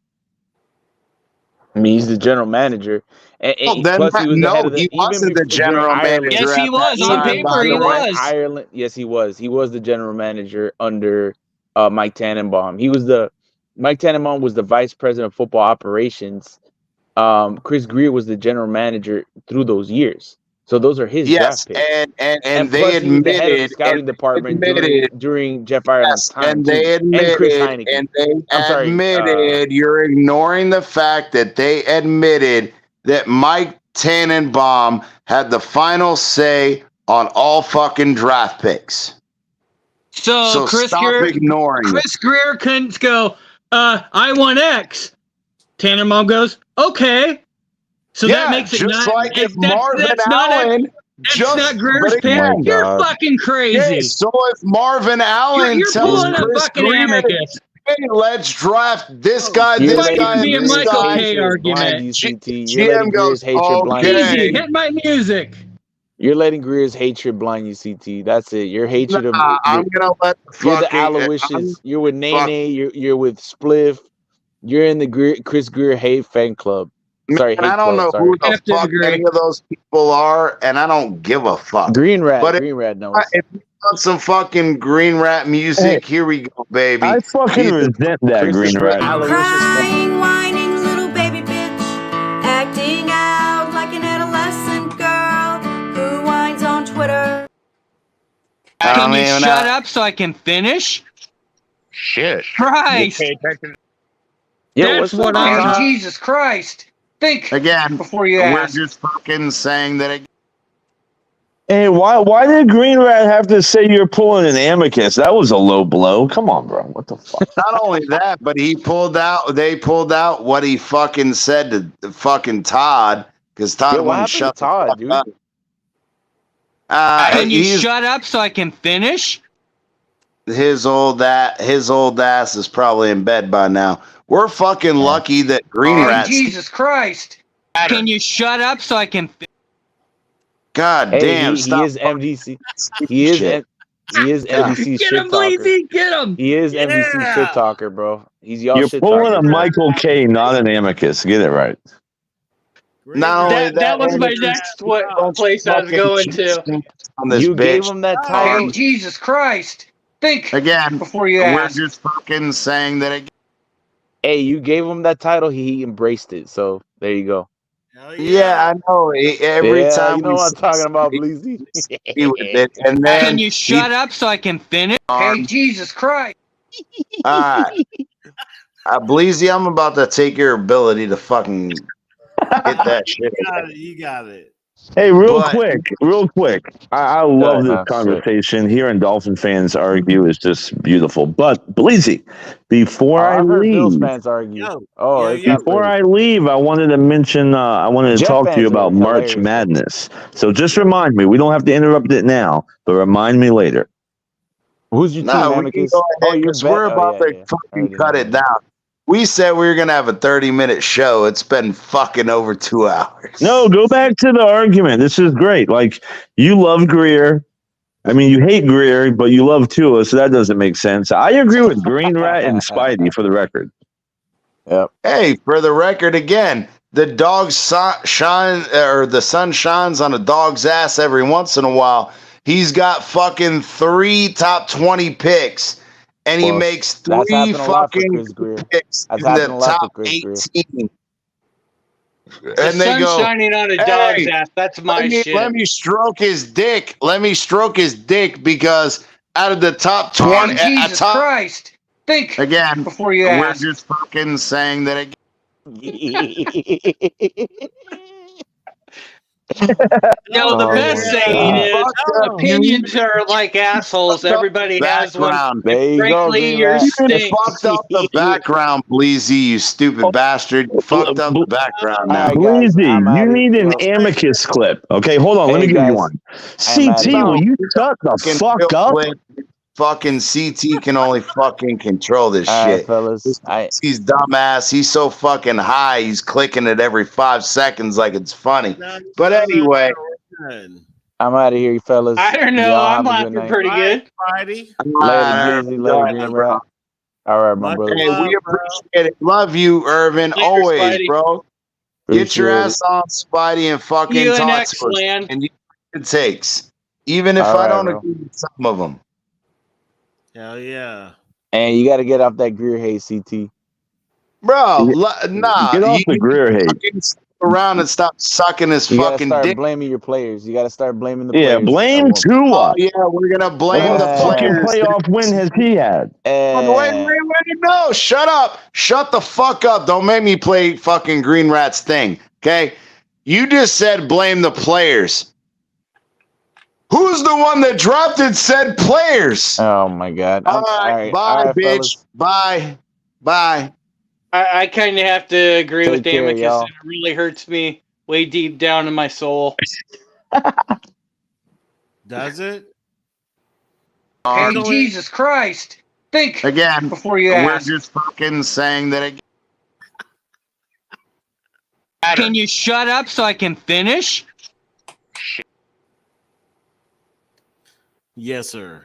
I mean, he's the general manager. Well, then Plus, he was the head of the. he wasn't the during general Ireland- manager. Yes, he at was. that On time, paper, by he the way. was. Ireland. Yes, he was. He was the general manager under Mike Tannenbaum. Mike Tannenbaum was the vice president of football operations. Chris Greer was the general manager through those years. So those are his Yes, draft picks. and plus, they he was the head of the admitted scouting department during Jeff Ireland's time. and they too. admitted, and Chris Heineke. and they I'm sorry, admitted, you're ignoring the fact that they admitted that Mike Tannenbaum had the final say on all fucking draft picks. So Chris stop Greer, ignoring it. Chris Greer couldn't go, I want X. Tannenbaum goes, okay. So that makes it just not like if that's Marvin not Allen not Greer's but pick. again, You're God. fucking crazy. yeah, so if Marvin Allen You're tells pulling a Chris fucking Greer, amicus. hey, let's draft this guy, You're this might guy, even be a and this Michael guy. K. argument. You're letting Greer's hatred blind you. Easy, hit my music. You're letting Greer's hatred blind you, CT. That's it. Your hatred of I'm gonna let you're the fucking Aloysius. You're with Nene. You're with Spliff. You're in the Chris Greer hate fan club. Sorry, man, hate I don't know club. who Sorry. the fuck any of those people are, and I don't give a fuck. Green Rat. But Green Rat knows. If you want some fucking Green Rat music, here we go, baby. I fucking resent that, Green Rat. Crying, whining little baby bitch, acting out like an adolescent girl who whines on Twitter. Can you shut up so I can finish? Shit. Christ. Yeah, That's what I'm. Jesus Christ. Think Again, before you we're ask. just fucking saying that. Hey, why did Green Rat have to say you're pulling an amicus? That was a low blow. Come on, bro. What the fuck? Not only that, but they pulled out what he fucking said to fucking Todd, because Todd wouldn't shut Todd, the fuck dude. up. Can you shut up so I can finish? His old ass is probably in bed by now. We're fucking lucky that Green Rat. Jesus Christ. Can you shut up so I can God Hey, damn! he Stop is MDC. He is shit. he is MDC Get shit him, talker. Bleezy! Get him! He is MDC Yeah. shit talker, bro. He's y'all You're shit pulling talker. a Michael K, not an amicus. Get it right. Not only That was my Amicus, next don't place I was fucking going to. on this You gave bitch. him that Oh, title. Hey, Jesus Christ! Think Again, before you we're ask. just fucking saying that again. Hey, you gave him that title. He embraced it. So there you go. hell Yeah, I know. Every Yeah, time you know we what I'm talking about, say Bleezy. agree with it, and then Can you shut up so I can finish? Hey, Jesus Christ! all right, Bleezy, I'm about to take your ability to fucking hit that shit. You got it. Hey, real But- quick. I love this Ah, shit. conversation. Hearing Dolphin fans argue is just beautiful. But Bleezy, before I I've heard Bills leave, fans argue. Yo, Oh, yo, it's yo. not before pretty. I leave, I wanted to mention. I wanted to Jet talk to you fans are about March hilarious, though. Madness. So just remind me. We don't have to interrupt it now, but remind me later. Who's your team, No, we can Amicus? go Oh, ahead you're because we're about to I fucking already cut know. it down. We said we were gonna have a 30-minute show. It's been fucking over 2 hours. No, go back to the argument. This is great. Like, you love Greer. I mean, you hate Greer, but you love Tua, so that doesn't make sense. I agree with Green Rat and Spidey for the record. Yep. Hey, for the record, again, the sun shines on a dog's ass every once in a while. He's got fucking 3 top 20 picks, and he Well, makes that's 3 happened a lot for fucking Chris Greer. picks That's in happened a the lot for top Chris Greer. 18. The And they sun go, shining on a dog's ass. That's my shit. let me stroke his dick. Let me stroke his dick because out of the top 20, Hey, Jesus Christ! Think again, before you we're ask. just fucking saying that again. No, the Oh, best my saying God. is Fucked up, opinions are like assholes. fucked up Everybody has one. background. There you go, Frankly, Green yours Rat. You stinks. fucked up the background, Bleezy, you stupid bastard. You fucked up the background now. All right, guys, Breezy, I'm you outta need an here. amicus clip. Okay, hold on. Let me Hey, give you guys, one. I'm outta CT, here. will you shut the Fucking fuck Bill up? Clip, fucking CT can only fucking control this All right, shit. fellas. He's dumbass. He's so fucking high. He's clicking it every 5 seconds like it's funny. But anyway, I'm out of here, fellas. I don't know. Y'all I'm have a good laughing night. pretty good. Spidey. Later, Glizzy. Later, Green Rat. All right, my Much brother. hey, we appreciate it. Love you, Irvin. Later, Always, Spidey. bro. Get your Appreciate ass on, Spidey, and fucking You and talk X to us. land. And you it takes. Even if All I right, don't bro. agree with some of them. Hell yeah. And you got to get off that Greer hate, CT. Bro, nah. Get off the Greer hate. Fucking stick around and stop sucking his You got to fucking start dick. blaming your players. You got to start blaming the Yeah, players. blame Oh, Tua. yeah, we're going to blame What the fucking players. playoff win has he had? Wait, no, shut up. Shut the fuck up. Don't make me play fucking Green Rat's thing, okay? You just said blame the players. Who's the one that drafted said players? Oh, my God. All right, bye, bitch. Fellas. Bye. Bye. I kind of have to agree with Take care, Amicus. y'all. It really hurts me way deep down in my soul. Does it? Hey, Jesus Christ! Think Again, before you we're ask. just fucking saying that again. Can you shut up so I can finish? Yes, sir.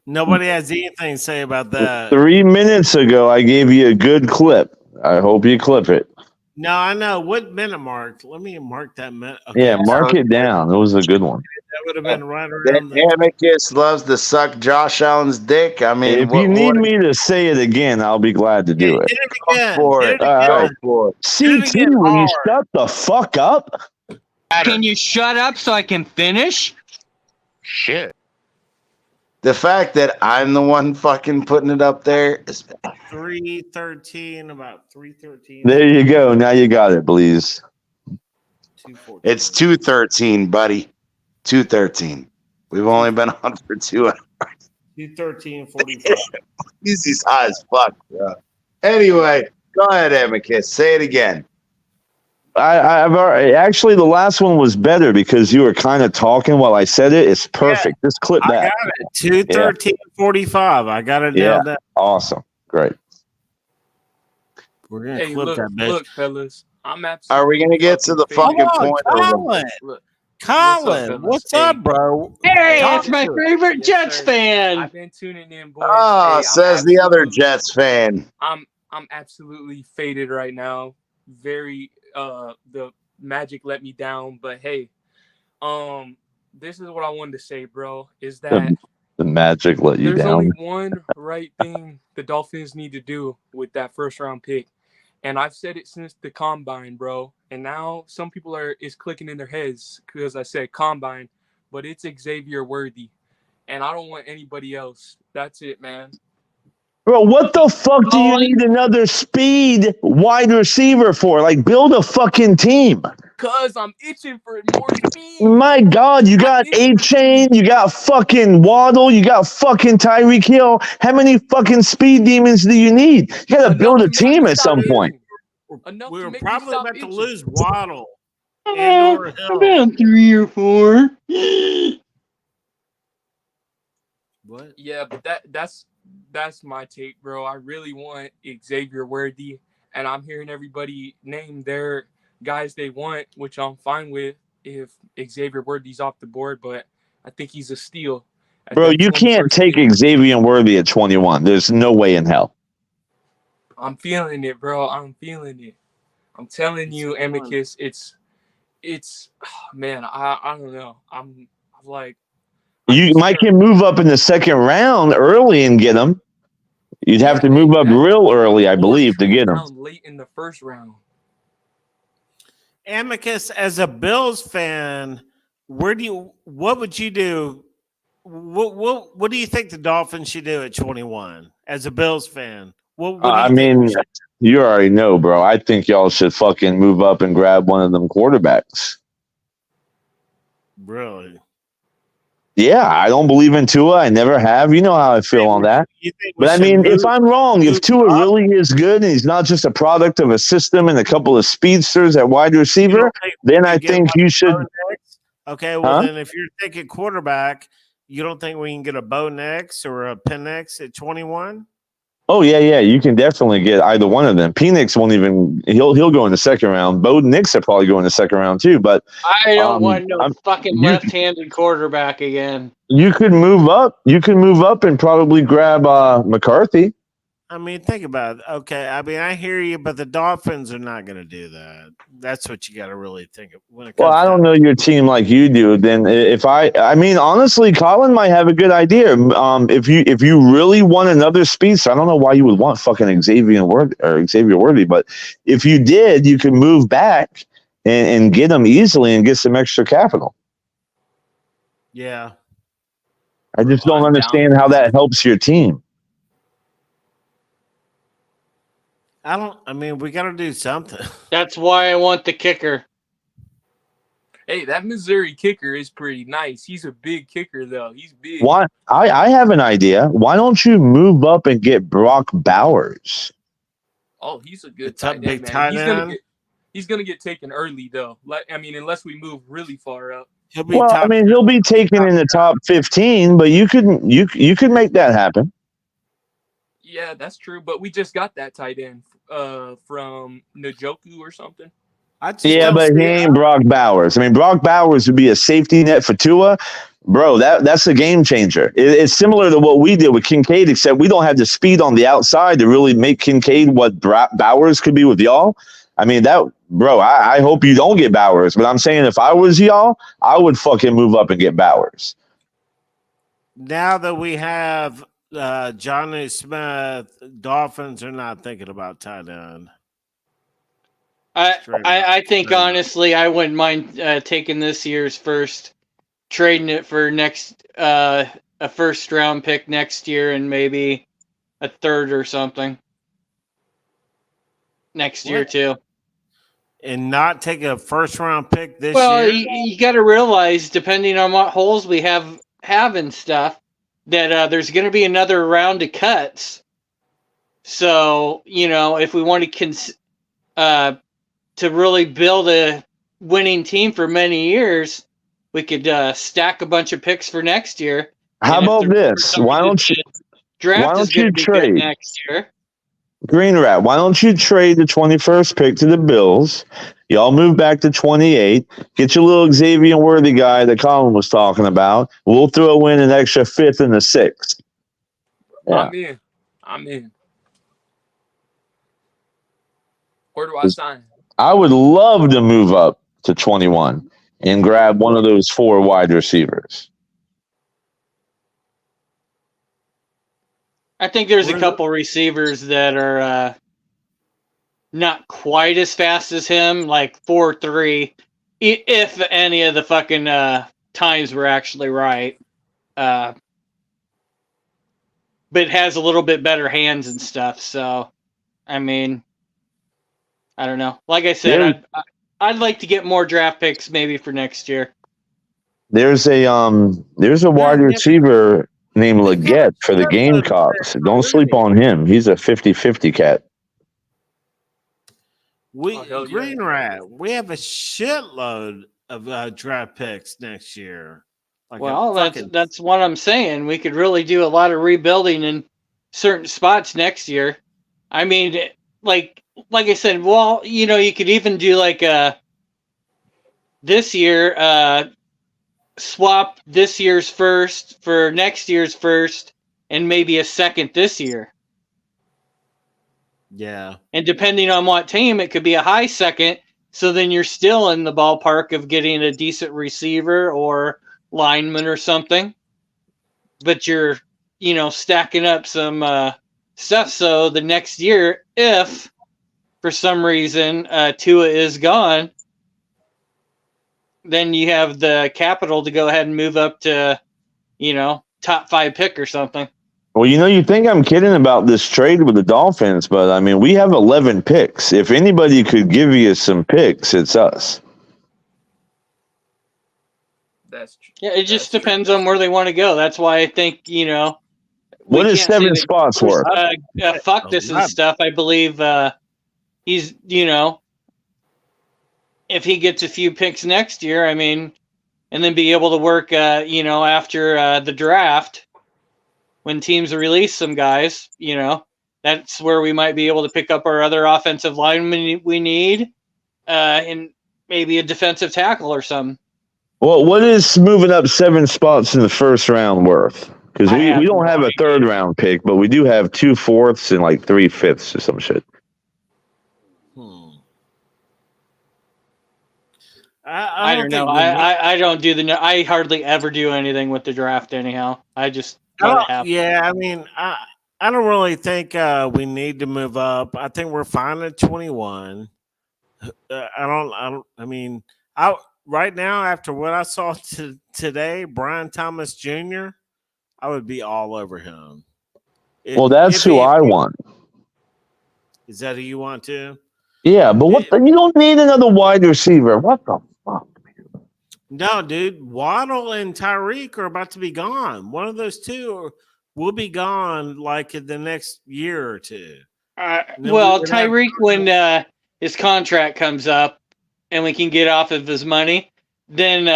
Nobody has anything to say about that. 3 minutes ago, I gave you a good clip. I hope you clip it. No, I know. What minute mark? Let me mark that minute. Okay, Yeah, mark it down. It was a good one. that would have been right around The Amicus loves to suck Josh Allen's dick. I mean, If you need me to say it again, I'll be glad to do it. Hit it again. for Hit it. it All again. right. for it. CT, will you shut the fuck up? Can you shut up so I can finish? Shit. The fact that I'm the one fucking putting it up there is 313, about 313. There you go. Now you got it, please. 214. it's 213, buddy. 213. We've only been on for 2 hours. 213.45. He's high as fuck, bro. Anyway, go ahead, Amicus. Say it again. I've already, actually, the last one was better because you were kind of talking while I said it. It's perfect. Just clip I that. got it. 213.45. I got it Yeah. down there. Awesome. Great. We're gonna Hey, clip look, that bitch. look, fellas. I'm absolutely. Are we gonna get to the faded. fucking Come on, point? Of the, Colin. Look, Colin, what's fellas? up, bro? Hey, Talk it's my to us. favorite Yes, Jets sir. fan. I've been tuning in, boys. oh, Hey, I'm says the other absolutely- Jets fan. I'm absolutely faded right now. Very the Magic let me down, but hey, this is what I wanted to say, bro, is that The Magic let you there's down. only one right thing the Dolphins need to do with that first round pick. And I've said it since the combine, bro. And now some people is clicking in their heads because I said combine, but it's Xavier Worthy. And I don't want anybody else. That's it, man. Bro, what the fuck do you need another speed wide receiver for? Like, build a fucking team. Cause I'm itching for more speed. My God, you got A-Chain, you got fucking Waddle, you got fucking Tyreek Hill. How many fucking speed demons do you need? You got to build a team at some point. We were probably about to lose Waddle and or Hill. About 3 or 4. What? Yeah, but that's my take, bro. I really want Xavier Worthy, and I'm hearing everybody name their guys they want, which I'm fine with if Xavier Worthy's off the board, but I think he's a steal. Bro, you can't take Xavier Worthy at 21. There's no way in hell. I'm feeling it, bro. I'm feeling it. I'm telling you, Amicus, it's man, I don't know. I'm like You might can move up in the second round early and get him. You'd have to move up real early, I believe, to get him. Late in the first round. Amicus, as a Bills fan, what would you do? What do you think the Dolphins should do at 21 as a Bills fan? What do you I think mean, we should do? you already know, bro. I think y'all should fucking move up and grab one of them quarterbacks. Really? Yeah, I don't believe in Tua. I never have. You know how I feel on that. But I mean, if I'm wrong, if Tua really is good and he's not just a product of a system and a couple of speedsters at wide receiver, then I think you should. Okay, well then, if you're thinking quarterback, you don't think we can get a Bo Nix or a Penix at 21? Oh yeah. You can definitely get either one of them. Penix won't even. He'll go in the second round. Bo Nix will probably go in the second round too. But I don't want no fucking left-handed quarterback again. You could move up. You could move up and probably grab McCarthy. I mean, think about it. Okay, I mean, I hear you, but the Dolphins are not going to do that. That's what you got to really think of when it comes. Well, I don't know your team like you do. Then if I mean, honestly, Colin might have a good idea. If you really want another speedster, I don't know why you would want fucking Xavier Worthy, but if you did, you could move back and get them easily and get some extra capital. Yeah. I just don't understand how that helps your team. I mean, we got to do something. That's why I want the kicker. Hey, that Missouri kicker is pretty nice. He's a big kicker, though. He's big. Why? I have an idea. Why don't you move up and get Brock Bowers? Oh, he's a good big man. tight end. He's gonna get taken early, though. I mean, unless we move really far up. He'll be he'll be taken in the top 15, but you could make that happen. Yeah, that's true. But we just got that tight end from Njoku or something. Yeah, but he ain't Brock Bowers. I mean, Brock Bowers would be a safety net for Tua. Bro, that's a game changer. It's similar to what we did with Kincaid, except we don't have the speed on the outside to really make Kincaid what Bowers could be with y'all. I mean, I hope you don't get Bowers, but I'm saying if I was y'all, I would fucking move up and get Bowers. Now that we have Johnny Smith, Dolphins are not thinking about tight end. I think honestly, I wouldn't mind taking this year's first, trading it for a first round pick next year and maybe a third or something next year too. And not take a first round pick this year. Well, you got to realize, depending on what holes we have and stuff, that there's going to be another round of cuts. So if we want to really build a winning team for many years, we could stack a bunch of picks for next year. How about this? Why don't you draft is going to be trade? good next year? Green Rat, why don't you trade the 21st pick to the Bills? Y'all move back to 28. Get your little Xavier Worthy guy that Colin was talking about. We'll throw in an extra 5th and a 6th. Yeah. I'm in. Where do I sign? I would love to move up to 21 and grab one of those 4 wide receivers. I think there's a couple receivers that are not quite as fast as him, like 4.3, if any of the fucking times were actually right. But has a little bit better hands and stuff. So, I mean, I don't know. Like I said, I'd like to get more draft picks maybe for next year. There's a wide receiver named Leggett for the Gamecocks. Don't sleep on him. He's a 50-50 cat. Green Rat, we have a shitload of draft picks next year. Like well, that's what I'm saying. We could really do a lot of rebuilding in certain spots next year. I mean, like I said, well, you could even do like this year, swap this year's first for next year's first, and maybe a second this year. Yeah. And depending on what team, it could be a high second. So then you're still in the ballpark of getting a decent receiver or lineman or something. But you're, stacking up some stuff. So the next year, if for some reason Tua is gone, then you have the capital to go ahead and move up to, top 5 pick or something. Well, you think I'm kidding about this trade with the Dolphins, but I mean, we have 11 picks. If anybody could give you some picks, it's us. That's true. Yeah, it just depends on where they want to go. That's why I think, what is 7 spots worth? Fuck this and stuff. I believe he's, if he gets a few picks next year, I mean, and then be able to work, after the draft, when teams release some guys, that's where we might be able to pick up our other offensive linemen we need, and maybe a defensive tackle or something. Well, what is moving up 7 spots in the first round worth? Because we don't have a 3rd round pick, but we do have 2 4ths and like 3 5ths or some shit. I don't know. I don't do I hardly ever do anything with the draft anyhow. I just let it happen. Yeah, I mean, I don't really think we need to move up. I think we're fine at 21. I mean, right now, after what I saw today, Brian Thomas Jr., I would be all over him. Well, that's who I want. Is that who you want to? Yeah, but you don't need another wide receiver. What the fuck? No, dude. Waddle and Tyreek are about to be gone. One of those two will be gone like in the next year or two. Well, Tyreek, when his contract comes up and we can get off of his money, then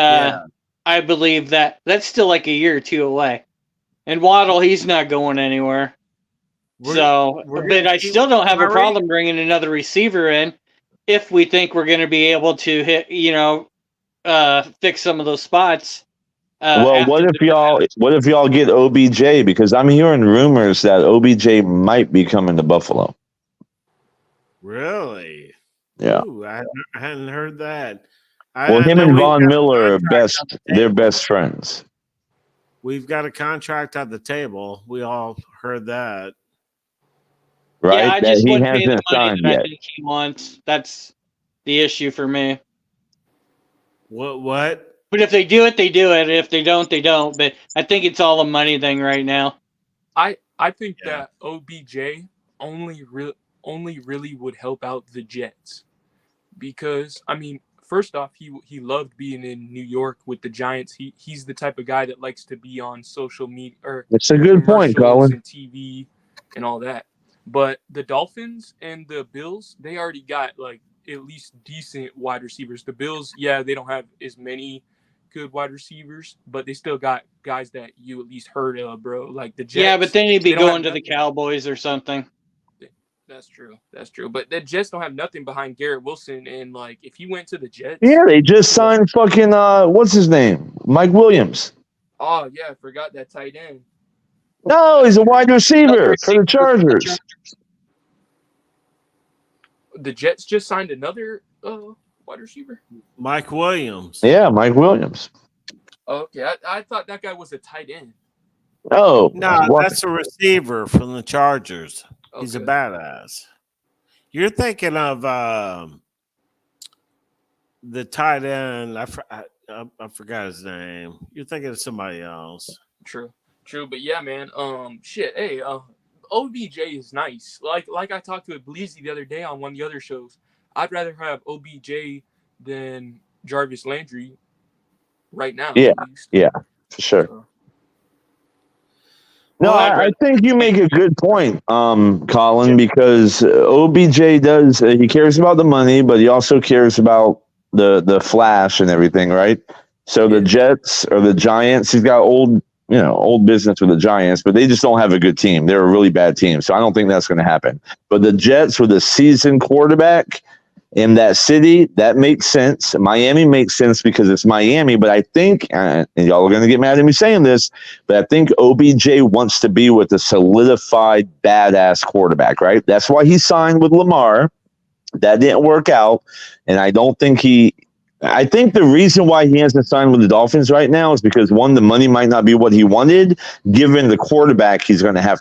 I believe that's still like a year or two away. And Waddle, he's not going anywhere. But I still don't have a problem bringing another receiver in if we think we're going to be able to hit, fix some of those spots. Well, what if y'all get OBJ? Because I'm hearing rumors that OBJ might be coming to Buffalo. Really? Yeah. Ooh, I hadn't heard that. Him and Von Miller are they're best friends. We've got a contract at the table. We all heard that. Right? Yeah, I just wouldn't pay the money signed that yet. I think he wants. That's the issue for me. What? But if they do it, they do it. If they don't, they don't. But I think it's all a money thing right now. I think that OBJ only really would help out the Jets, because I mean, first off, he loved being in New York with the Giants. He's the type of guy that likes to be on social media or It's a good point, Colin. and TV and all that. But the Dolphins and the Bills, they already got like at least decent wide receivers. The Bills, they don't have as many good wide receivers, but they still got guys that you at least heard of, bro. Like the Jets. Yeah, but then he'd be going to the Cowboys or something. That's true. That's true. But the Jets don't have nothing behind Garrett Wilson, and like if he went to the Jets, Yeah, they just signed fucking what's his name? Mike Williams. oh yeah, I forgot that tight end. No, he's a wide receiver for the Chargers. The Jets just signed another wide receiver. Mike Williams. Yeah, Mike Williams. Okay, I thought that guy was a tight end. Oh, No, that's a receiver from the Chargers. He's a badass. You're thinking of the tight end. I forgot his name. You're thinking of somebody else. True. But yeah, man. Shit. Hey, OBJ is nice. Like I talked to Bleezy the other day on one of the other shows. I'd rather have OBJ than Jarvis Landry right now. Yeah, for sure. So. No, I think you make a good point, Colin, because OBJ does. He cares about the money, but he also cares about the flash and everything, right? So the Jets or the Giants, he's got old business with the Giants, but they just don't have a good team. They're a really bad team, so I don't think that's going to happen. But the Jets with a seasoned quarterback in that city, that makes sense. Miami makes sense because it's Miami, but I think, and y'all are going to get mad at me saying this, but I think OBJ wants to be with a solidified, badass quarterback, right? That's why he signed with Lamar. That didn't work out, and I think the reason why he hasn't signed with the Dolphins right now is because, one, the money might not be what he wanted, given the quarterback he's going to have.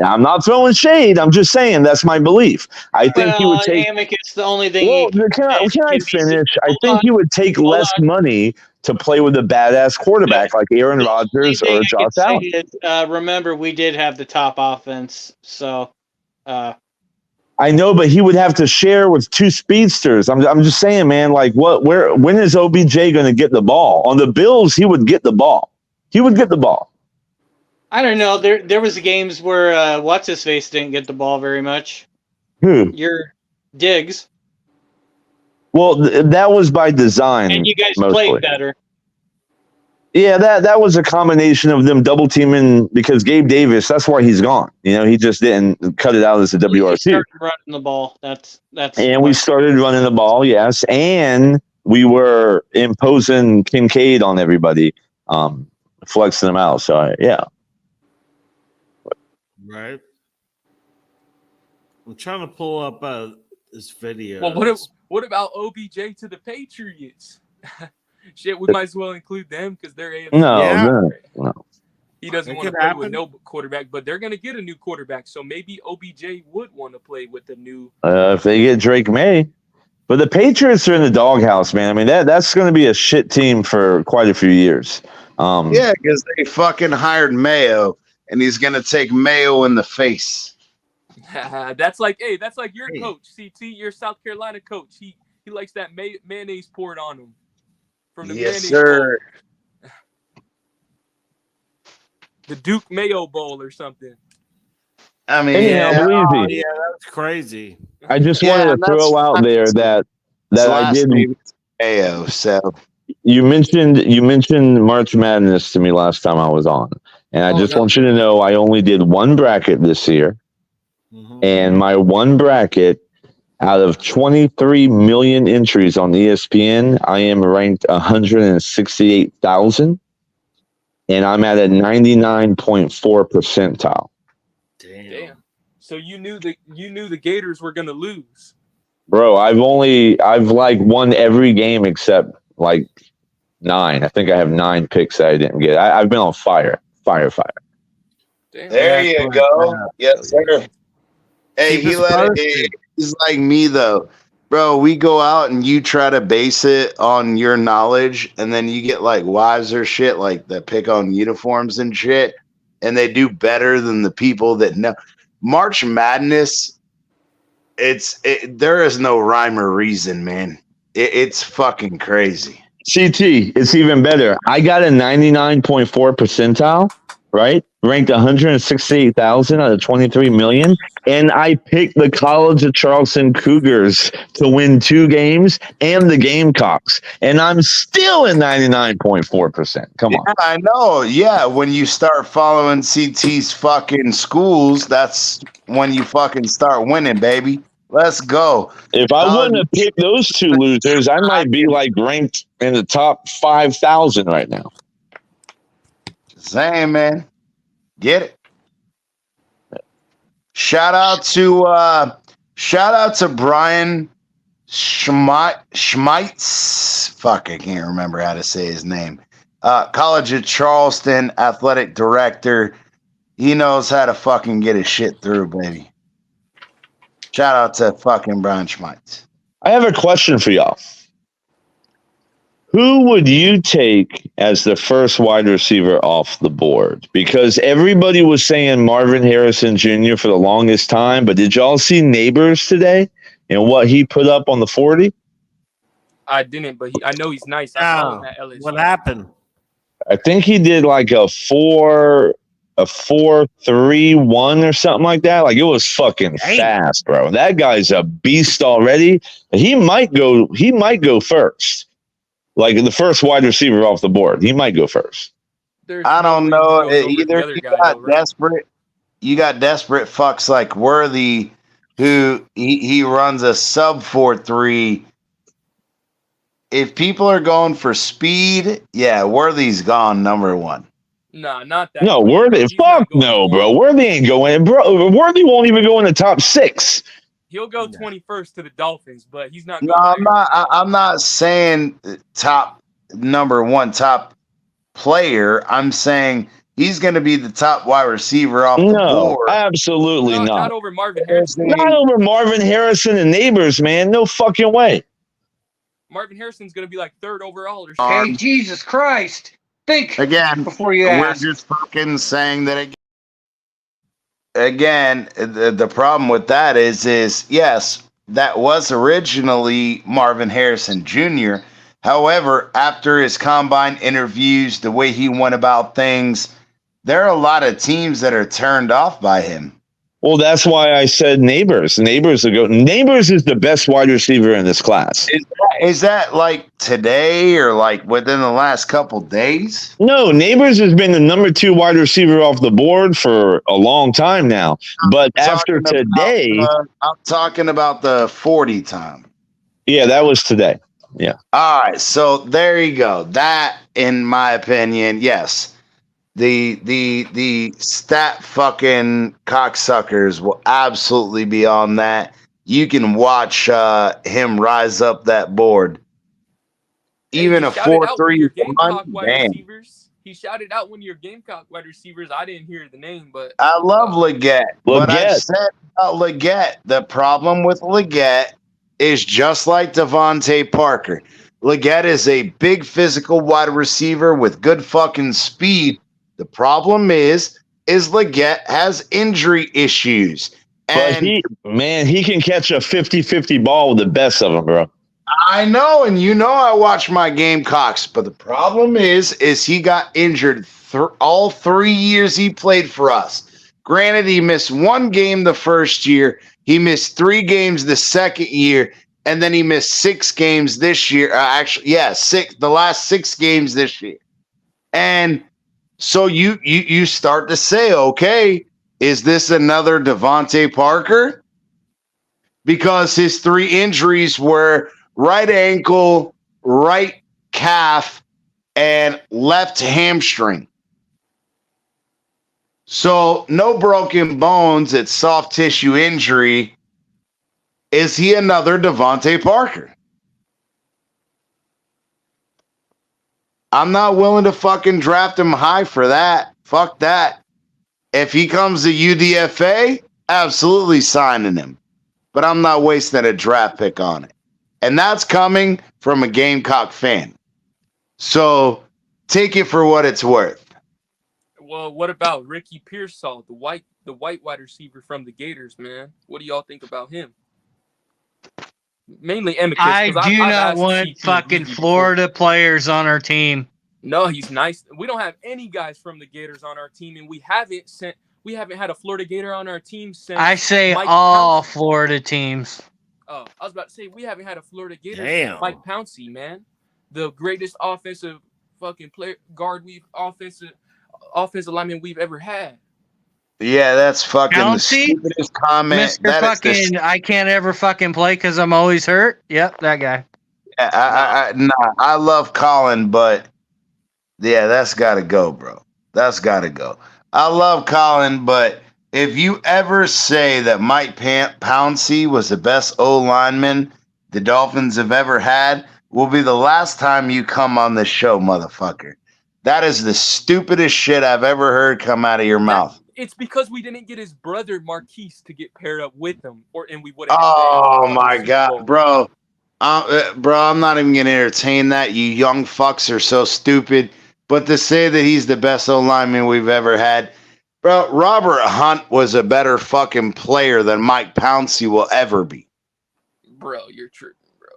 I'm not throwing shade. I'm just saying that's my belief. I think he would take. It's the only thing. Well, can I finish? I think he would take less money to play with a badass quarterback like Aaron Rodgers or Josh Allen. Remember, we did have the top offense, so. I know, but he would have to share with two speedsters. I'm just saying, man. Like, when is OBJ going to get the ball? On the Bills, he would get the ball. I don't know. There was games where what's his face didn't get the ball very much. Who? Your Diggs. Well, that was by design. And you guys mostly played better. Yeah, that was a combination of them double teaming because Gabe Davis. That's why he's gone. He just didn't cut it out as a WRC. Started running the ball. That's. And we started running the ball, yes, and we were imposing Kincaid on everybody, flexing them out. So yeah. Right. I'm trying to pull up this video. Well, what about OBJ to the Patriots? Shit, we might as well include them because they're AFC. No. He doesn't want to play with no quarterback, but they're going to get a new quarterback. So maybe OBJ would want to play with the new. If they get Drake May. But the Patriots are in the doghouse, man. I mean, that's going to be a shit team for quite a few years. Yeah, because they fucking hired Mayo, and he's going to take Mayo in the face. That's like your coach, CT, your South Carolina coach. He likes that mayonnaise poured on him. From the yes, sir. Bowl. The Duke Mayo Bowl or something. I mean, that's crazy. I just wanted to throw out there that I did Mayo. So you mentioned March Madness to me last time I was on, and I just want you to know I only did one bracket this year, and my one bracket. Out of 23 million entries on ESPN, I am ranked 168,000, and I'm at a 99.4 percentile. Damn. So you knew the Gators were gonna lose, bro. I've won every game except like 9. I think I have 9 picks that I didn't get. I've been on fire. Damn. There you go. Yes, sir. Hey, he's like me though, bro. We go out and you try to base it on your knowledge, and then you get like wiser shit, like that pick on uniforms and shit, and they do better than the people that know. March Madness, there is no rhyme or reason, man. It's fucking crazy. CT, it's even better. I got a 99.4 percentile, right? Ranked 168,000 out of 23 million. And I picked the College of Charleston Cougars to win 2 games and the Gamecocks. And I'm still at 99.4%. Come on. Yeah, I know. Yeah, when you start following CT's fucking schools, that's when you fucking start winning, baby. Let's go. If I wouldn't have picked those 2 losers, I might be like ranked in the top 5,000 right now. Saying, man. Get it. Shout out to Brian Schmeitz. Fuck, I can't remember how to say his name. College of Charleston athletic director. He knows how to fucking get his shit through, baby. Shout out to fucking Brian Schmeitz. I have a question for y'all. Who would you take as the first wide receiver off the board? Because everybody was saying Marvin Harrison Jr. for the longest time, but did y'all see Neighbors today and what he put up on the 40? I didn't, but I know he's nice. I saw him at LSU. What happened? I think he did like a 4.3-1 or something like that. Like it was fucking fast, bro. That guy's a beast already. He might go first. Like the first wide receiver off the board. He might go first. I don't know. Either you got desperate fucks like Worthy, who he runs a sub 4.3. If people are going for speed, yeah, Worthy's gone number 1. Nah, not that. No, Worthy. Fuck no, bro. Worthy ain't going. Bro, Worthy won't even go in the top 6. He'll go 21st to the Dolphins, but he's not. No, I'm not saying top number 1 top player. I'm saying he's going to be the top wide receiver off the board. Absolutely not. Not over Marvin Harrison. Not over Marvin Harrison and Neighbors, man. No fucking way. Marvin Harrison's going to be like 3rd overall or something. Hey, Jesus Christ! Think again before you ask. We're just fucking saying that again. Again, the problem with that is yes, that was originally Marvin Harrison Jr. However, after his combine interviews, the way he went about things, there are a lot of teams that are turned off by him. Well, that's why I said Neighbors. Neighbors is the best wide receiver in this class. Is that like today or like within the last couple days? No, Neighbors has been the number 2 wide receiver off the board for a long time now. But after today, I'm talking about the 40 time. Yeah, that was today. Yeah. All right, so there you go. That, in my opinion, yes. The stat fucking cocksuckers will absolutely be on that. You can watch him rise up that board. Even a 4.3-1. Damn. He shouted out one of your Gamecock wide receivers. I didn't hear the name, but I love Leggett. What I said about Leggett, the problem with Leggett is just like Devontae Parker. Leggett is a big physical wide receiver with good fucking speed. The problem is Leggett has injury issues. And but he can catch a 50-50 ball with the best of them, bro. I know, and you know I watch my Gamecocks, but the problem is he got injured all 3 years he played for us. Granted, he missed 1 game the first year, he missed 3 games the second year, and then he missed 6 games this year. The last 6 games this year. And so you start to say, okay, is this another Devontae Parker? Because his 3 injuries were right ankle, right calf, and left hamstring. So no broken bones, it's soft tissue injury. Is he another Devontae Parker? I'm not willing to fucking draft him high for that. Fuck that. If he comes to UDFA, absolutely signing him. But I'm not wasting a draft pick on it. And that's coming from a Gamecock fan. So take it for what it's worth. Well, what about Ricky Pearsall, the white wide receiver from the Gators, man? What do y'all think about him? Mainly Emicus. I do not want fucking Florida players on our team. No, he's nice. We don't have any guys from the Gators on our team, and we haven't had a Florida Gator on our team since I say Mike all Pouncey. Florida teams. Oh, I was about to say we haven't had a Florida Gator Damn. since Mike Pouncey, man. The greatest offensive fucking player guard offensive lineman we've ever had. Yeah, that's fucking Pouncey? the stupidest comment. Mr. Fucking, I can't ever fucking play because I'm always hurt. Yep, that guy. I love Colin, but yeah, that's got to go, bro. That's got to go. I love Colin, but if you ever say that Mike Pouncey was the best O lineman the Dolphins have ever had, will be the last time you come on this show, motherfucker. That is the stupidest shit I've ever heard come out of your mouth. It's because we didn't get his brother Marquise to get paired up with him, and we would have. Oh my god, bro. Bro, I'm not even gonna entertain that. You young fucks are so stupid. But to say that he's the best O lineman we've ever had, bro, Robert Hunt was a better fucking player than Mike Pouncey will ever be. Bro, you're tripping, bro.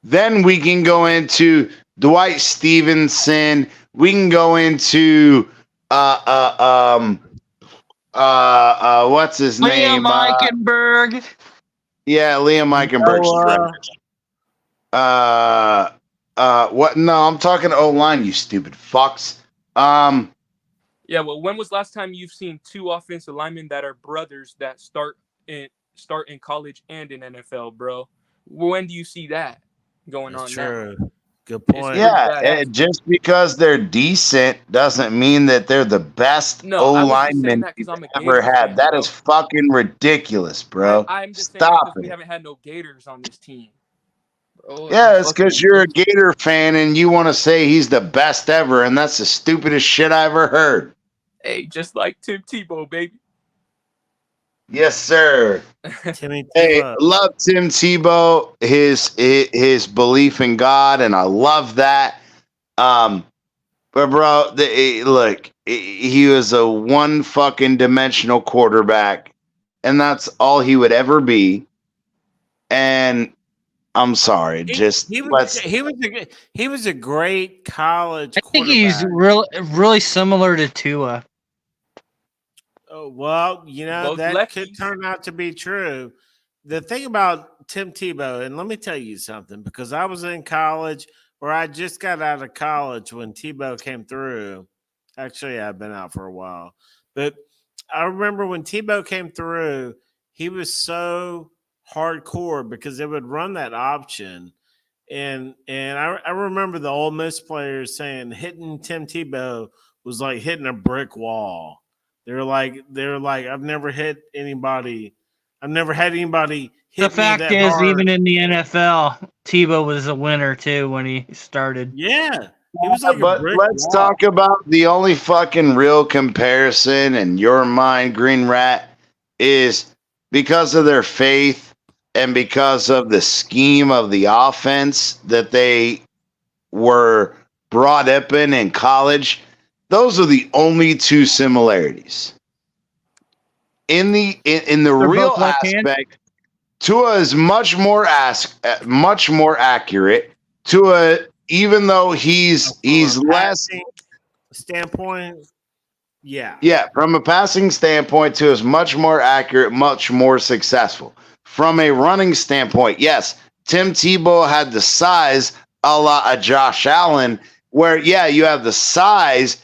Then we can go into Dwight Stevenson. We can go into what's his name? Liam Eichenberg. Yeah, Liam Eichenberg. What? No, I'm talking O-line, you stupid fucks. Yeah, well, when was last time you've seen two offensive linemen that are brothers that start in college and in NFL, bro? When do you see that going on now? Good point. Yeah, just because they're decent doesn't mean that they're the best O-linemen we've ever had. That is fucking ridiculous, bro. I'm just saying Stop because we haven't had no Gators on this team. Bro, yeah, it's because you're a Gator fan and you want to say he's the best ever, and that's the stupidest shit I ever heard. Hey, just like Tim Tebow, baby. Yes, sir. Hey, love Tim Tebow, his belief in God, and I love that. But bro, look, he was a one fucking dimensional quarterback, and that's all he would ever be. And I'm sorry, he was a great college. I think he's really similar to Tua. Oh, well, you know, that could turn out to be true. The thing about Tim Tebow, and let me tell you something, because I was in college, or I just got out of college when Tebow came through. Actually, I've been out for a while. But I remember when Tebow came through, he was so hardcore because they would run that option. And I remember the Ole Miss players saying hitting Tim Tebow was like hitting a brick wall. They're like, I've never had anybody hit me that The fact is, hard. even in the NFL, Tebow was a winner too when he started. Yeah. He was like but let's talk about the only fucking real comparison in your mind, Green Rat, is because of their faith and because of the scheme of the offense that they were brought up in college. Those are the only two similarities. In the real aspect, Tua is much more accurate. Tua, even though he's less standpoint, yeah, from a passing standpoint, Tua is much more accurate, much more successful. From a running standpoint, yes, Tim Tebow had the size a la Josh Allen, where you have the size,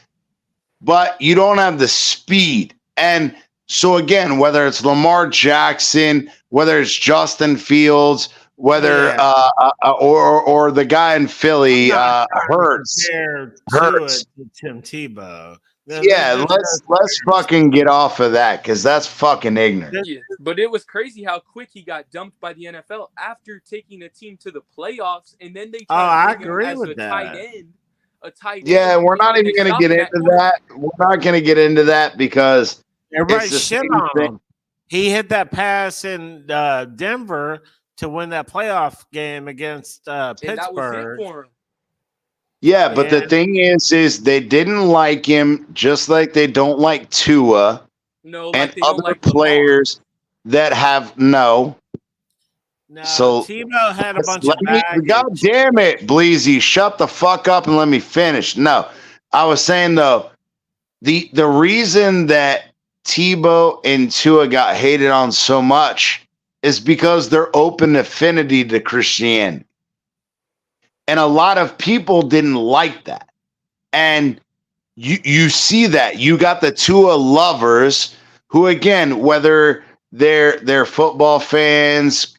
but you don't have the speed. And so again, whether it's Lamar Jackson, whether it's Justin Fields, whether or the guy in Philly, Hurts. To Tim Tebow. Let's fucking get off of that because that's fucking ignorant. Yeah, but it was crazy how quick he got dumped by the NFL after taking a team to the playoffs, and then they tried to bring him as a tight end. Yeah, we're not even going to get into that. We're not going to get into that because everybody shit on him. He hit that pass in Denver to win that playoff game against Pittsburgh. And that was it for him. Yeah, but the thing is they didn't like him just like they don't like Tua and other players that have No, So Tebow had a bunch let of me, baggage. God damn it, Bleezy, shut the fuck up and let me finish. No, I was saying though, the reason that Tebow and Tua got hated on so much is because they're open affinity to Christianity. And a lot of people didn't like that. And you see that. You got the Tua lovers who, again, whether they're football fans,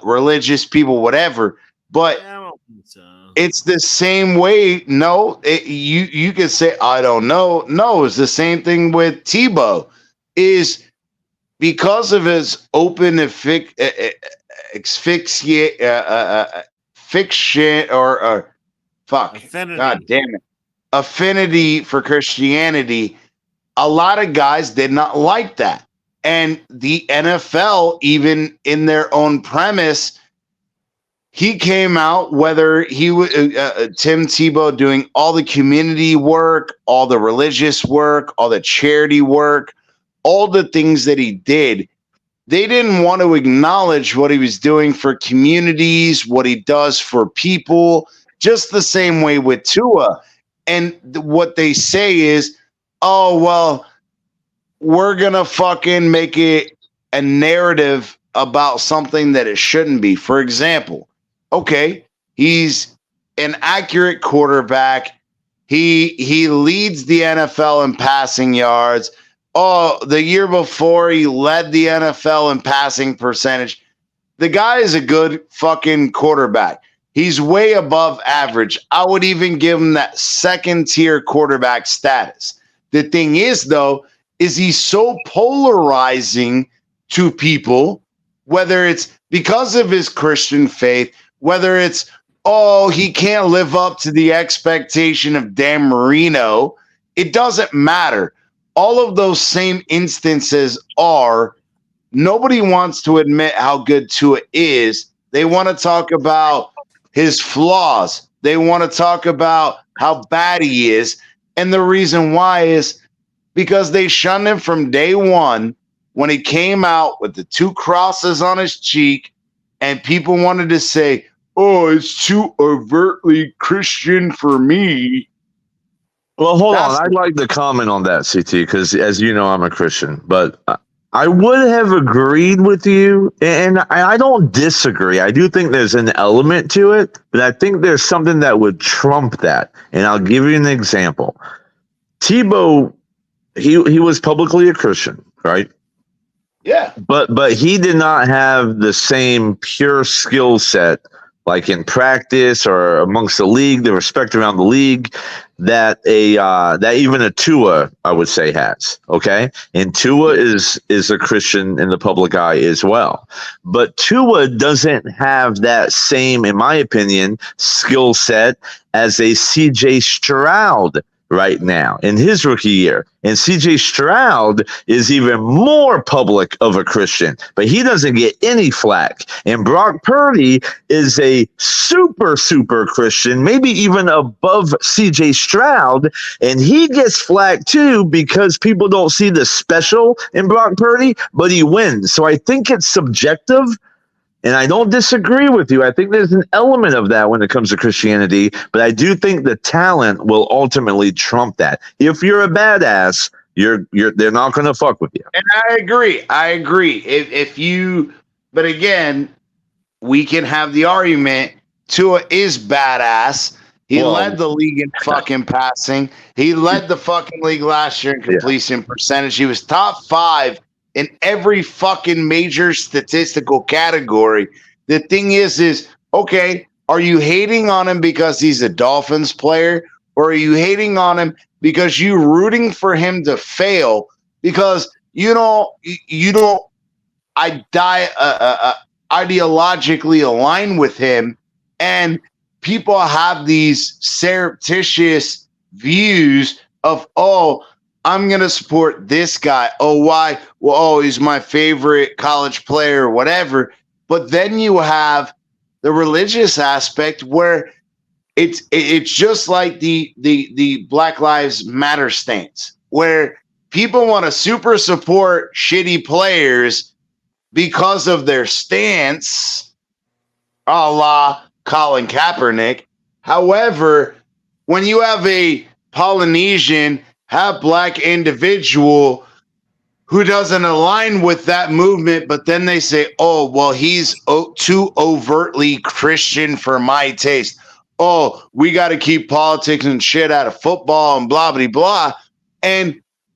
religious people, whatever, but Yeah, I don't think so. it's the same way. No, you could say I don't know. No, it's the same thing with Tebow. Is because of his open asphyxiate fiction or fuck. Affinity. God damn it. Affinity for Christianity. A lot of guys did not like that. And the NFL, even in their own premise, he came out, whether he was Tim Tebow doing all the community work, all the religious work, all the charity work, all the things that he did. They didn't want to acknowledge what he was doing for communities, what he does for people, just the same way with Tua. And what they say is, oh, well, we're going to fucking make it a narrative about something that it shouldn't be. For example, okay, he's an accurate quarterback. He leads the NFL in passing yards. Oh, the year before he led the NFL in passing percentage. The guy is a good fucking quarterback. He's way above average. I would even give him that second tier quarterback status. The thing is, though, is he's so polarizing to people, whether it's because of his Christian faith, whether it's, oh, he can't live up to the expectation of Dan Marino. It doesn't matter. All of those same instances are, nobody wants to admit how good Tua is. They want to talk about his flaws. They want to talk about how bad he is. And the reason why is because they shunned him from day one when he came out with the two crosses on his cheek, and people wanted to say, oh, it's too overtly Christian for me. Well, hold on. I'd like to comment on that, CT, because as you know, I'm a Christian, but I would have agreed with you, and I don't disagree. I do think there's an element to it, but I think there's something that would trump that, and I'll give you an example. Tebow, he was publicly a Christian, right? Yeah. But he did not have the same pure skill set, like in practice or amongst the league, the respect around the league, that that even a Tua, I would say, has. Okay, and Tua is a Christian in the public eye as well, but Tua doesn't have that same, in my opinion, skill set as a CJ Stroud right now in his rookie year. And CJ Stroud is even more public of a Christian, but he doesn't get any flack. And Brock Purdy is a super Christian, maybe even above CJ Stroud, and he gets flack too because people don't see the special in Brock Purdy, but he wins. So I think it's subjective. And I don't disagree with you. I think there's an element of that when it comes to Christianity, but I do think the talent will ultimately trump that. If you're a badass, they're not going to fuck with you. And I agree. If you, but again, we can have the argument. Tua is badass. He led the league in fucking passing. He led the fucking league last year in completion percentage. He was top 5 in every fucking major statistical category. The thing is, okay, are you hating on him because he's a Dolphins player? Or are you hating on him because you're rooting for him to fail? Because you don't ideologically align with him, and people have these surreptitious views of, oh, I'm going to support this guy. Oh, why? Well, oh, he's my favorite college player or whatever. But then you have the religious aspect where it's just like the Black Lives Matter stance, where people want to super support shitty players because of their stance, a la Colin Kaepernick. However, when you have a Polynesian, half black individual who doesn't align with that movement, but then they say, oh, well, he's too overtly Christian for my taste. Oh, we got to keep politics and shit out of football and blah, blah, blah.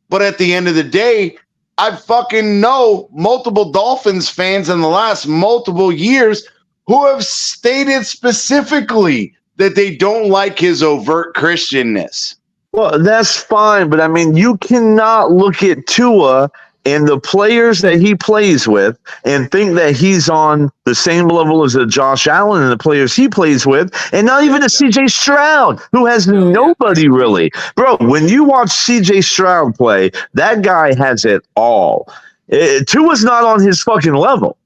But at the end of the day, I fucking know multiple Dolphins fans in the last multiple years who have stated specifically that they don't like his overt Christianness. Well, that's fine, but I mean, you cannot look at Tua and the players that he plays with and think that he's on the same level as a Josh Allen and the players he plays with, and not even a CJ Stroud, who has nobody really. Bro, when you watch CJ Stroud play, that guy has it all. Tua's not on his fucking level.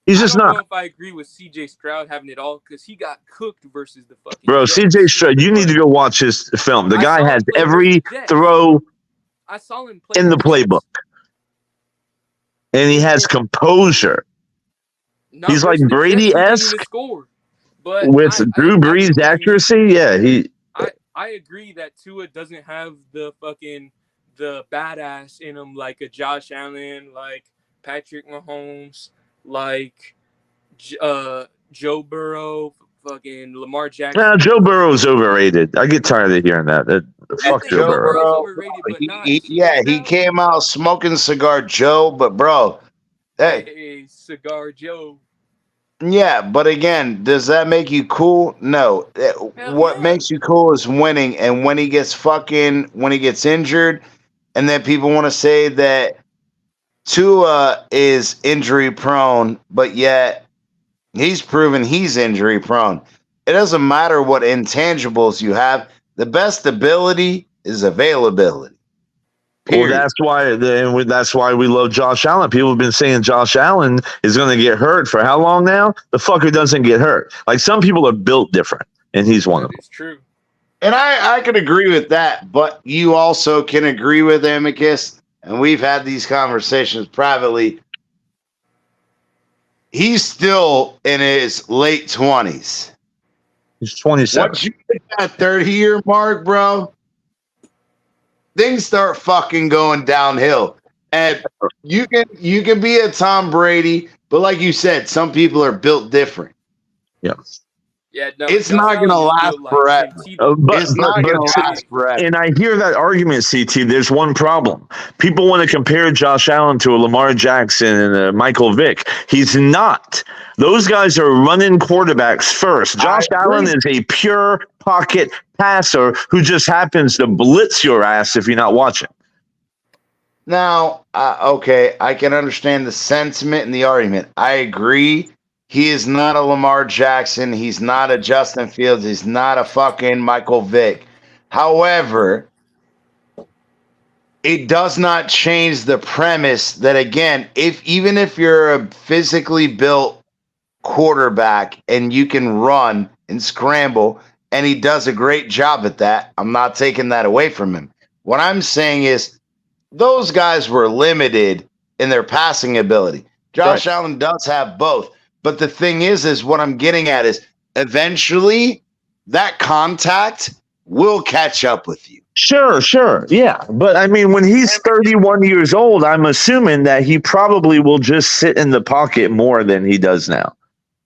He's just not. I don't know if I agree with CJ Stroud having it all because he got cooked versus the fucking Bro, Jets. CJ Stroud, you need to go watch his film. The guy has every throw I saw him play in the playbook. And he has composure. He's like Brady-esque with Drew Brees' accuracy. Yeah, I agree that Tua doesn't have the badass in him like a Josh Allen, like Patrick Mahomes, like Joe Burrow, fucking Lamar Jackson. Nah, Joe Burrow's overrated. I get tired of hearing that. Fuck Joe Burrow. He came out smoking Cigar Joe, but bro, hey, Cigar Joe. Yeah, but again, does that make you cool? No. What makes you cool is winning, and when he gets injured, and then people want to say that Tua is injury prone, but yet he's proven he's injury prone. It doesn't matter what intangibles you have. The best ability is availability. Period. Well, that's why we love Josh Allen. People have been saying Josh Allen is going to get hurt for how long now? The fucker doesn't get hurt. Like, some people are built different, and he's one of them. It's true. And I can agree with that, but you also can agree with Amicus, and we've had these conversations privately. He's still in his late 20s. He's 27. Once you hit that 30-year mark, bro, things start fucking going downhill. And you can be a Tom Brady, but like you said, some people are built different. Yeah. Yeah, no, it's not going to last forever. It's not going to last forever. And I hear that argument, CT. There's one problem. People want to compare Josh Allen to a Lamar Jackson and a Michael Vick. He's not. Those guys are running quarterbacks first. Josh Allen is a pure pocket passer who just happens to blitz your ass if you're not watching. Now, okay, I can understand the sentiment and the argument. I agree. He is not a Lamar Jackson. He's not a Justin Fields. He's not a fucking Michael Vick. However, it does not change the premise that, again, even if you're a physically built quarterback and you can run and scramble, and he does a great job at that, I'm not taking that away from him. What I'm saying is those guys were limited in their passing ability. Josh Allen does have both. But the thing is what I'm getting at is eventually that contact will catch up with you. Sure. Yeah. But I mean, when he's 31 years old, I'm assuming that he probably will just sit in the pocket more than he does now.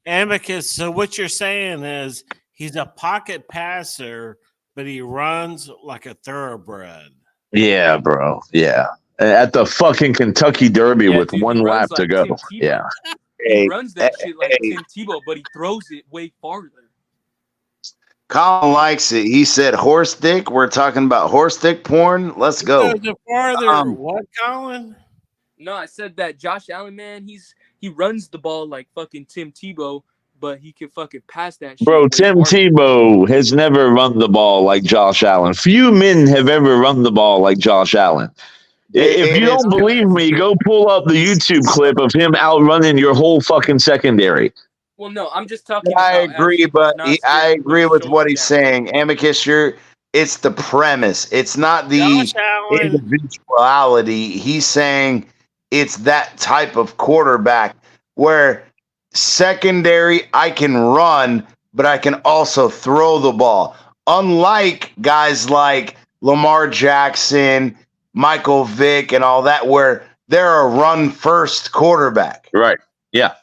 Amicus, so what you're saying is he's a pocket passer, but he runs like a thoroughbred. Yeah, bro. Yeah. At the fucking Kentucky Derby with one lap to go. Yeah. He runs that shit like Tim Tebow, but he throws it way farther. Colin likes it. He said horse dick. We're talking about horse dick porn. Let's go. What, Colin? No, I said that Josh Allen, man, he runs the ball like fucking Tim Tebow, but he can fucking pass that shit. Bro, Tim Tebow has never run the ball like Josh Allen. Few men have ever run the ball like Josh Allen. If you don't believe me, go pull up the YouTube clip of him outrunning your whole fucking secondary. Well, no, I'm just talking. I agree, but I agree with what he's saying. Amicus, it's the premise. It's not the individuality. He's saying it's that type of quarterback where secondary, I can run, but I can also throw the ball. Unlike guys like Lamar Jackson, Michael Vick, and all that, where they're a run-first quarterback. Right. Yeah.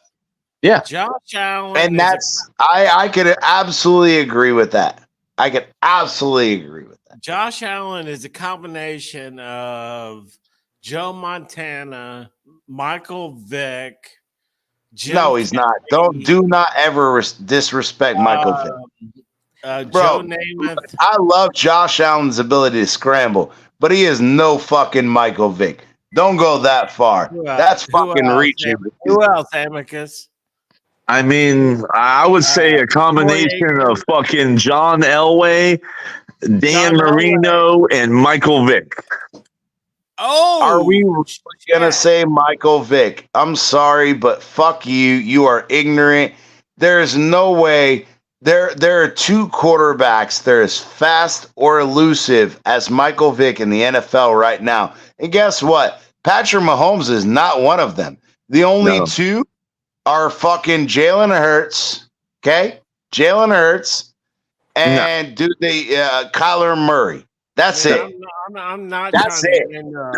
Josh Allen, And that's I could absolutely agree with that. I could absolutely agree with that. Josh Allen is a combination of Joe Montana, Michael Vick. Jim No, he's not. Do not ever disrespect Michael Vick. Joe Namath. I love Josh Allen's ability to scramble, but he is no fucking Michael Vick. Don't go that far. That's fucking reaching. Who else, Amicus? I mean, I would say a combination of fucking John Elway, Dan Marino, and Michael Vick. Oh, are we gonna say Michael Vick? I'm sorry, but fuck you. You are ignorant. There's no way. There are two quarterbacks. They're as fast or elusive as Michael Vick in the NFL right now. And guess what? Patrick Mahomes is not one of them. The only two are fucking Jalen Hurts, okay? Jalen Hurts and Kyler Murray. That's it. I'm not. That's it.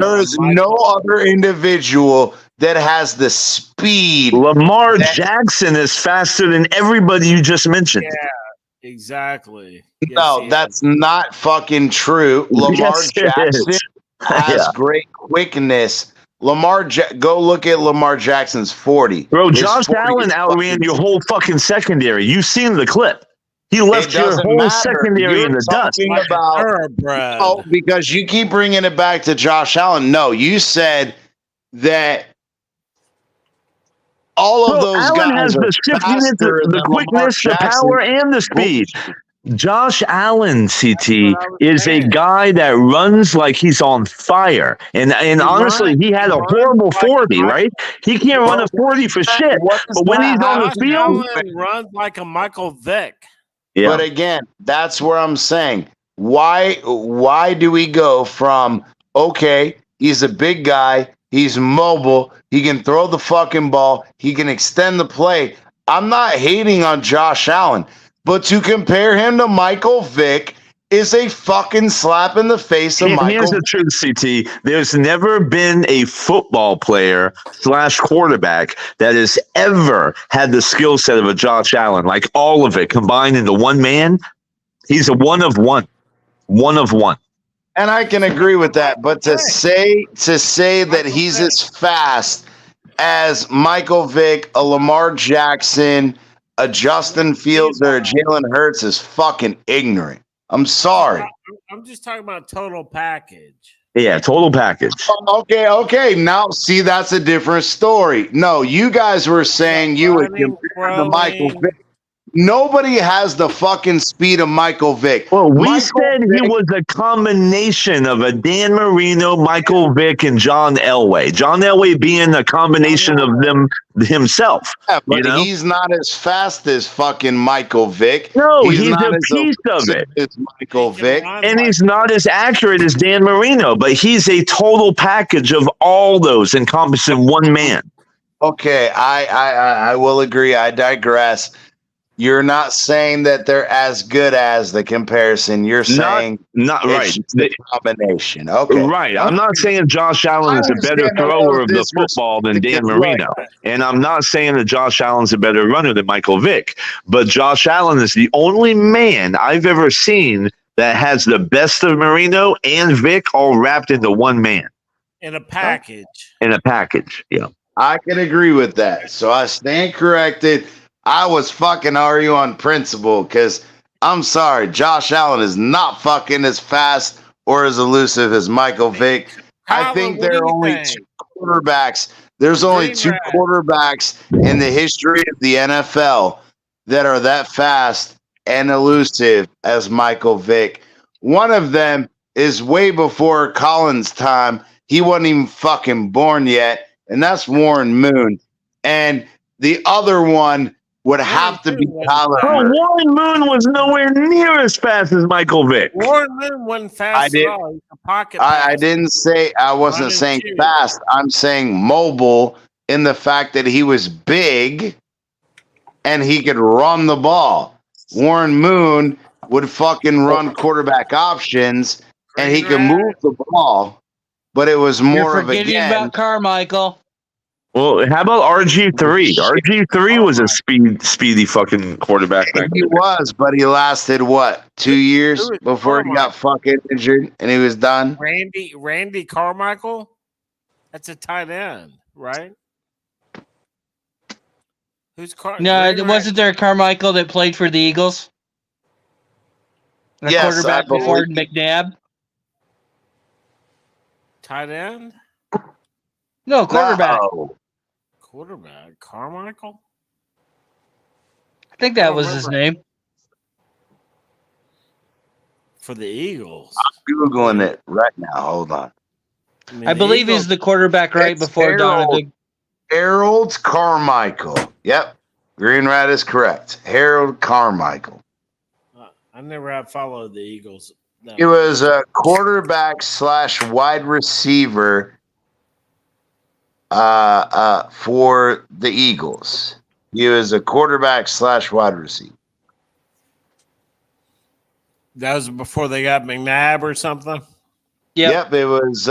There is no other individual that has the speed. Lamar Jackson is faster than everybody you just mentioned. Yeah, exactly. No, that's not fucking true. Lamar Jackson has great quickness. Go look at Lamar Jackson's 40. Bro, Josh Allen outran your whole fucking secondary. You've seen the clip. He left your whole secondary in the dust. Because you keep bringing it back to Josh Allen. No, you said that all of those Allen guys has are the shiftiness, the quickness, the power, and the speed. Josh Allen, CT, is a guy that runs like he's on fire. And honestly, he had a horrible 40, right? He can't run a 40 for shit. But when he's on the field, Allen runs like a Michael Vick. Yeah. But again, that's where I'm saying, why do we go from, okay, he's a big guy, he's mobile, he can throw the fucking ball, he can extend the play. I'm not hating on Josh Allen. But to compare him to Michael Vick is a fucking slap in the face of Michael. Here's the truth, CT. There's never been a football player / quarterback that has ever had the skill set of a Josh Allen, like all of it combined into one man. He's a one of one. One of one. And I can agree with that. But to say that he's as fast as Michael Vick, a Lamar Jackson, a Justin Fields, or a Jalen Hurts is fucking ignorant. I'm sorry. I'm just talking about total package. Yeah, total package. Okay. Now, see, that's a different story. No, you guys were saying you would compare to Michael Vick. Nobody has the fucking speed of Michael Vick. Well, we said he was a combination of a Dan Marino, Michael Vick, and John Elway. John Elway being a combination of them himself. Yeah, but he's not as fast as fucking Michael Vick. No, he's a piece of it. As Michael Vick. And he's not as accurate as Dan Marino, but he's a total package of all those encompassing one man. Okay, I will agree. I digress. You're not saying that they're as good as the comparison. You're saying not right. The combination. Okay. Right. I'm not saying Josh Allen is a better thrower of the football than Dan Marino. And I'm not saying that Josh Allen's a better runner than Michael Vick. But Josh Allen is the only man I've ever seen that has the best of Marino and Vick all wrapped into one man. In a package. Yeah. I can agree with that. So I stand corrected. I was fucking RU on principle because I'm sorry, Josh Allen is not fucking as fast or as elusive as Michael Vick. I think there are only two quarterbacks. There's only two quarterbacks in the history of the NFL that are that fast and elusive as Michael Vick. One of them is way before Colin's time. He wasn't even fucking born yet, and that's Warren Moon. And the other one would have to be Kyler Murray. Warren Moon was nowhere near as fast as Michael Vick. Warren Moon wasn't fast at all. I didn't say I wasn't saying fast. I'm saying mobile in the fact that he was big and he could run the ball. Warren Moon would fucking run quarterback options and he could move the ball, but it was You're more of forgetting again. about Carmichael. Well, how about RG3? RG3 was a speedy fucking quarterback back He then. was, but he lasted what, 2 years was before he got fucking injured and he was done. Randy Carmichael? That's a tight end, right? Who's No, wasn't there Carmichael that played for the Eagles? A Yes, quarterback I before believe- McNabb? tight end? No, quarterback. No. Quarterback Carmichael? I think that was his name. For the Eagles. Googling it right now. Hold on. I believe he's the quarterback right It's before Donovan. Harold Carmichael. Yep. Green Rat is correct. Harold Carmichael. I never have followed the Eagles. No. He was a quarterback / wide receiver for the Eagles. He was a quarterback / wide receiver. That was before they got McNabb or something? Yep, it was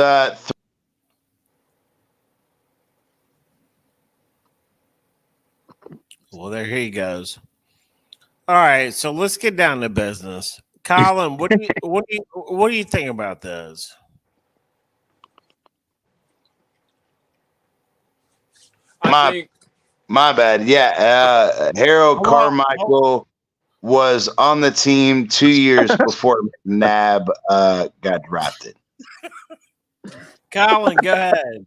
Well, there he goes. All right, so let's get down to business. Colin, what do you think about this? My bad. Yeah, Harold Carmichael was on the team 2 years before McNabb got drafted. Colin, go ahead.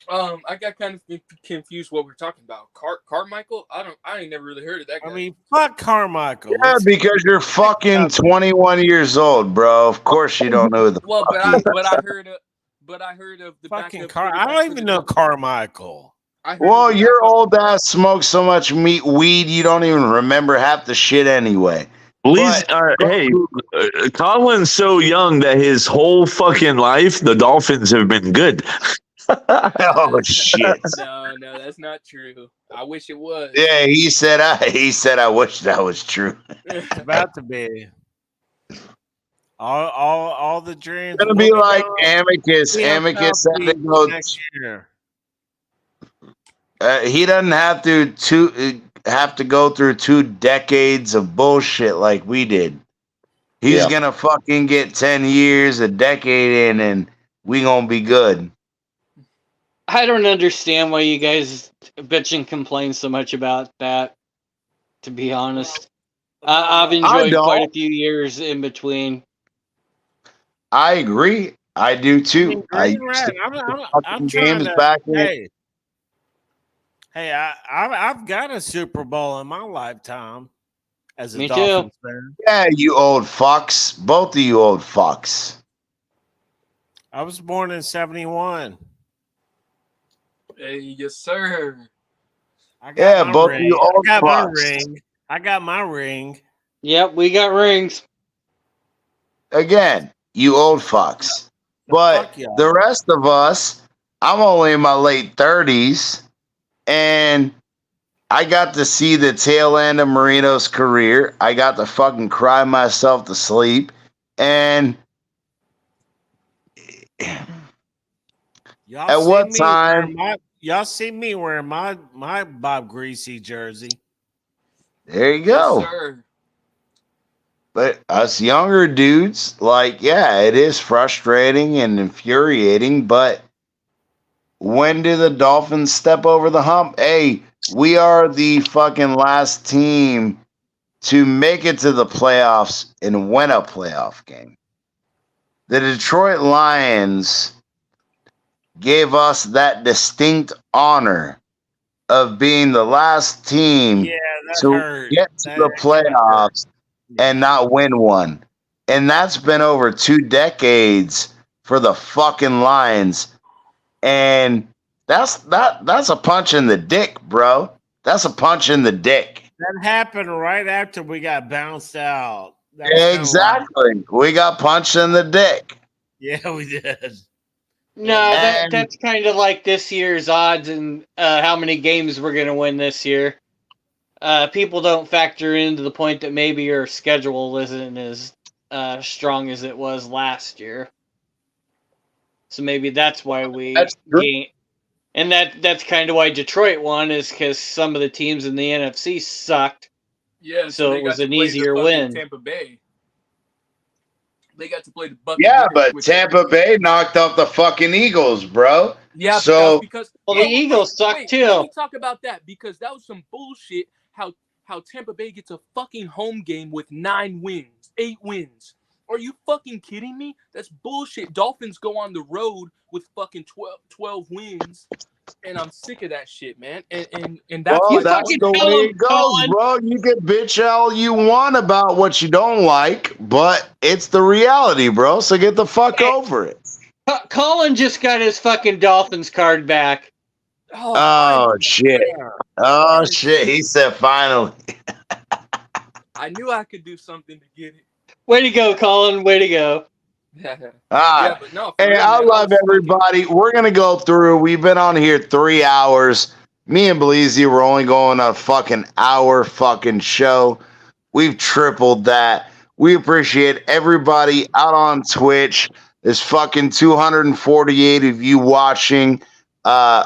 I got kind of confused what we're talking about. Carmichael? I ain't never really heard of that guy. I mean, fuck Carmichael. Yeah, because you're fucking 21 years old, bro. Of course you don't know the. Well, but I heard of the fucking backup I don't even know Carmichael. Well, your old ass smokes so much weed you don't even remember half the shit anyway. Please, hey, Colin's so young that his whole fucking life, the Dolphins have been good. Oh shit! No, that's not true. I wish it was. Yeah, he said I wish that was true. It's about to be. All the dreams. It's gonna be like Amicus. Amicus had to go next year. He doesn't have to go through 2 decades of bullshit like we did. He's gonna fucking get 10 years, a decade in, and we gonna be good. I don't understand why you guys bitch and complain so much about that, to be honest. I've enjoyed quite a few years in between. I agree. I do too. I'm trying to. Hey, I've got a Super Bowl in my lifetime as a Dolphins fan. Yeah, you old fucks. Both of you old fucks. I was born in 71. Hey, yes, sir. Both of you old fucks. I got my ring. Yep, we got rings. Again, you old fucks. But the rest of us, I'm only in my late 30s, and I got to see the tail end of Marino's career. I got to fucking cry myself to sleep, and Y'all at what time? Y'all see me wearing my Bob Greasy jersey. There you go. Yes, sir. But us younger dudes, it is frustrating and infuriating, but when do the Dolphins step over the hump? Hey, we are the fucking last team to make it to the playoffs and win a playoff game. The Detroit Lions gave us that distinct honor of being the last team to get to the playoffs and not win one. And that's been over 2 decades for the fucking Lions. And that's a punch in the dick, bro. That's a punch in the dick. That happened right after we got bounced out. Exactly. We got punched in the dick. Yeah, we did. No, that's kind of like this year's odds and how many games we're going to win this year. People don't factor into the point that maybe your schedule isn't as strong as it was last year. So maybe that's why we gain. And that's kind of why Detroit won, is because some of the teams in the NFC sucked. Yeah, so it was an easier win. Tampa Bay. They got to play the Buccaneers. Yeah, but Tampa Bay knocked off the fucking Eagles, bro. Yeah, so because the Eagles suck too. Let me talk about that, because that was some bullshit. How Tampa Bay gets a fucking home game with 9 wins, 8 wins. Are you fucking kidding me? That's bullshit. Dolphins go on the road with fucking 12 wins, and I'm sick of that shit, man. And that's that's the way it goes, bro. You can bitch all you want about what you don't like, but it's the reality, bro. So get the fuck over it. Colin just got his fucking Dolphins card back. Oh shit. Oh shit. He said finally. I knew I could do something to get it. Way to go, Colin. Way to go. Yeah, but no, hey, I love everybody. We're going to go through. We've been on here 3 hours. Me and Bleezy, we're only going a fucking hour fucking show. We've tripled that. We appreciate everybody out on Twitch. There's fucking 248 of you watching.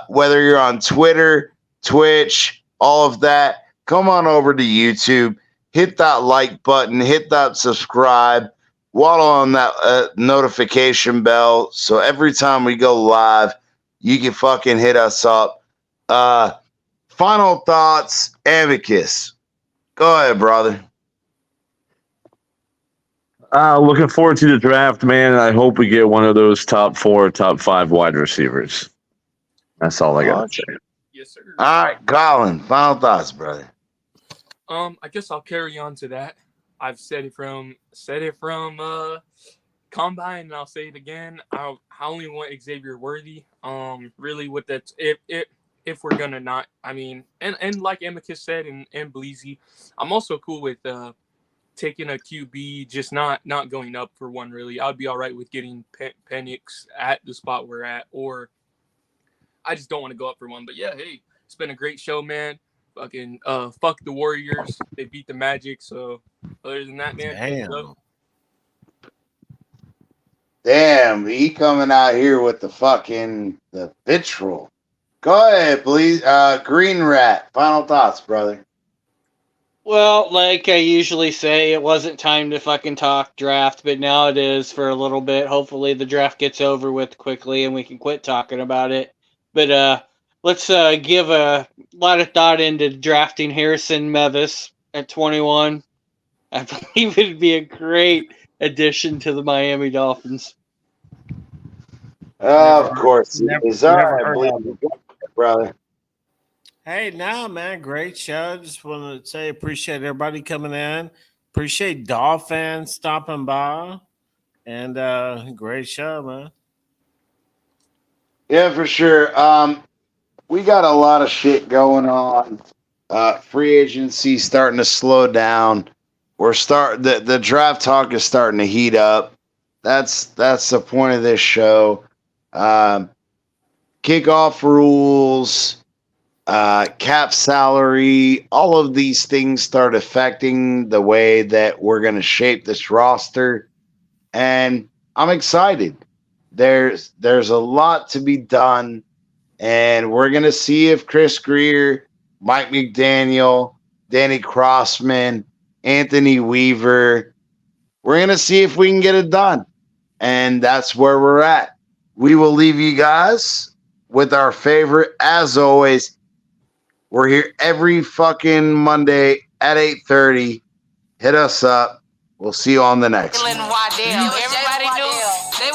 Whether you're on Twitter, Twitch, all of that, come on over to YouTube. Hit that like button. Hit that subscribe. Waddle on that notification bell, so every time we go live, you can fucking hit us up. Final thoughts, Amicus. Go ahead, brother. Looking forward to the draft, man. I hope we get one of those top 4, top 5 wide receivers. That's all I got to say. Yes, sir. All right, Colin. Final thoughts, brother. I guess I'll carry on to that. I've said it from Combine, and I'll say it again. I only want Xavier Worthy. Really, with that, if we're gonna not, I mean, and like Amicus said, and Bleezy, I'm also cool with taking a QB, just not going up for one. Really, I'd be all right with getting Penix at the spot we're at, or I just don't want to go up for one. But yeah, hey, it's been a great show, man. Fucking fuck the Warriors. They beat the Magic, so other than that, man. Damn, he coming out here with the fucking the vitriol. Go ahead, please. Green Rat. Final thoughts, brother. Well, like I usually say, it wasn't time to fucking talk draft, but now it is for a little bit. Hopefully the draft gets over with quickly and we can quit talking about it. But let's give a lot of thought into drafting Harrison Mevis at 21. I believe it'd be a great addition to the Miami Dolphins. Of course. It's all right, brother. Hey, no, man. Great show. Just want to say appreciate everybody coming in. Appreciate Dolphins stopping by. And great show, man. Yeah, for sure. We got a lot of shit going on. Free agency starting to slow down. The draft talk is starting to heat up. That's the point of this show. Kickoff rules, cap salary, all of these things start affecting the way that we're going to shape this roster. And I'm excited. There's a lot to be done. And we're going to see if Chris Greer, Mike McDaniel, Danny Crossman, Anthony Weaver, we're going to see if we can get it done. And that's where we're at. We will leave you guys with our favorite, as always. We're here every fucking Monday at 8:30. Hit us up. We'll see you on the next one.